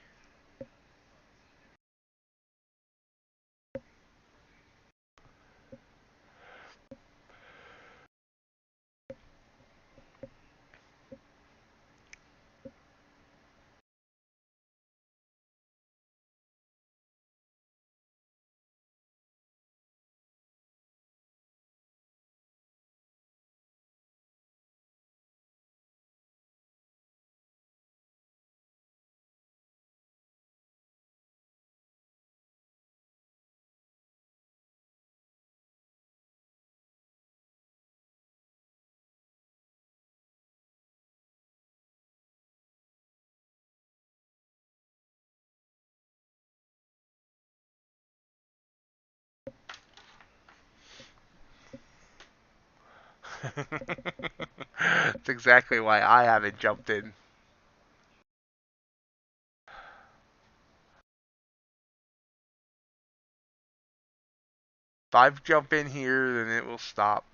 That's exactly why I haven't jumped in. If I jump in here, then it will stop.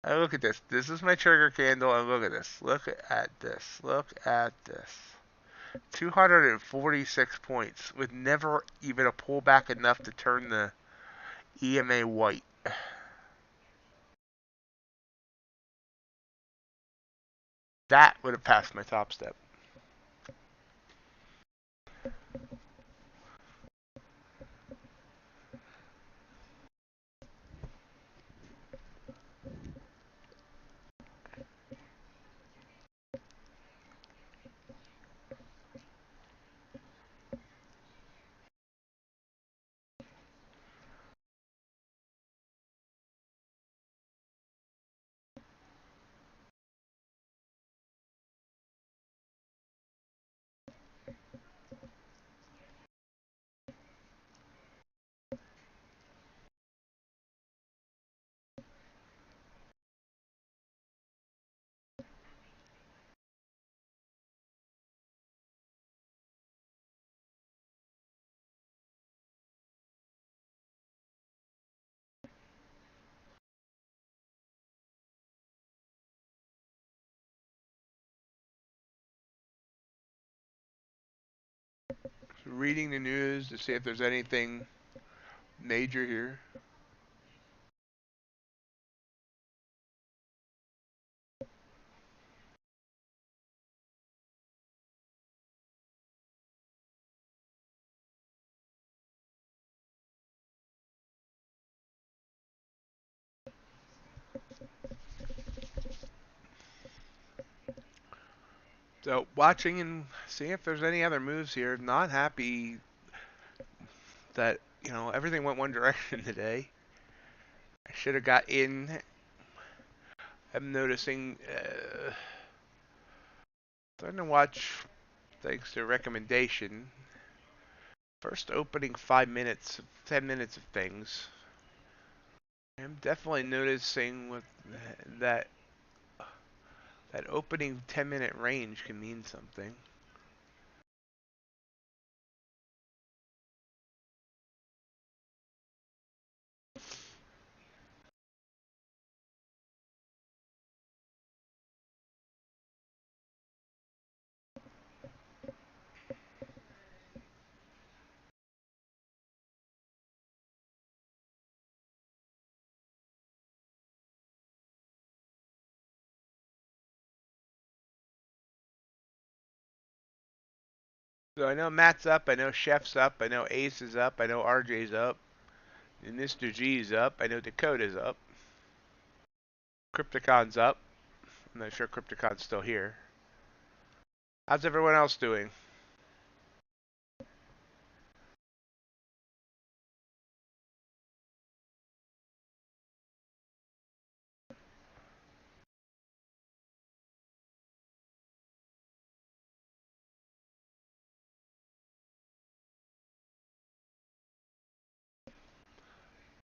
And look at this. This is my trigger candle, and look at this. Look at this. Look at this. 246 points with never even a pullback enough to turn the EMA white. That would have passed my top step. reading the news to see if there's anything major here. So watching and seeing if there's any other moves here. Not happy that, everything went one direction today. I should have got in. I'm noticing, starting to watch, thanks to recommendation, first opening 5 minutes, 10 minutes of things. I'm definitely noticing with that that opening 10-minute range can mean something. So I know Matt's up, I know Chef's up, I know Ace is up, I know RJ's up, and Mr. G's up, I know Dakota's up. Crypticon's up. I'm not sure Crypticon's still here. How's everyone else doing?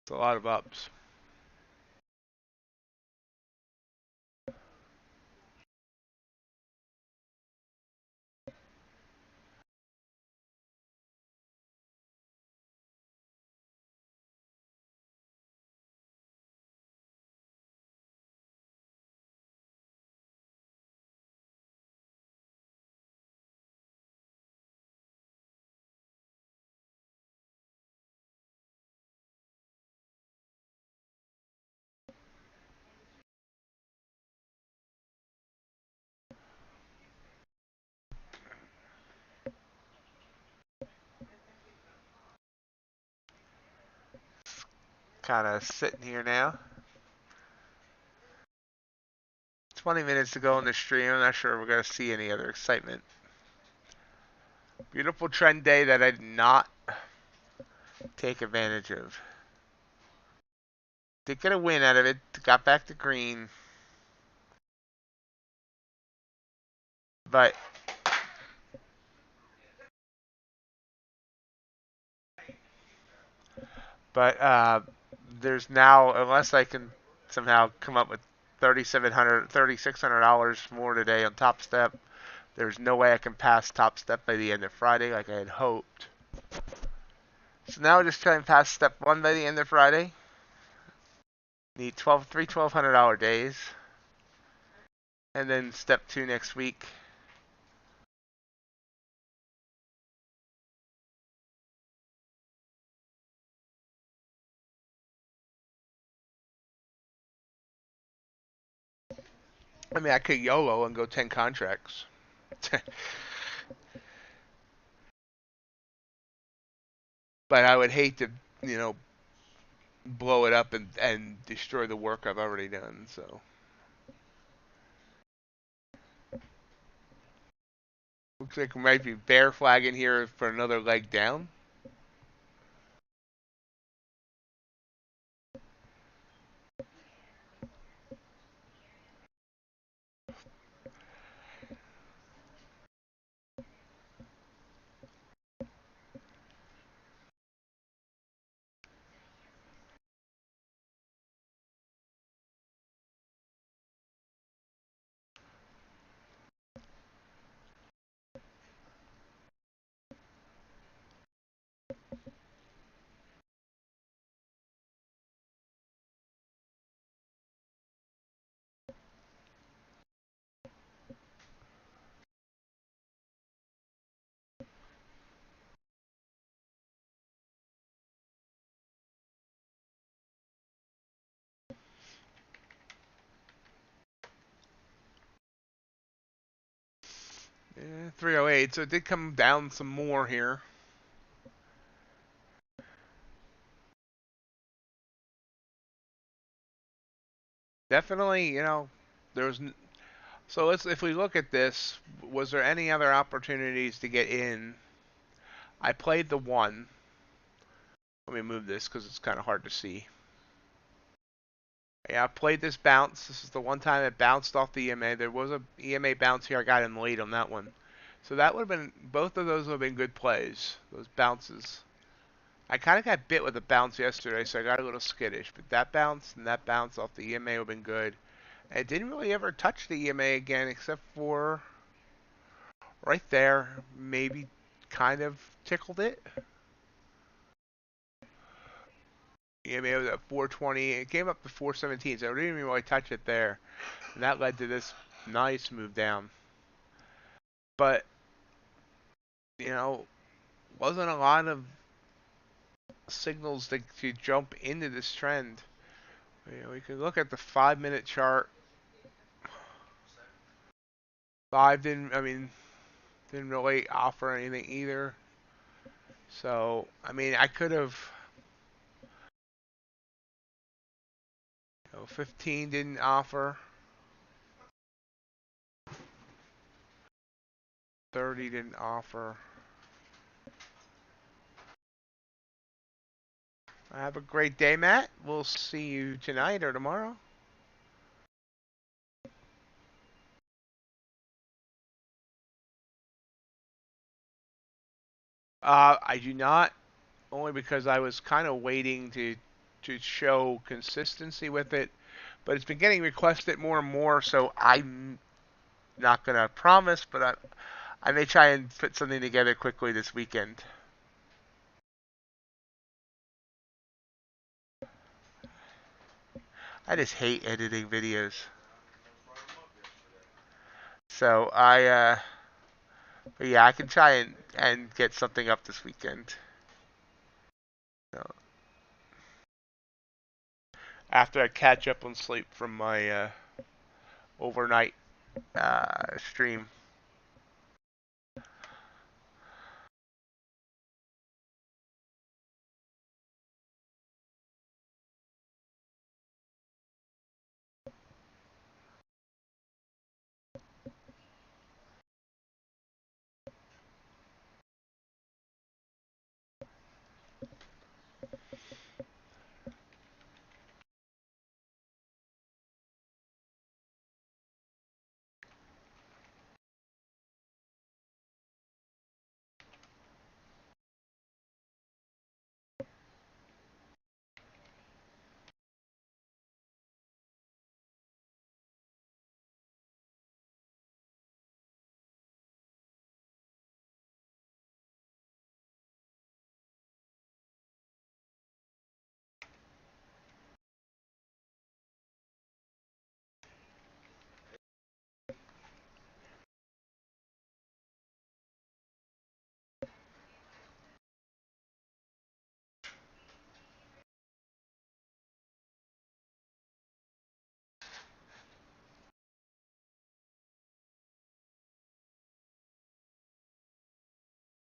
It's a lot of ups. Kind of sitting here now. 20 minutes to go in the stream. I'm not sure we're going to see any other excitement. Beautiful trend day that I did not take advantage of. Did get a win out of it. Got back to green. But there's now, unless I can somehow come up with $3,600 more today on Tostep, there's no way I can pass Tostep by the end of Friday like I had hoped. So now we're just trying to pass step 1 by the end of Friday. Need three $1,200 days. And then step 2 next week. I mean, I could YOLO and go 10 contracts. But I would hate to, blow it up and destroy the work I've already done, so. Looks like we might be bear flagging here for another leg down. 308. So it did come down some more here. Definitely, there's. So if we look at this, was there any other opportunities to get in? I played the one. Let me move this because it's kind of hard to see. Yeah, I played this bounce. This is the one time it bounced off the EMA. There was a EMA bounce here. I got in late on that one. So that would have been, both of those would have been good plays, those bounces. I kind of got bit with a bounce yesterday, so I got a little skittish. But that bounce and that bounce off the EMA would have been good. And it didn't really ever touch the EMA again, except for right there. Maybe kind of tickled it. EMA was at 420. It came up to 417, so I didn't even really touch it there. And that led to this nice move down. But, wasn't a lot of signals to jump into this trend. We can look at the 5-minute chart. 5 didn't really offer anything either. So, I could have, 15 didn't offer. 30 didn't offer. Have a great day, Matt. We'll see you tonight or tomorrow. I do not, only because I was kind of waiting to show consistency with it, but it's been getting requested more and more, so I'm not gonna promise, but I may try and put something together quickly this weekend. I just hate editing videos. So but yeah, I can try and get something up this weekend. So, after I catch up on sleep from my overnight stream.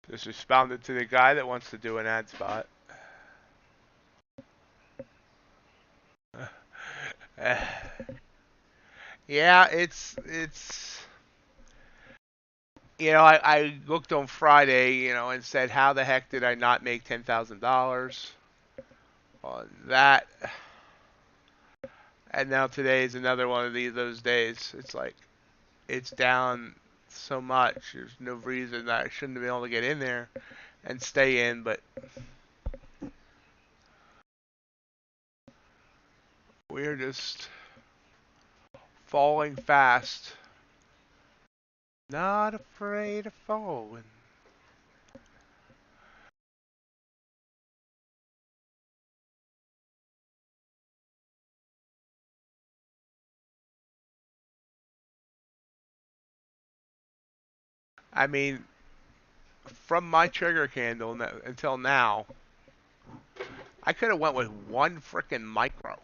Just responded to the guy that wants to do an ad spot. Yeah, it's I looked on Friday, and said, how the heck did I not make $10,000 on that? And now today is another one of those days. It's like it's down so much. There's no reason that I shouldn't be able to get in there and stay in, but we're just falling fast. Not afraid of falling. I mean, from my trigger candle until now, I could have went with one frickin' micro.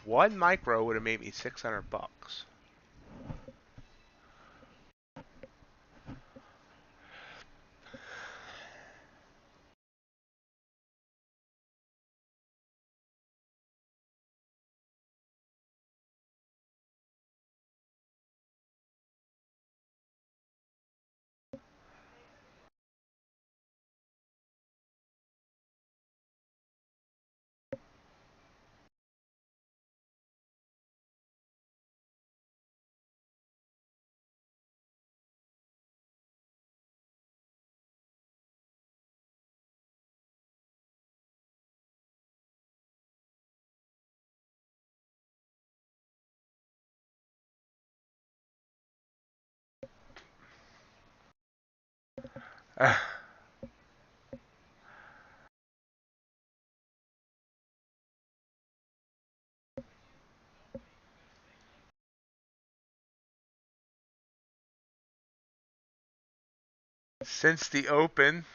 One micro would have made me $600. Since the open,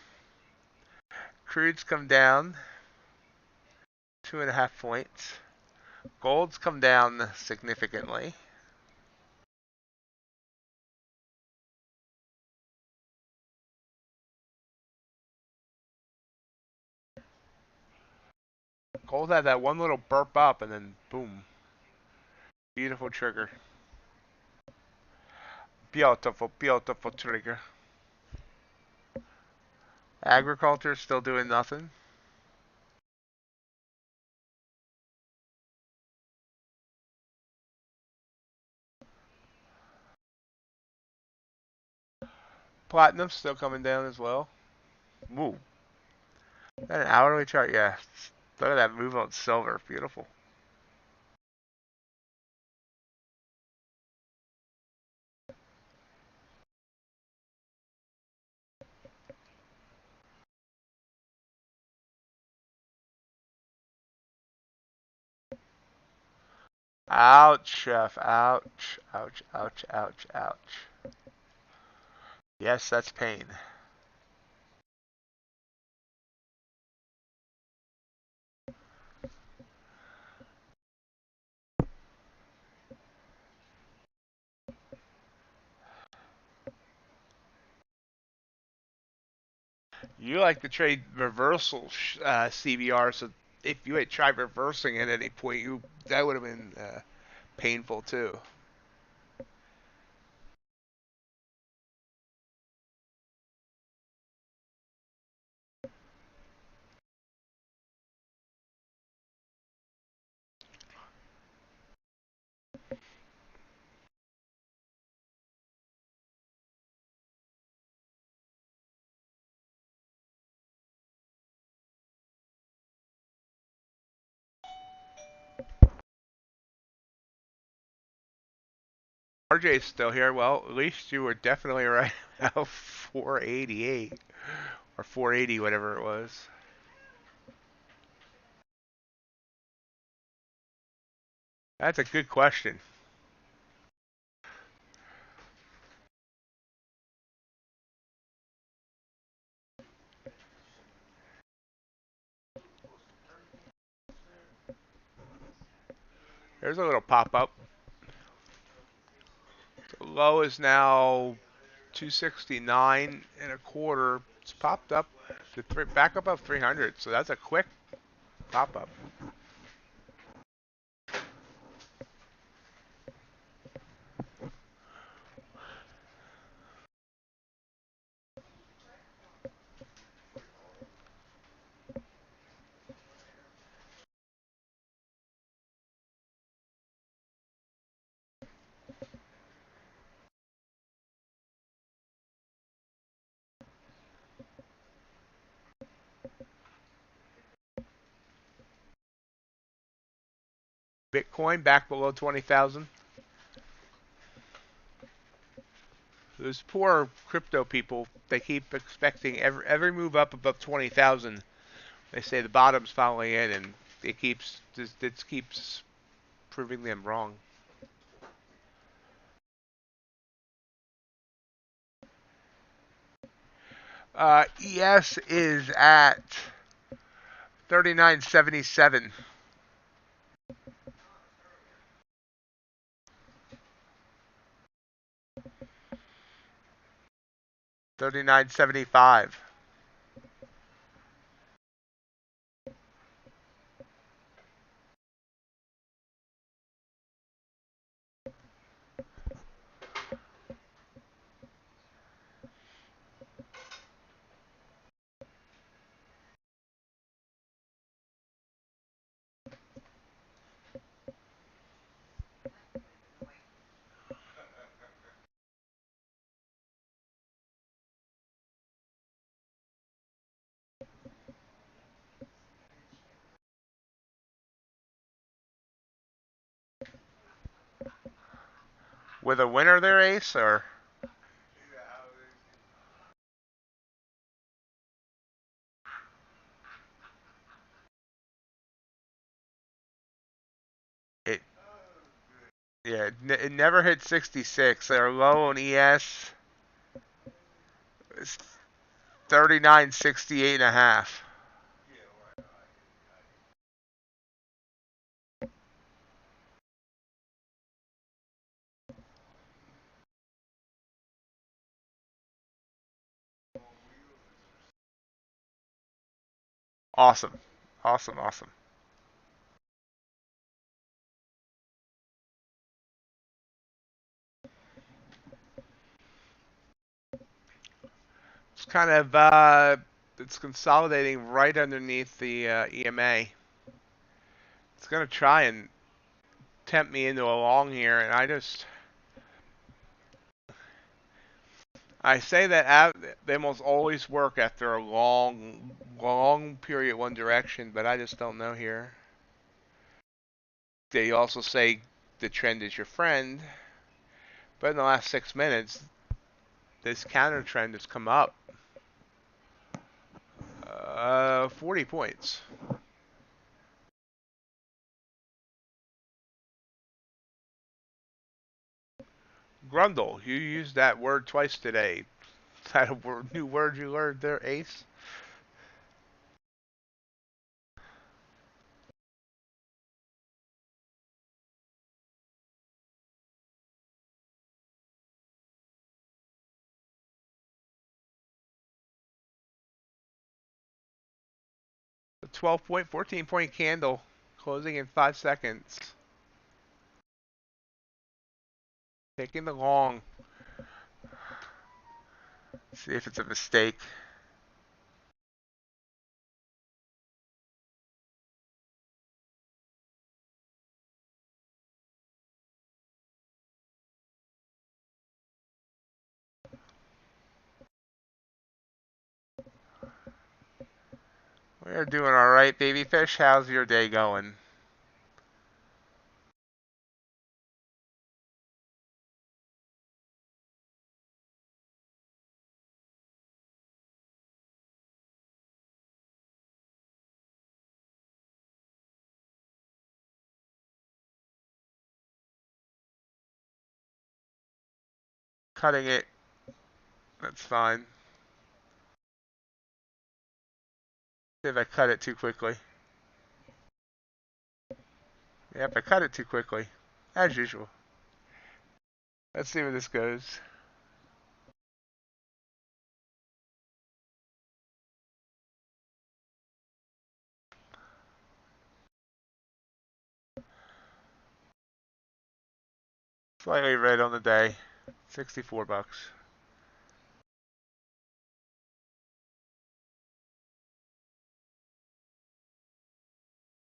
crude's come down 2.5 points. Gold's come down significantly. Gold had that one little burp up and then boom. Beautiful trigger. Beautiful, beautiful trigger. Agriculture still doing nothing. Platinum still coming down as well. Woo. That an hourly chart? Yeah. Look at that move on silver. Beautiful. Ouch, chef. Ouch. Ouch, ouch, ouch, ouch. Yes, that's pain. You like to trade reversal CBR, so if you had tried reversing at any point, that would have been painful too. RJ's still here. Well, at least you were definitely right about 488 or 480, whatever it was. That's a good question. There's a little pop up. The low is now 269 and a quarter. It's popped up to back above 300, so that's a quick pop up. Bitcoin back below 20,000. Those poor crypto people, they keep expecting every move up above 20,000. They say the bottom's falling in, and it keeps proving them wrong. ES is at 39.77. 39.75. With a winner there, Ace, or? Yeah, it never hit 66. Their low on ES is 39.68 and a half. Awesome. Awesome, awesome. It's kind of it's consolidating right underneath the EMA. It's gonna try and tempt me into a long here, and I say that they almost always work after a long period one direction, but I just don't know here. They also say the trend is your friend, but in the last 6 minutes, this counter trend has come up 40 points. Grundle, you used that word twice today. Is that a new word you learned there, Ace? A 12-point, 14-point candle closing in 5 seconds. Taking the long. See if it's a mistake. We're doing all right, babyfish. How's your day going? Cutting it. That's fine. See if I cut it too quickly. Yep, I cut it too quickly. As usual. Let's see where this goes. Slightly red on the day. 64 bucks.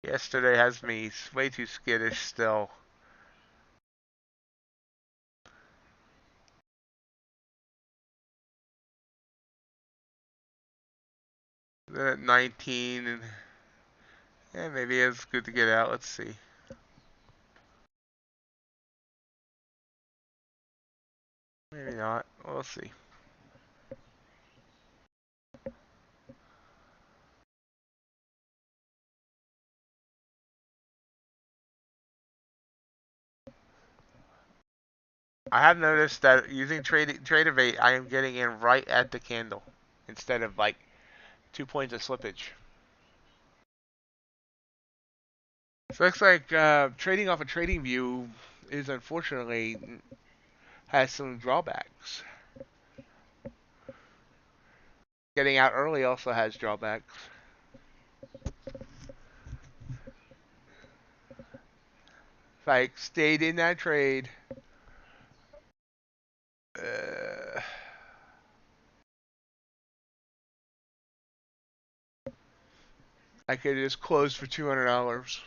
Yesterday has me way too skittish still. Then at 19, and maybe it's good to get out. Let's see. Maybe not. We'll see. I have noticed that using Tradeovate, I am getting in right at the candle instead of like 2 points of slippage. So it looks like trading off a trading view is unfortunately has some drawbacks. Getting out early also has drawbacks. If I stayed in that trade, uh, I could just close for $200.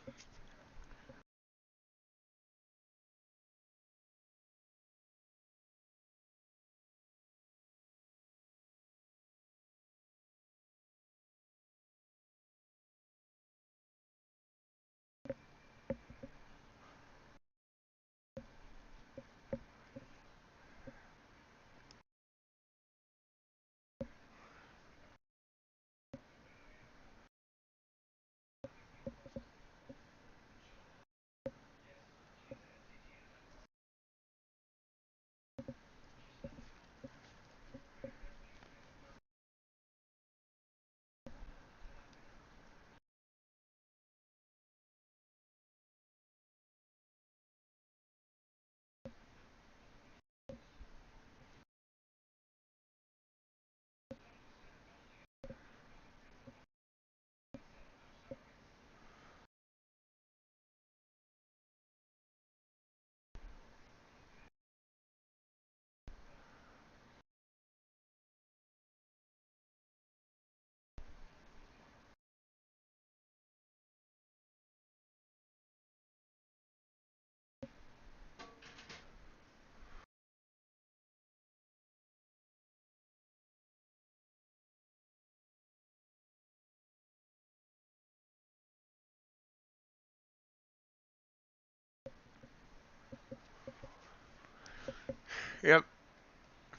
Yep.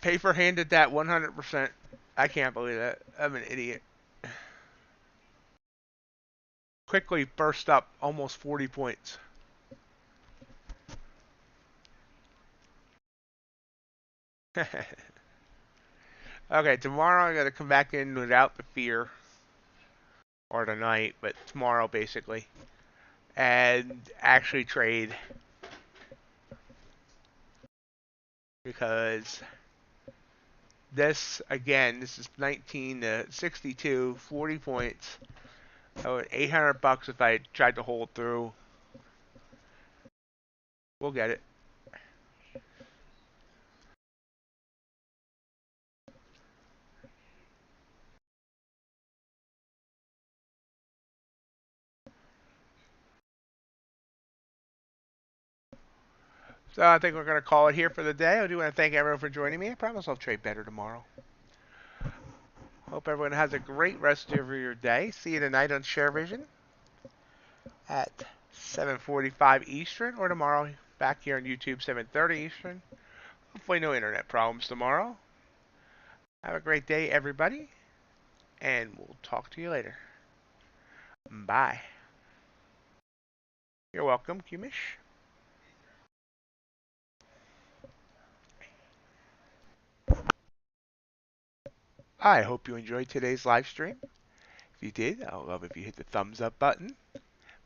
Paper handed that 100%. I can't believe that. I'm an idiot. Quickly burst up almost 40 points. Okay, tomorrow I'm going to come back in without the fear. Or tonight, but tomorrow basically. And actually trade. Because this, again, this is 19 to 62, 40 points. Oh, $800 if I tried to hold through. We'll get it. So I think we're going to call it here for the day. I do want to thank everyone for joining me. I promise I'll trade better tomorrow. Hope everyone has a great rest of your day. See you tonight on Sharevision at 7:45 Eastern, or tomorrow back here on YouTube 7:30 Eastern. Hopefully no internet problems tomorrow. Have a great day, everybody, and we'll talk to you later. Bye. You're welcome, Kumish. I hope you enjoyed today's live stream. If you did, I'll love if you hit the thumbs up button.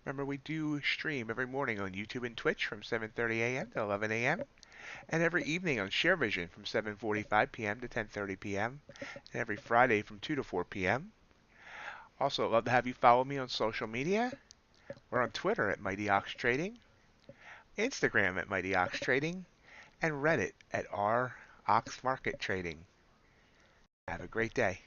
Remember, we do stream every morning on YouTube and Twitch from 7:30 a.m. to 11 a.m. and every evening on Sharevision from 7:45 p.m. to 10:30 p.m. and every Friday from 2 to 4 p.m. Also, I'd love to have you follow me on social media. We're on Twitter at MightyOxTrading, Instagram at MightyOxTrading, and Reddit at r ox market trading. Have a great day.